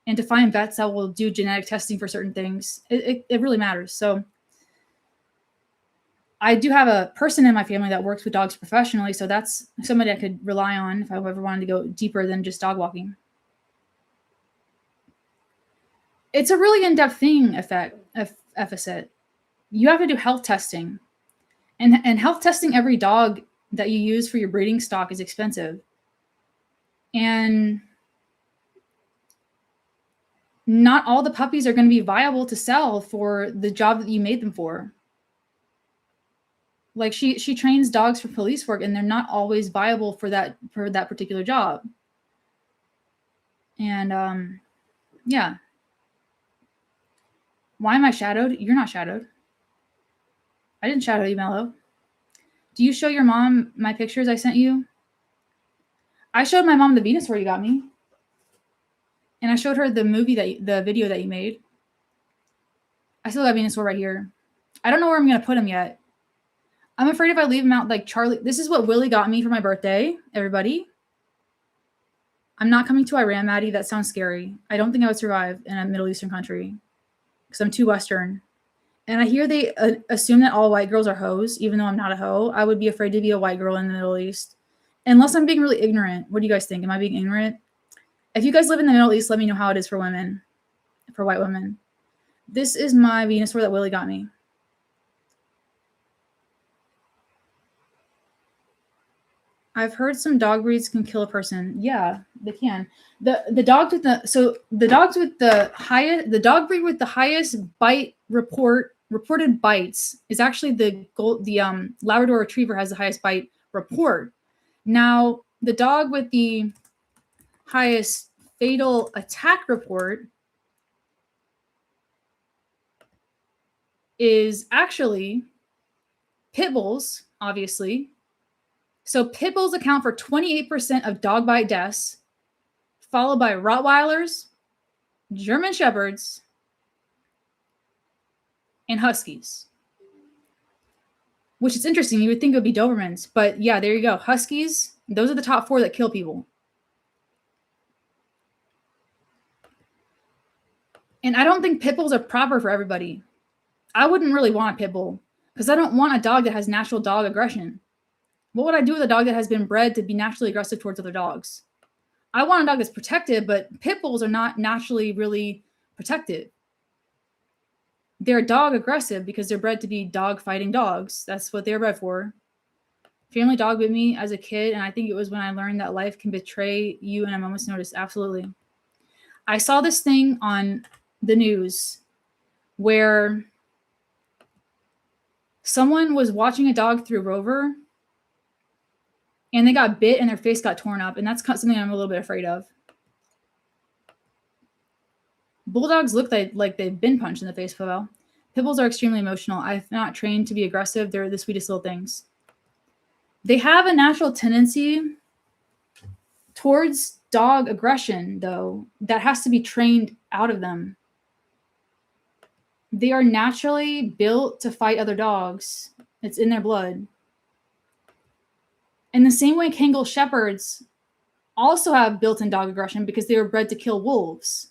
and to find vets that will do genetic testing for certain things. It really matters. So I do have a person in my family that works with dogs professionally. So that's somebody I could rely on if I ever wanted to go deeper than just dog walking. It's a really in-depth thing, Epheset. You have to do health testing. And health testing every dog that you use for your breeding stock is expensive. And not all the puppies are going to be viable to sell for the job that you made them for. Like she trains dogs for police work, and they're not always viable for that particular job. And yeah. Why am I shadowed? You're not shadowed. I didn't shadow you, Mello. Do you show your mom my pictures I sent you? I showed my mom the Venusaur you got me. And I showed her the video that you made. I still got Venusaur right here. I don't know where I'm going to put him yet. I'm afraid if I leave him out like Charlie. This is what Willie got me for my birthday, everybody. I'm not coming to Iran, Maddie. That sounds scary. I don't think I would survive in a Middle Eastern country because I'm too Western. And I hear they assume that all white girls are hoes, even though I'm not a hoe. I would be afraid to be a white girl in the Middle East. Unless I'm being really ignorant. What do you guys think? Am I being ignorant? If you guys live in the Middle East, let me know how it is for women, for white women. This is my Venusaur that Willie got me. I've heard some dog breeds can kill a person. Yeah, they can. The dogs with the dogs with the dog breed with the highest reported bites is actually the Labrador Retriever has the highest bite report. Now, the dog with the highest fatal attack report is actually pit bulls, obviously. So pit bulls account for 28% of dog bite deaths, followed by Rottweilers, German Shepherds, and Huskies. Which is interesting. You would think it would be Dobermans, but yeah, there you go. Huskies, those are the top 4 that kill people. And I don't think pit bulls are proper for everybody. I wouldn't really want a pit bull because I don't want a dog that has natural dog aggression. What would I do with a dog that has been bred to be naturally aggressive towards other dogs? I want a dog that's protected, but pit bulls are not naturally really protective. They're dog aggressive because they're bred to be dog fighting dogs. That's what they're bred for. Family dog bit me as a kid, and I think it was when I learned that life can betray you in a moment's notice. Absolutely. I saw this thing on the news where someone was watching a dog through Rover and they got bit and their face got torn up. And that's something I'm a little bit afraid of. Bulldogs look like they've been punched in the face, Pavel. Pit bulls are extremely emotional. I'm not trained to be aggressive. They're the sweetest little things. They have a natural tendency towards dog aggression, though, that has to be trained out of them. They are naturally built to fight other dogs. It's in their blood. In the same way, Kangal Shepherds also have built-in dog aggression because they were bred to kill wolves.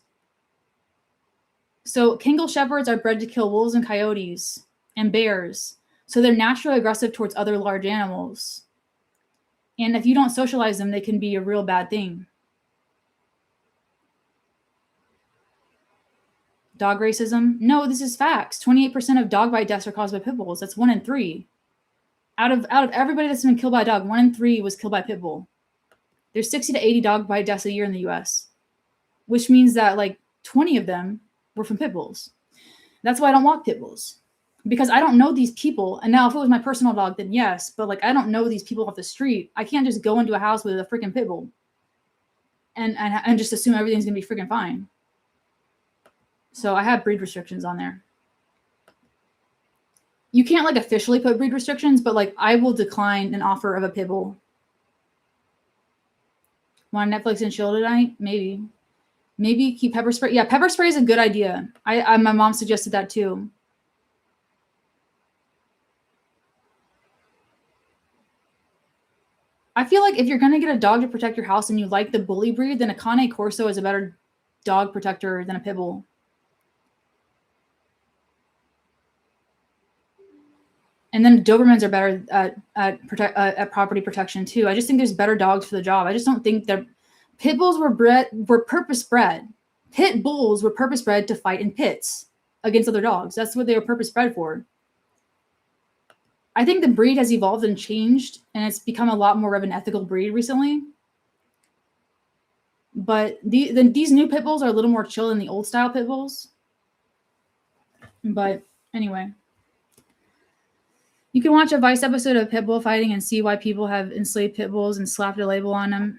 So Kangal Shepherds are bred to kill wolves and coyotes and bears. So they're naturally aggressive towards other large animals. And if you don't socialize them, they can be a real bad thing. Dog racism? No, this is facts. 28% of dog bite deaths are caused by pit bulls. That's 1 in 3. Out of everybody that's been killed by a dog, 1 in 3 was killed by pit bull. There's 60 to 80 dog bite deaths a year in the US, which means that like 20 of them were from pit bulls. That's why I don't walk pit bulls, because I don't know these people. And now if it was my personal dog, then yes, but like I don't know these people off the street. I can't just go into a house with a freaking pit bull and just assume everything's gonna be freaking fine. So I have breed restrictions on there. You can't like officially put breed restrictions, but like I will decline an offer of a pit bull. Want Netflix and chill tonight? Maybe. Maybe keep pepper spray. Yeah, pepper spray is a good idea. My mom suggested that too. I feel like if you're going to get a dog to protect your house and you like the bully breed, then a Cane Corso is a better dog protector than a pit bull. And then Dobermans are better at property protection too. I just think there's better dogs for the job. I just don't think that pit bulls were purpose bred. Pit bulls were purpose bred to fight in pits against other dogs. That's what they were purpose bred for. I think the breed has evolved and changed, and it's become a lot more of an ethical breed recently. But these new pit bulls are a little more chill than the old style pit bulls. But anyway. You can watch a Vice episode of pit bull fighting and see why people have enslaved pit bulls and slapped a label on them.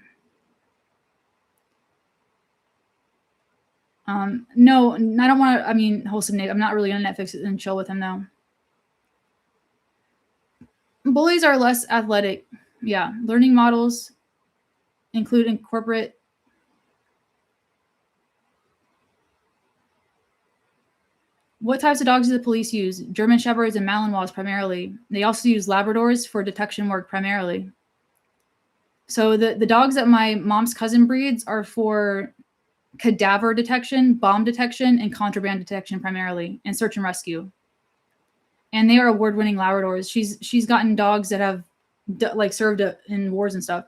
No, I don't want to. I mean, Wholesome Nate. I'm not really going to Netflix and chill with him, though. Bullies are less athletic. Yeah. Learning models include incorporate. What types of dogs do the police use? German Shepherds and Malinois primarily. They also use Labradors for detection work primarily. So the dogs that my mom's cousin breeds are for cadaver detection, bomb detection, and contraband detection primarily, and search and rescue. And they are award-winning Labradors. She's gotten dogs that have like served in wars and stuff.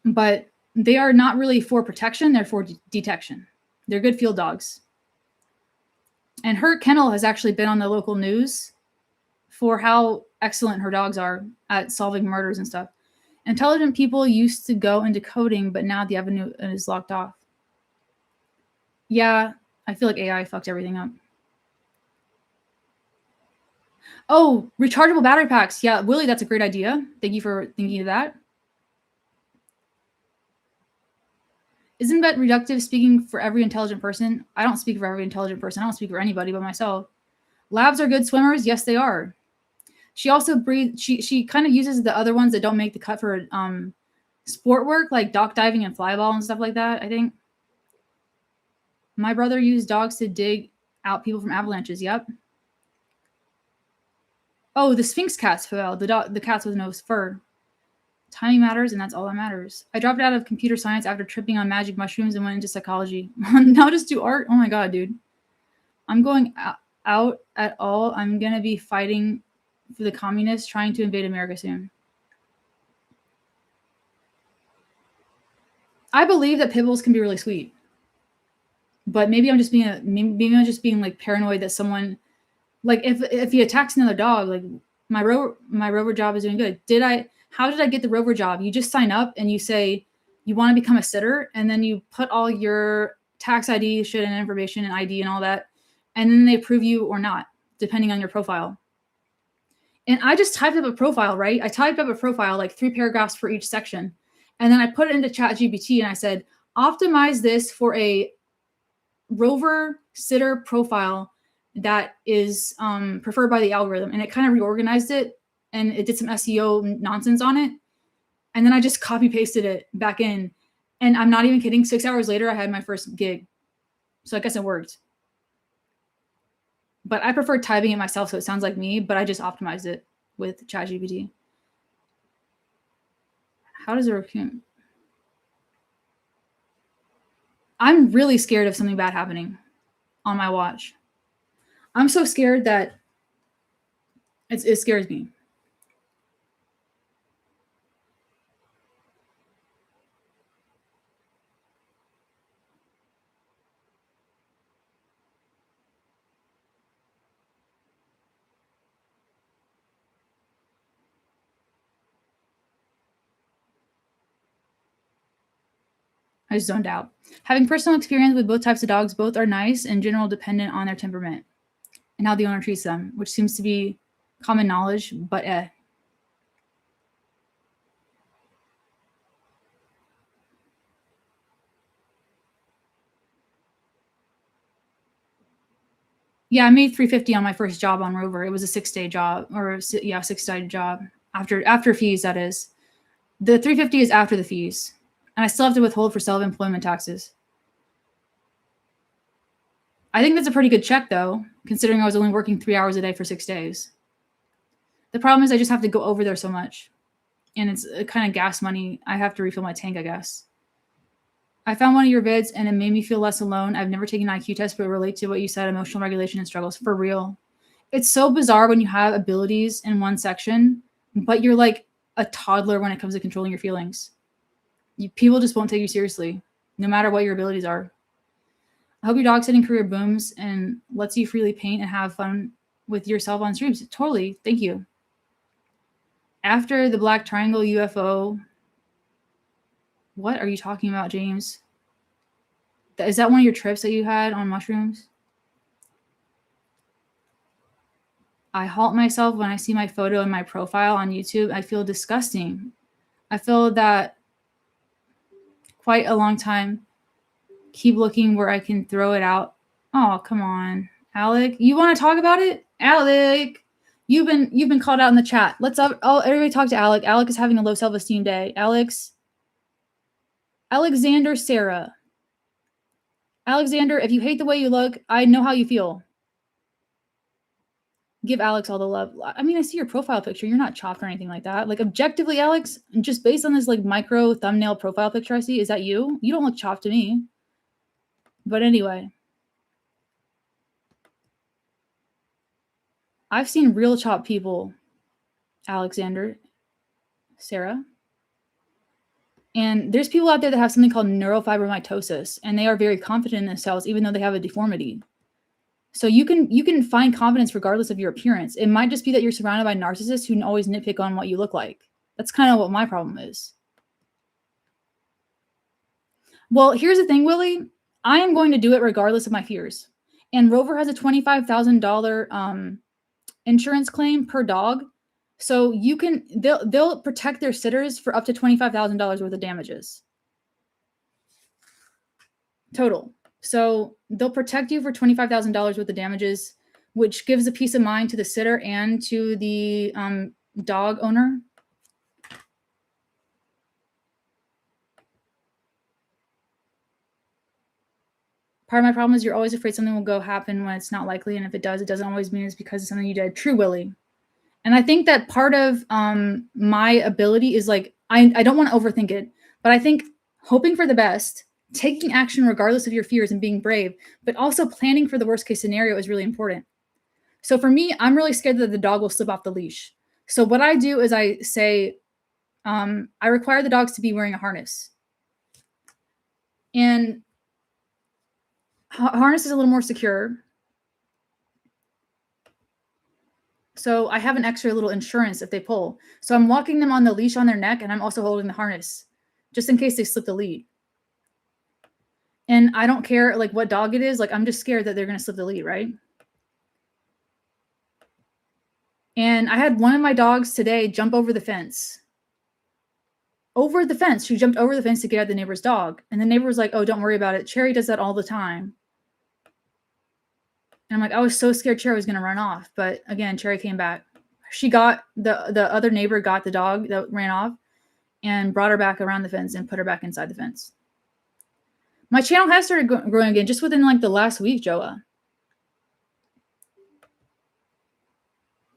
But they are not really for protection. They're for detection. They're good field dogs. And her kennel has actually been on the local news for how excellent her dogs are at solving murders and stuff. Intelligent people used to go into coding, but now the avenue is locked off. Yeah, I feel like AI fucked everything up. Oh, rechargeable battery packs. Yeah, Willie, that's a great idea. Thank you for thinking of that. Isn't that reductive speaking for every intelligent person? I don't speak for every intelligent person. I don't speak for anybody but myself. Labs are good swimmers. Yes, they are. She also breathes. She kind of uses the other ones that don't make the cut for sport work, like dock diving and flyball and stuff like that. I think my brother used dogs to dig out people from avalanches. Yep. Oh, the Sphinx cats, Phil. The cats with no fur. Timing matters, and that's all that matters. I dropped out of computer science after tripping on magic mushrooms and went into psychology. Now just do art? Oh my god, dude. I'm going out at all. I'm going to be fighting for the communists trying to invade America soon. I believe that pit bulls can be really sweet. But maybe I'm just being like paranoid that someone, like if he attacks another dog, like my rover job is doing good. How did I get the rover job? You just sign up and you say you want to become a sitter, and then you put all your tax ID shit and information and ID and all that, and then they approve you or not, depending on your profile. And I just typed up a profile, right? I typed up a profile, like 3 paragraphs for each section. And then I put it into ChatGPT and I said, optimize this for a rover sitter profile that is preferred by the algorithm. And it kind of reorganized it and it did some SEO nonsense on it. And then I just copy pasted it back in. And I'm not even kidding. 6 hours later, I had my first gig. So I guess it worked. But I prefer typing it myself so it sounds like me, but I just optimized it with ChatGPT. How does it raccoon? I'm really scared of something bad happening on my watch. I'm so scared that it scares me. I just zoned out. Having personal experience with both types of dogs, both are nice and general dependent on their temperament and how the owner treats them, which seems to be common knowledge, but Yeah, I made $350 on my first job on Rover. It was a 6-day job, or 6-day job after fees. That is, the $350 is after the fees, and I still have to withhold for self-employment taxes. I think that's a pretty good check, though, considering I was only working 3 hours a day for 6 days. The problem is I just have to go over there so much, and it's kind of gas money. I have to refill my tank, I guess. I found one of your vids, and it made me feel less alone. I've never taken an IQ test, but relate to what you said, emotional regulation and struggles. For real. It's so bizarre when you have abilities in one section, but you're like a toddler when it comes to controlling your feelings. People just won't take you seriously, no matter what your abilities are. I hope your dog sitting career booms and lets you freely paint and have fun with yourself on streams. Totally. Thank you. After the Black Triangle UFO, what are you talking about, James? Is that one of your trips that you had on mushrooms? I halt myself when I see my photo in my profile on YouTube. I feel disgusting. I feel that quite a long time. Keep looking where I can throw it out. Oh, come on. Alec, you want to talk about it? Alec, you've been called out in the chat. Let's everybody talk to Alec. Alec is having a low self-esteem day. Alexander Sarah. Alexander, if you hate the way you look, I know how you feel. Give Alex all the love. I mean, I see your profile picture. You're not chopped or anything like that. Like, objectively, Alex, just based on this like micro thumbnail profile picture I see, is that you? You don't look chopped to me. But anyway, I've seen real chopped people, Alexander, Sarah. And there's people out there that have something called neurofibromatosis, and they are very confident in themselves, even though they have a deformity. So you can find confidence regardless of your appearance. It might just be that you're surrounded by narcissists who always nitpick on what you look like. That's kind of what my problem is. Well, here's the thing, Willie. I am going to do it regardless of my fears. And Rover has a $25,000 insurance claim per dog. So they'll protect their sitters for up to $25,000 worth of damages. Total. So they'll protect you for $25,000 worth of damages, which gives a peace of mind to the sitter and to the dog owner. Part of my problem is you're always afraid something will go happen when it's not likely. And if it does, it doesn't always mean it's because of something you did. True, Willie. And I think that part of my ability is like, I don't want to overthink it, but I think hoping for the best, taking action regardless of your fears and being brave, but also planning for the worst case scenario is really important. So for me, I'm really scared that the dog will slip off the leash. So what I do is I say, I require the dogs to be wearing a harness. And harness is a little more secure. So I have an extra little insurance if they pull. So I'm walking them on the leash on their neck, and I'm also holding the harness just in case they slip the lead. And I don't care like what dog it is. Like I'm just scared that they're going to slip the lead, right? And I had one of my dogs today jump over the fence. Over the fence. She jumped over the fence to get at the neighbor's dog. And the neighbor was like, oh, don't worry about it. Cherry does that all the time. And I'm like, I was so scared Cherry was going to run off. But again, Cherry came back. She got the other neighbor got the dog that ran off and brought her back around the fence and put her back inside the fence. My channel has started growing again just within like the last week, Joa.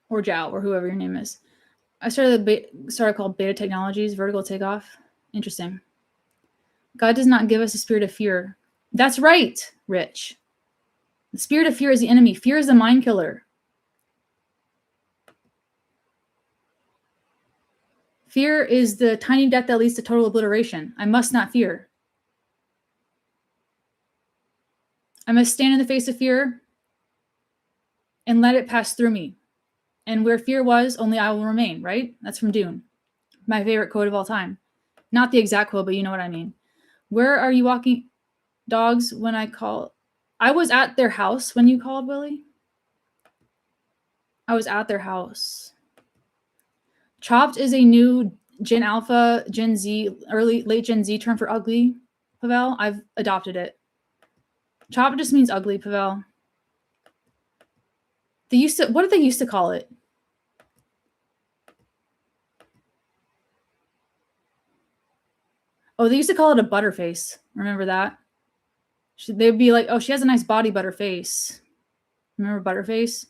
Or Jow, or whoever your name is. I started a started called Beta Technologies, Vertical Takeoff. Interesting. God does not give us a spirit of fear. That's right, Rich. The spirit of fear is the enemy. Fear is the mind killer. Fear is the tiny death that leads to total obliteration. I must not fear. I must stand in the face of fear and let it pass through me. And where fear was, only I will remain, right? That's from Dune. My favorite quote of all time. Not the exact quote, but you know what I mean. Where are you walking dogs when I call? I was at their house when you called, Willie. I was at their house. Chopped is a new Gen Alpha, Gen Z, late Gen Z term for ugly, Pavel. I've adopted it. Chopped just means ugly, Pavel. What did they used to call it? Oh, they used to call it a butterface. Remember that? They'd be like, oh, she has a nice body butterface. Remember butterface?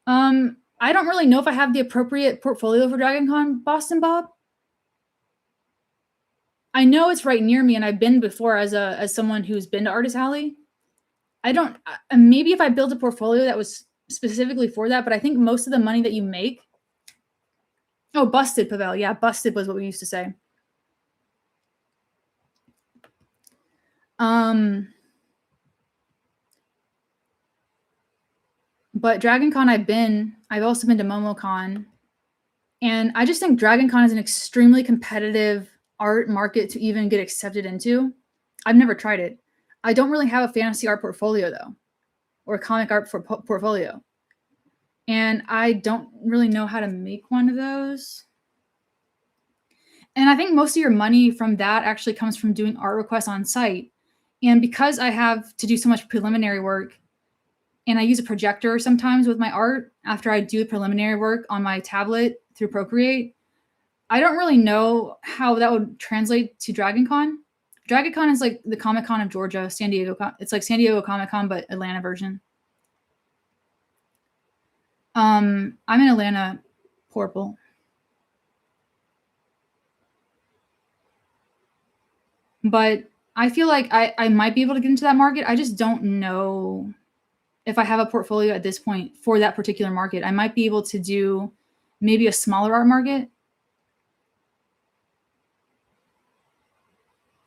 I don't really know if I have the appropriate portfolio for DragonCon, Boston Bob. I know it's right near me, and I've been before as someone who's been to Artist Alley. I don't. Maybe if I built a portfolio that was specifically for that, but I think most of the money that you make. Oh, busted, Pavel. Yeah, busted was what we used to say. But DragonCon, I've also been to MomoCon, and I just think DragonCon is an extremely competitive art market to even get accepted into. I've never tried it. I don't really have a fantasy art portfolio though, or a comic art portfolio. And I don't really know how to make one of those. And I think most of your money from that actually comes from doing art requests on site. And because I have to do so much preliminary work, and I use a projector sometimes with my art after I do the preliminary work on my tablet through Procreate, I don't really know how that would translate to DragonCon. DragonCon is like the Comic-Con of Georgia, San Diego. It's like San Diego Comic-Con, but Atlanta version. I'm in Atlanta, Purple. But I feel like I might be able to get into that market. I just don't know if I have a portfolio at this point for that particular market. I might be able to do maybe a smaller art market.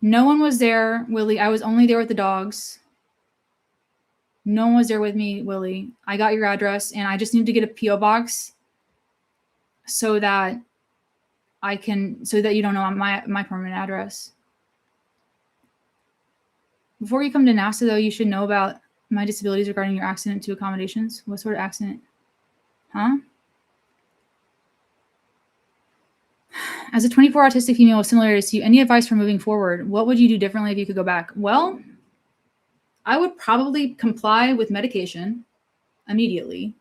No one was there, Willie. I was only there with the dogs. No one was there with me, Willie. I got your address, and I just need to get a P.O. box so that you don't know my permanent address. Before you come to NASA, though, you should know about my disabilities regarding your accident to accommodations. What sort of accident? Huh? As a 24 autistic female with similarities to you, any advice for moving forward? What would you do differently if you could go back? Well, I would probably comply with medication immediately.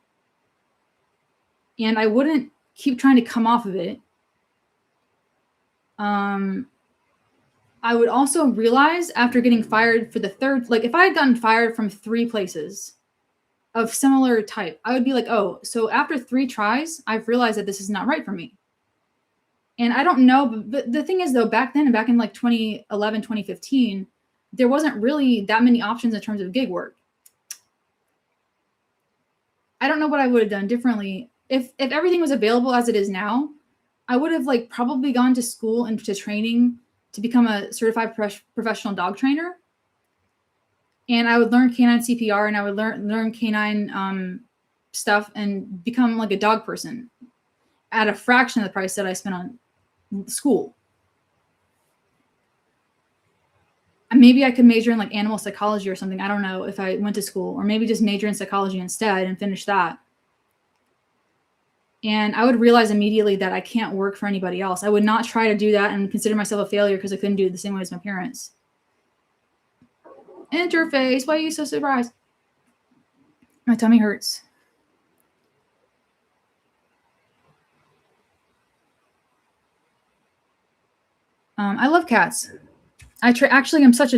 And I wouldn't keep trying to come off of it. I would also realize after getting fired for the third, like if I had gotten fired from 3 places of similar type, I would be like, oh, so after 3 tries, I've realized that this is not right for me. And I don't know, but the thing is though, back then, back in like 2011, 2015, there wasn't really that many options in terms of gig work. I don't know what I would have done differently. If everything was available as it is now, I would have like probably gone to school and to training to become a certified professional dog trainer. And I would learn canine CPR and I would learn canine stuff and become like a dog person at a fraction of the price that I spent on school. And maybe I could major in like animal psychology or something. I don't know if I went to school, or maybe just major in psychology instead and finish that. And I would realize immediately that I can't work for anybody else. I would not try to do that and consider myself a failure because I couldn't do it the same way as my parents. Interface, why are you so surprised? My tummy hurts. I love cats. Actually, I'm such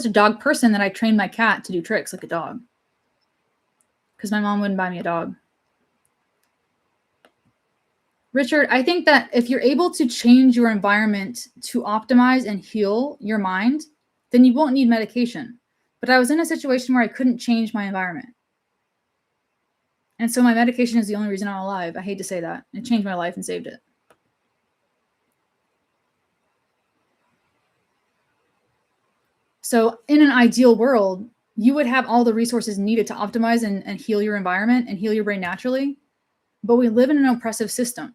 a dog person that I trained my cat to do tricks like a dog. Because my mom wouldn't buy me a dog. Richard, I think that if you're able to change your environment to optimize and heal your mind, then you won't need medication. But I was in a situation where I couldn't change my environment. And so my medication is the only reason I'm alive. I hate to say that. It changed my life and saved it. So in an ideal world, you would have all the resources needed to optimize and heal your environment and heal your brain naturally. But we live in an oppressive system.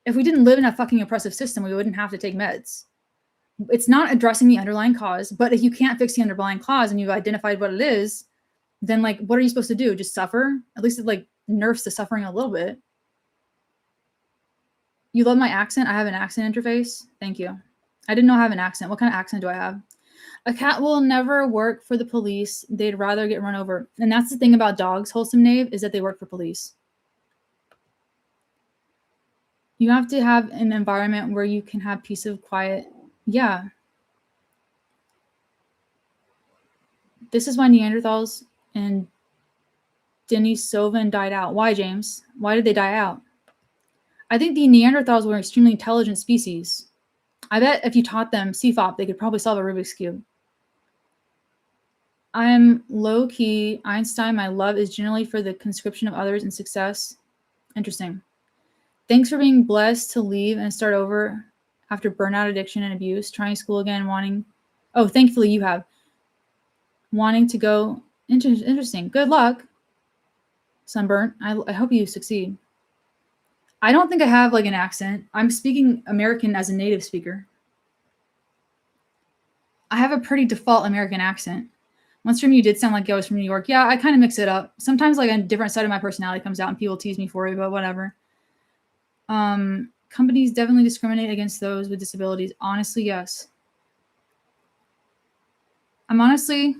If we didn't live in a fucking oppressive system, we wouldn't have to take meds. It's not addressing the underlying cause, but if you can't fix the underlying cause and you've identified what it is, then like, what are you supposed to do? Just suffer? At least it like nerfs the suffering a little bit. You love my accent? I have an accent interface. Thank you. I didn't know I have an accent. What kind of accent do I have? A cat will never work for the police. They'd rather get run over. And that's the thing about dogs, Wholesome Knave, is that they work for police. You have to have an environment where you can have peace of quiet. Yeah. This is why Neanderthals and Denisovan died out. Why, James? Why did they die out? I think the Neanderthals were an extremely intelligent species. I bet if you taught them CFOP, they could probably solve a Rubik's Cube. I am low-key Einstein. My love is generally for the conscription of others and success. Interesting. Thanks for being blessed to leave and start over after burnout, addiction, and abuse. Trying school again, wanting... Oh, thankfully you have. Wanting to go... Interesting. Good luck, Sunburnt. I hope you succeed. I don't think I have like an accent. I'm speaking American as a native speaker. I have a pretty default American accent. Once from you did sound like I was from New York. Yeah, I kind of mix it up. Sometimes like a different side of my personality comes out and people tease me for it, but whatever. Companies definitely discriminate against those with disabilities. Honestly, yes. I'm honestly...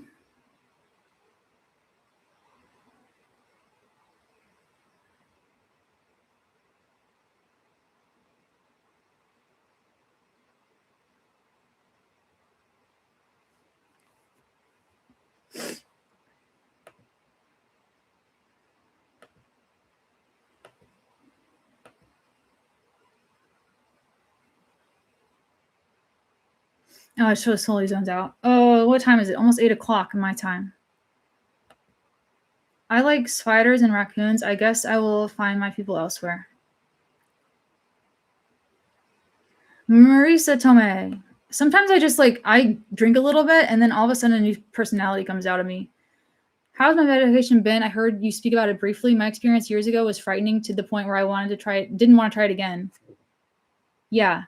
Oh, it shows slowly zones out. Oh, what time is it? Almost 8 o'clock in my time. I like spiders and raccoons. I guess I will find my people elsewhere. Marisa Tomei. sometimes I just like, I drink a little bit and then all of a sudden a new personality comes out of me. How's my meditation been? I heard you speak about it briefly. My experience years ago was frightening to the point where I wanted to try it, didn't want to try it again. Yeah.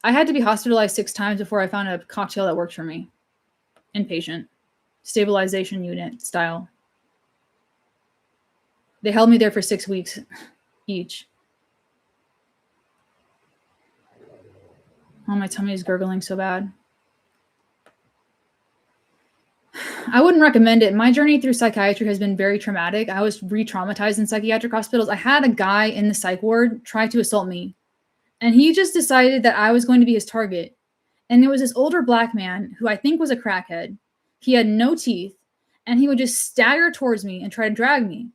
I had to be hospitalized 6 times before I found a cocktail that worked for me. Inpatient. Stabilization unit style. They held me there for 6 weeks each. Oh, my tummy is gurgling so bad. I wouldn't recommend it. My journey through psychiatry has been very traumatic. I was re-traumatized in psychiatric hospitals. I had a guy in the psych ward try to assault me, and he just decided that I was going to be his target. And there was this older black man who I think was a crackhead. He had no teeth, and he would just stagger towards me and try to drag me.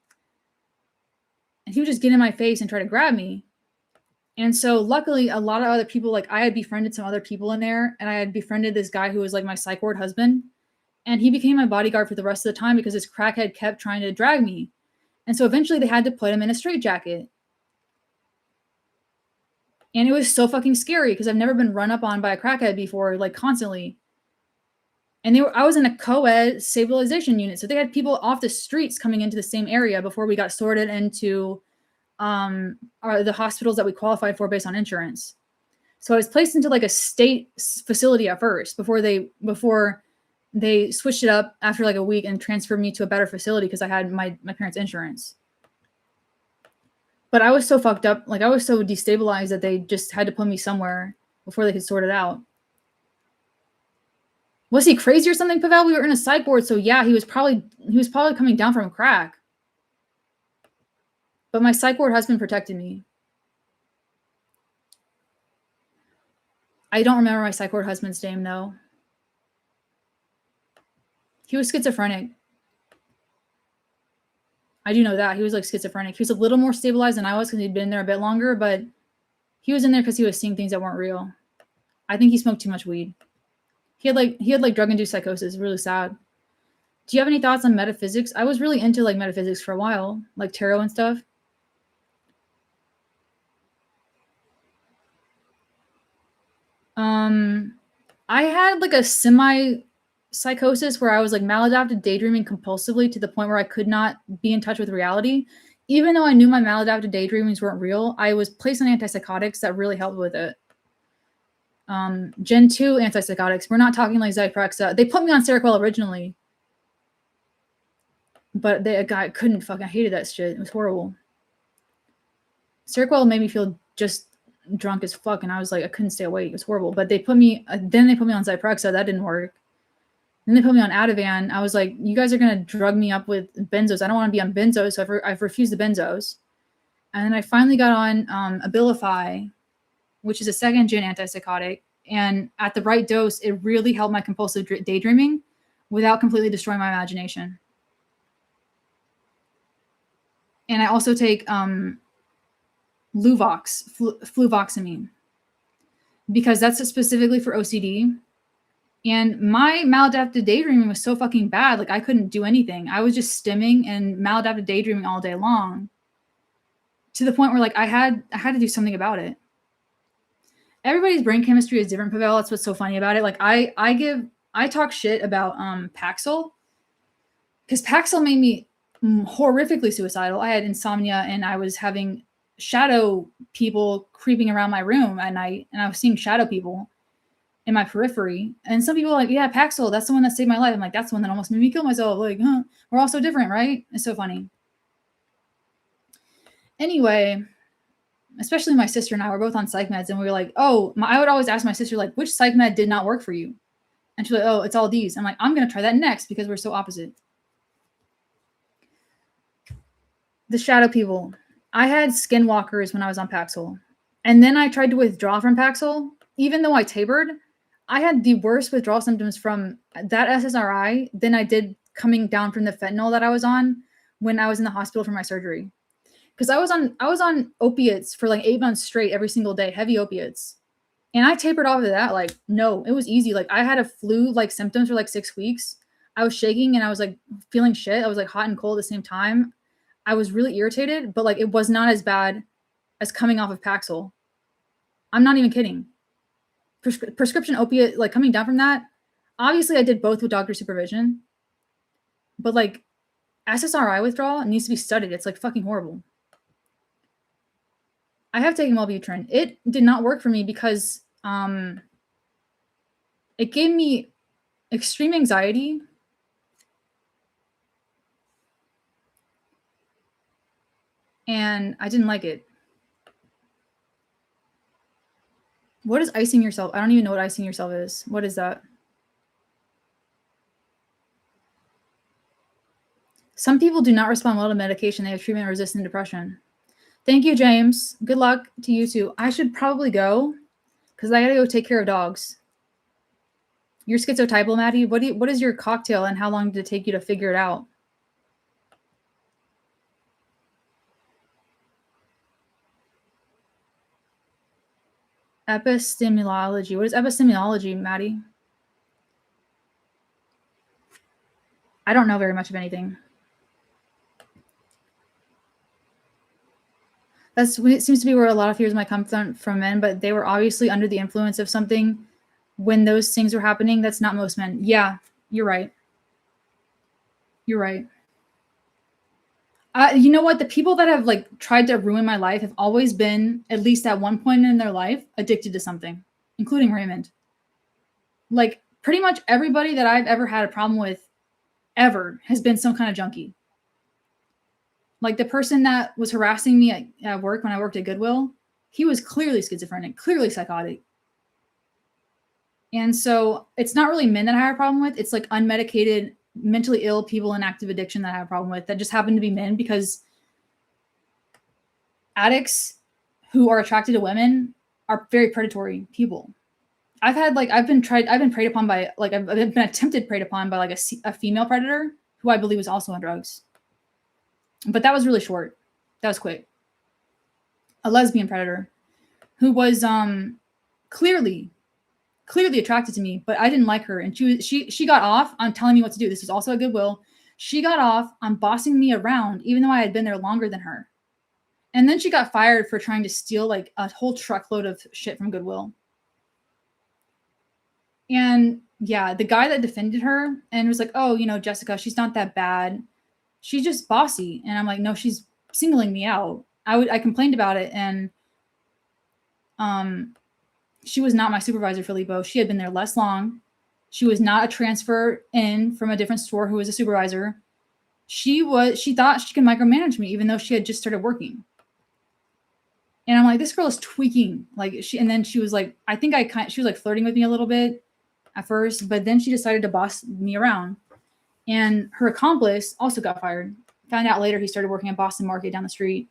And he would just get in my face and try to grab me. And so luckily, a lot of other people, like I had befriended some other people in there, and I had befriended this guy who was like my psych ward husband. And he became my bodyguard for the rest of the time because this crackhead kept trying to drag me. And so eventually they had to put him in a straitjacket. And it was so fucking scary because I've never been run up on by a crackhead before, like constantly. And I was in a co-ed stabilization unit. So they had people off the streets coming into the same area before we got sorted into the hospitals that we qualified for based on insurance. So I was placed into like a state facility at first before they switched it up after like a week and transferred me to a better facility because I had my parents' insurance. But I was so fucked up. Like I was so destabilized that they just had to put me somewhere before they could sort it out. Was he crazy or something, Pavel? We were in a psych ward. So yeah, he was probably coming down from crack. But my psych ward husband protected me. I don't remember my psych ward husband's name though. He was schizophrenic. I do know that. He was like schizophrenic. He was a little more stabilized than I was because he'd been there a bit longer, but he was in there because he was seeing things that weren't real. I think he smoked too much weed. He had like drug-induced psychosis. Really sad. Do you have any thoughts on metaphysics? I was really into like metaphysics for a while, like tarot and stuff. I had like a semi-psychosis where I was like maladaptive daydreaming compulsively to the point where I could not be in touch with reality. Even though I knew my maladaptive daydreamings weren't real, I was placed on antipsychotics that really helped with it. Gen 2 antipsychotics. We're not talking like Zyprexa. They put me on Seroquel originally, but I couldn't fucking, I hated that shit. It was horrible. Seroquel made me feel just drunk as fuck, and I was like, I couldn't stay awake. It was horrible. But then they put me on Zyprexa. That didn't work. Then they put me on Ativan. I was like, you guys are gonna drug me up with benzos. I don't want to be on benzos, so I've refused the benzos. And then I finally got on Abilify, which is a second-gen antipsychotic. And at the right dose, it really helped my compulsive daydreaming without completely destroying my imagination. And I also take fluvoxamine, because that's specifically for OCD. And my maladaptive daydreaming was so fucking bad. Like I couldn't do anything. I was just stimming and maladaptive daydreaming all day long, to the point where like I had to do something about it. Everybody's brain chemistry is different, Pavel. That's what's so funny about it. Like I talk shit about Paxil, because Paxil made me horrifically suicidal. I had insomnia and I was having shadow people creeping around my room at night, and I was seeing shadow people in my periphery. And some people are like, yeah, Paxil, that's the one that saved my life. I'm like, that's the one that almost made me kill myself. Like, we're all so different, right? It's so funny. Anyway, especially my sister and I were both on psych meds, and we were like, I would always ask my sister, like, which psych med did not work for you? And she's like, oh, it's all these. I'm like, I'm going to try that next because we're so opposite. The shadow people. I had skinwalkers when I was on Paxil. And then I tried to withdraw from Paxil. Even though I tapered, I had the worst withdrawal symptoms from that SSRI than I did coming down from the fentanyl that I was on when I was in the hospital for my surgery. Because I was on opiates for like 8 months straight every single day, heavy opiates. And I tapered off of that. Like, no, it was easy. Like I had a flu-like symptoms for like 6 weeks. I was shaking and I was like feeling shit. I was like hot and cold at the same time. I was really irritated, but like it was not as bad as coming off of Paxil. I'm not even kidding. prescription opiate, like coming down from that, obviously I did both with doctor supervision, but like SSRI withdrawal needs to be studied. It's like fucking horrible. I have taken Wellbutrin. It did not work for me because it gave me extreme anxiety. And I didn't like it. What is icing yourself? I don't even know what icing yourself is. What is that? Some people do not respond well to medication. They have treatment-resistant depression. Thank you, James. Good luck to you too. I should probably go because I gotta go take care of dogs. You're schizotypal, Maddie. What is your cocktail and how long did it take you to figure it out? Epistemology. What is epistemology, Maddie? I don't know very much of anything. It seems to be where a lot of fears might come from men, but they were obviously under the influence of something when those things were happening. That's not most men. Yeah, you're right. You're right. You know what? The people that have like tried to ruin my life have always been, at least at one point in their life, addicted to something, including Raymond. Like pretty much everybody that I've ever had a problem with ever has been some kind of junkie. Like the person that was harassing me at work when I worked at Goodwill, he was clearly schizophrenic, clearly psychotic. And so it's not really men that I have a problem with. It's like unmedicated, mentally ill people in active addiction that I have a problem with that just happen to be men, because addicts who are attracted to women are very predatory people. I've been preyed upon by, like, I've been attempted preyed upon by like a female predator who I believe was also on drugs. But that was really short. That was quick. A lesbian predator who was clearly attracted to me, but I didn't like her. And she got off on telling me what to do. This was also at Goodwill. She got off on bossing me around, even though I had been there longer than her. And then she got fired for trying to steal like a whole truckload of shit from Goodwill. And yeah, the guy that defended her and was like, oh, you know, Jessica, she's not that bad. She's just bossy. And I'm like, no, she's singling me out. I complained about it, and she was not my supervisor, Filippo. She had been there less long. She was not a transfer in from a different store who was a supervisor. She thought she could micromanage me, even though she had just started working. And I'm like, this girl is tweaking. And then she was like, she was like flirting with me a little bit at first, but then she decided to boss me around. And her accomplice also got fired. Found out later he started working at Boston Market down the street.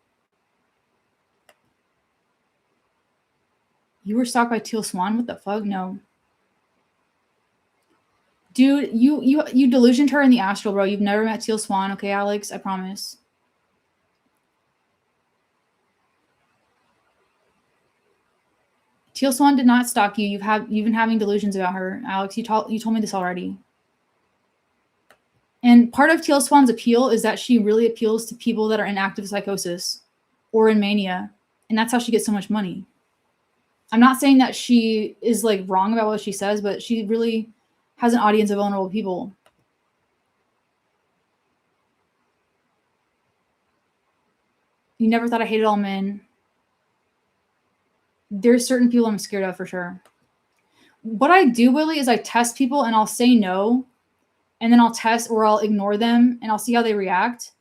You were stalked by Teal Swan? What the fuck? No. Dude, you delusioned her in the astral, bro. You've never met Teal Swan, okay, Alex? I promise. Teal Swan did not stalk you. You've been having delusions about her, Alex. You told me this already. And part of Teal Swan's appeal is that she really appeals to people that are in active psychosis or in mania. And that's how she gets so much money. I'm not saying that she is like wrong about what she says, but she really has an audience of vulnerable people. You never thought I hated all men. There's certain people I'm scared of for sure. What I do, Willie, is I test people and I'll say no, and then I'll test or I'll ignore them and I'll see how they react.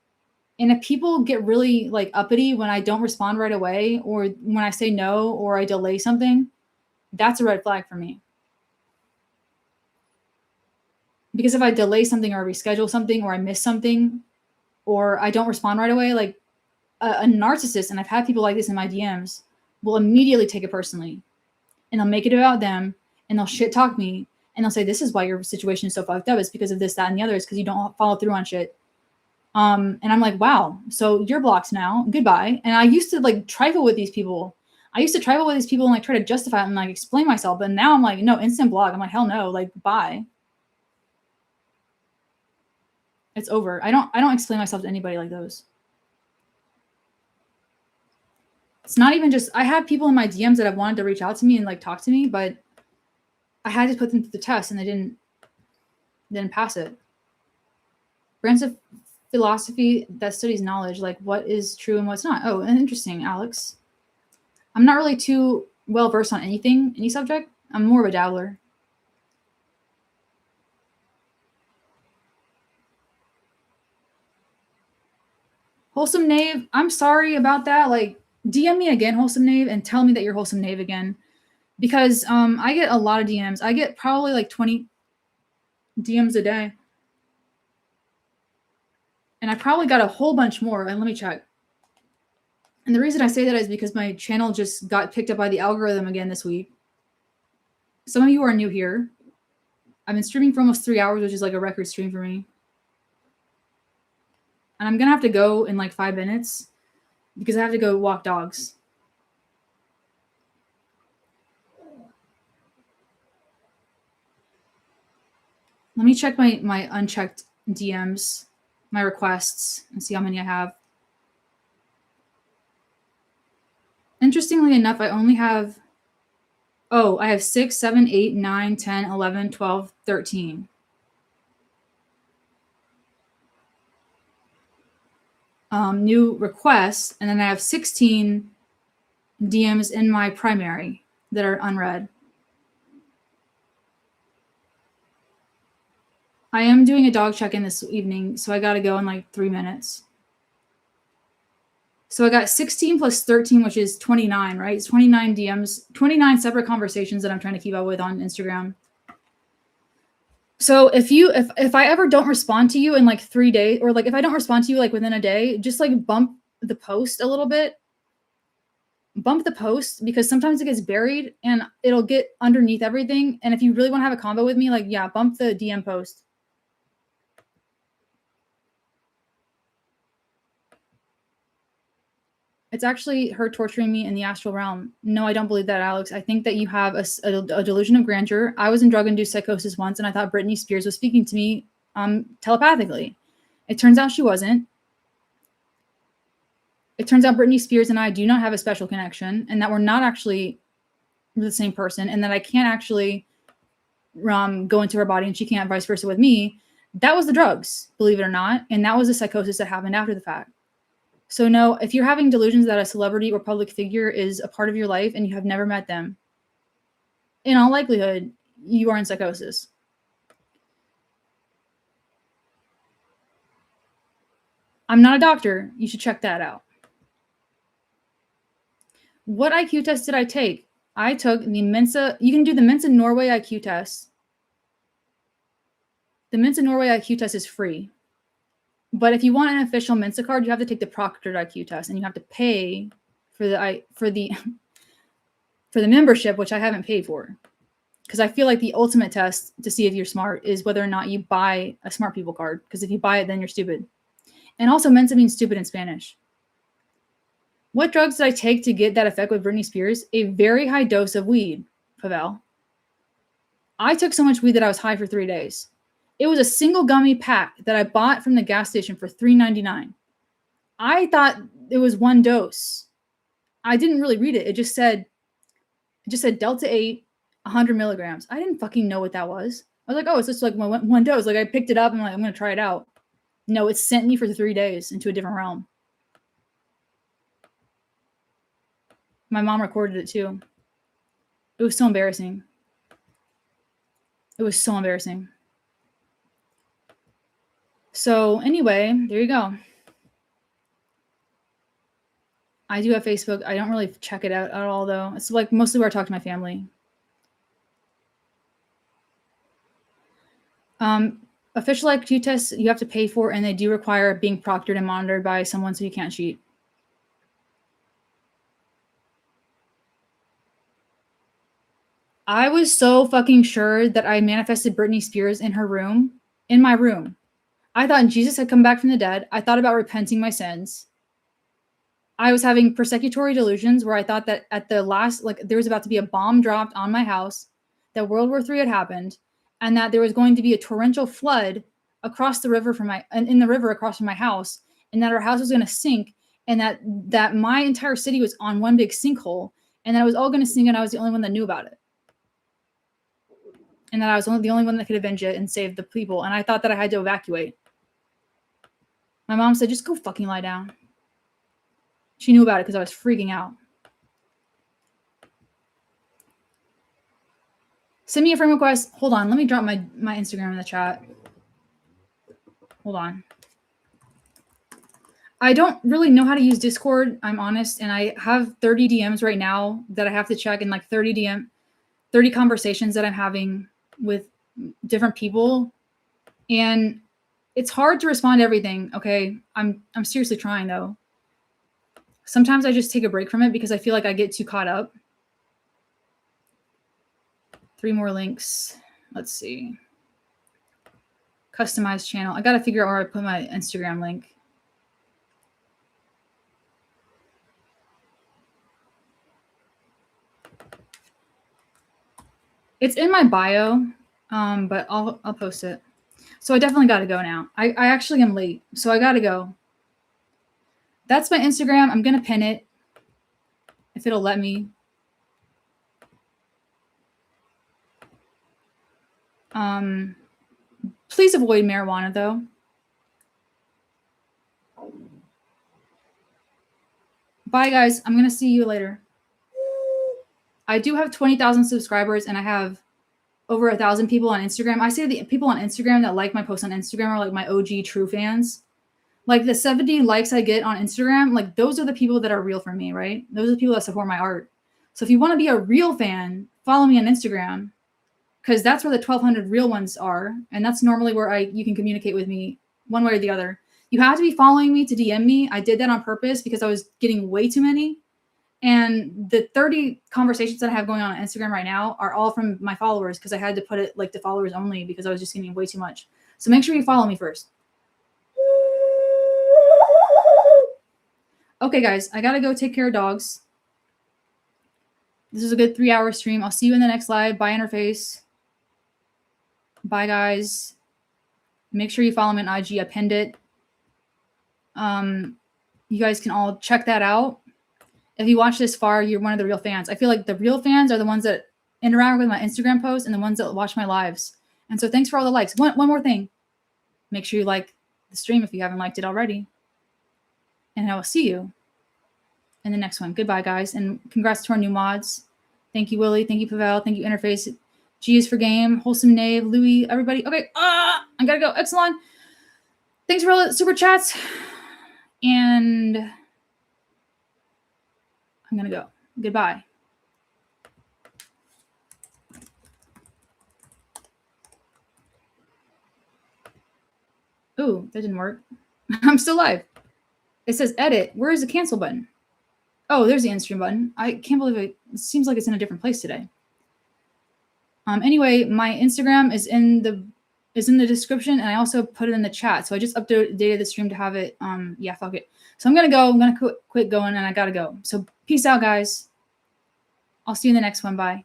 And if people get really like uppity when I don't respond right away, or when I say no, or I delay something, that's a red flag for me. Because if I delay something or reschedule something or I miss something or I don't respond right away, like a narcissist, and I've had people like this in my DMs, will immediately take it personally and they'll make it about them and they'll shit talk me and they'll say, this is why your situation is so fucked up. It's because of this, that, and the other. It's because you don't follow through on shit. And I'm like, wow, so you're blocked now. Goodbye. And I used to like trifle with these people. And like try to justify it and like explain myself. But now I'm like, no, instant block. I'm like, hell no, like bye. It's over. I don't explain myself to anybody like those. It's not even just, I have people in my DMs that have wanted to reach out to me and like talk to me, but I had to put them through the test, and they didn't pass it. Branch of philosophy that studies knowledge, like what is true and what's not. Oh, and interesting, Alex. I'm not really too well versed on anything, any subject. I'm more of a dabbler. Wholesome Knave, I'm sorry about that. Like, DM me again, Wholesome Knave, and tell me that you're Wholesome Knave again. Because I get a lot of DMs. I get probably like 20 DMs a day. And I probably got a whole bunch more. And let me check. And the reason I say that is because my channel just got picked up by the algorithm again this week. Some of you are new here. I've been streaming for almost 3 hours, which is like a record stream for me. And I'm going to have to go in like 5 minutes because I have to go walk dogs. Let me check my unchecked DMs, my requests, and see how many I have. Interestingly enough, I only have, I have 6, 7, 8, 9, 10, 11, 12, 13. New requests, and then I have 16 DMs in my primary that are unread. I am doing a dog check-in this evening, so I got to go in like 3 minutes. So I got 16 plus 13, which is 29, right? It's 29 DMs, 29 separate conversations that I'm trying to keep up with on Instagram. So if I ever don't respond to you in like 3 days, or like if I don't respond to you like within a day, just like bump the post a little bit. Bump the post because sometimes it gets buried and it'll get underneath everything. And if you really want to have a combo with me, like, yeah, bump the DM post. It's actually her torturing me in the astral realm. No, I don't believe that, Alex. I think that you have a delusion of grandeur. I was in drug-induced psychosis once, and I thought Britney Spears was speaking to me telepathically. It turns out she wasn't. It turns out Britney Spears and I do not have a special connection, and that we're not actually the same person, and that I can't actually go into her body, and she can't vice versa with me. That was the drugs, believe it or not, and that was the psychosis that happened after the fact. So no, if you're having delusions that a celebrity or public figure is a part of your life and you have never met them, in all likelihood, you are in psychosis. I'm not a doctor. You should check that out. What IQ test did I take? I took the Mensa. You can do the Mensa Norway IQ test. The Mensa Norway IQ test is free. But if you want an official Mensa card, you have to take the proctored IQ test, and you have to pay for the membership, which I haven't paid for, because I feel like the ultimate test to see if you're smart is whether or not you buy a smart people card. Because if you buy it, then you're stupid. And also, Mensa means stupid in Spanish. What drugs did I take to get that effect with Britney Spears? A very high dose of weed, Pavel. I took so much weed that I was high for 3 days. It was a single gummy pack that I bought from the gas station for $3.99. I thought it was one dose. I didn't really read it. It just said Delta 8, 100 milligrams. I didn't fucking know what that was. I was like, oh, it's just like one dose. Like I picked it up and I'm going to try it out. No, it sent me for 3 days into a different realm. My mom recorded it too. It was so embarrassing. It was so embarrassing. So anyway, there you go. I do have Facebook. I don't really check it out at all, though. It's like mostly where I talk to my family. Official IQ tests you have to pay for, and they do require being proctored and monitored by someone so you can't cheat. I was so fucking sure that I manifested Britney Spears in my room. I thought Jesus had come back from the dead. I thought about repenting my sins. I was having persecutory delusions where I thought that at the last, like there was about to be a bomb dropped on my house, that World War III had happened, and that there was going to be a torrential flood across the river in the river across from my house, and that our house was going to sink, and that my entire city was on one big sinkhole, and that it was all going to sink, and I was the only one that knew about it. and that I was the only one that could avenge it and save the people. And I thought that I had to evacuate. My mom said, just go fucking lie down. She knew about it because I was freaking out. Send me a friend request. Hold on. Let me drop my Instagram in the chat. Hold on. I don't really know how to use Discord, I'm honest, and I have 30 DMs right now that I have to check, and like 30 conversations that I'm having with different people, and it's hard to respond to everything. Okay, I'm seriously trying though. Sometimes I just take a break from it because I feel like I get too caught up. 3 more links. Let's see. Customize channel. I got to figure out where I put my Instagram link. It's in my bio, but I'll post it. So I definitely got to go now. I actually am late, so I got to go. That's my Instagram. I'm going to pin it if it'll let me. Please avoid marijuana, though. Bye, guys. I'm going to see you later. I do have 20,000 subscribers, and I have over 1,000 people on Instagram. I say the people on Instagram that like my posts on Instagram are like my OG true fans. Like the 70 likes I get on Instagram, like those are the people that are real for me, right? Those are the people that support my art. So if you want to be a real fan, follow me on Instagram, because that's where the 1,200 real ones are. And that's normally where you can communicate with me one way or the other. You have to be following me to DM me. I did that on purpose because I was getting way too many. And the 30 conversations that I have going on Instagram right now are all from my followers, because I had to put it like to followers only because I was just getting way too much. So make sure you follow me first. Okay, guys, I got to go take care of dogs. This is a good 3-hour stream. I'll see you in the next live. Bye, Interface. Bye, guys. Make sure you follow me on IG. I pinned it. You guys can all check that out. If you watch this far, you're one of the real fans. I feel like the real fans are the ones that interact with my Instagram posts and the ones that watch my lives. And so thanks for all the likes. One more thing. Make sure you like the stream if you haven't liked it already. And I will see you in the next one. Goodbye, guys. And congrats to our new mods. Thank you, Willie. Thank you, Pavel. Thank you, Interface. G is for game. Wholesome Knave. Louis. Everybody. Okay. I got to go. Exelon. Thanks for all the super chats. And I'm going to go. Goodbye. Ooh, that didn't work. I'm still live. It says edit. Where is the cancel button? Oh, there's the end stream button. I can't believe it. It seems like it's in a different place today. Anyway, my Instagram is in the description, and I also put it in the chat. So I just updated the stream to have it. Yeah, fuck it. So I'm gonna go. I'm gonna quit going, and I gotta go. So peace out, guys. I'll see you in the next one. Bye.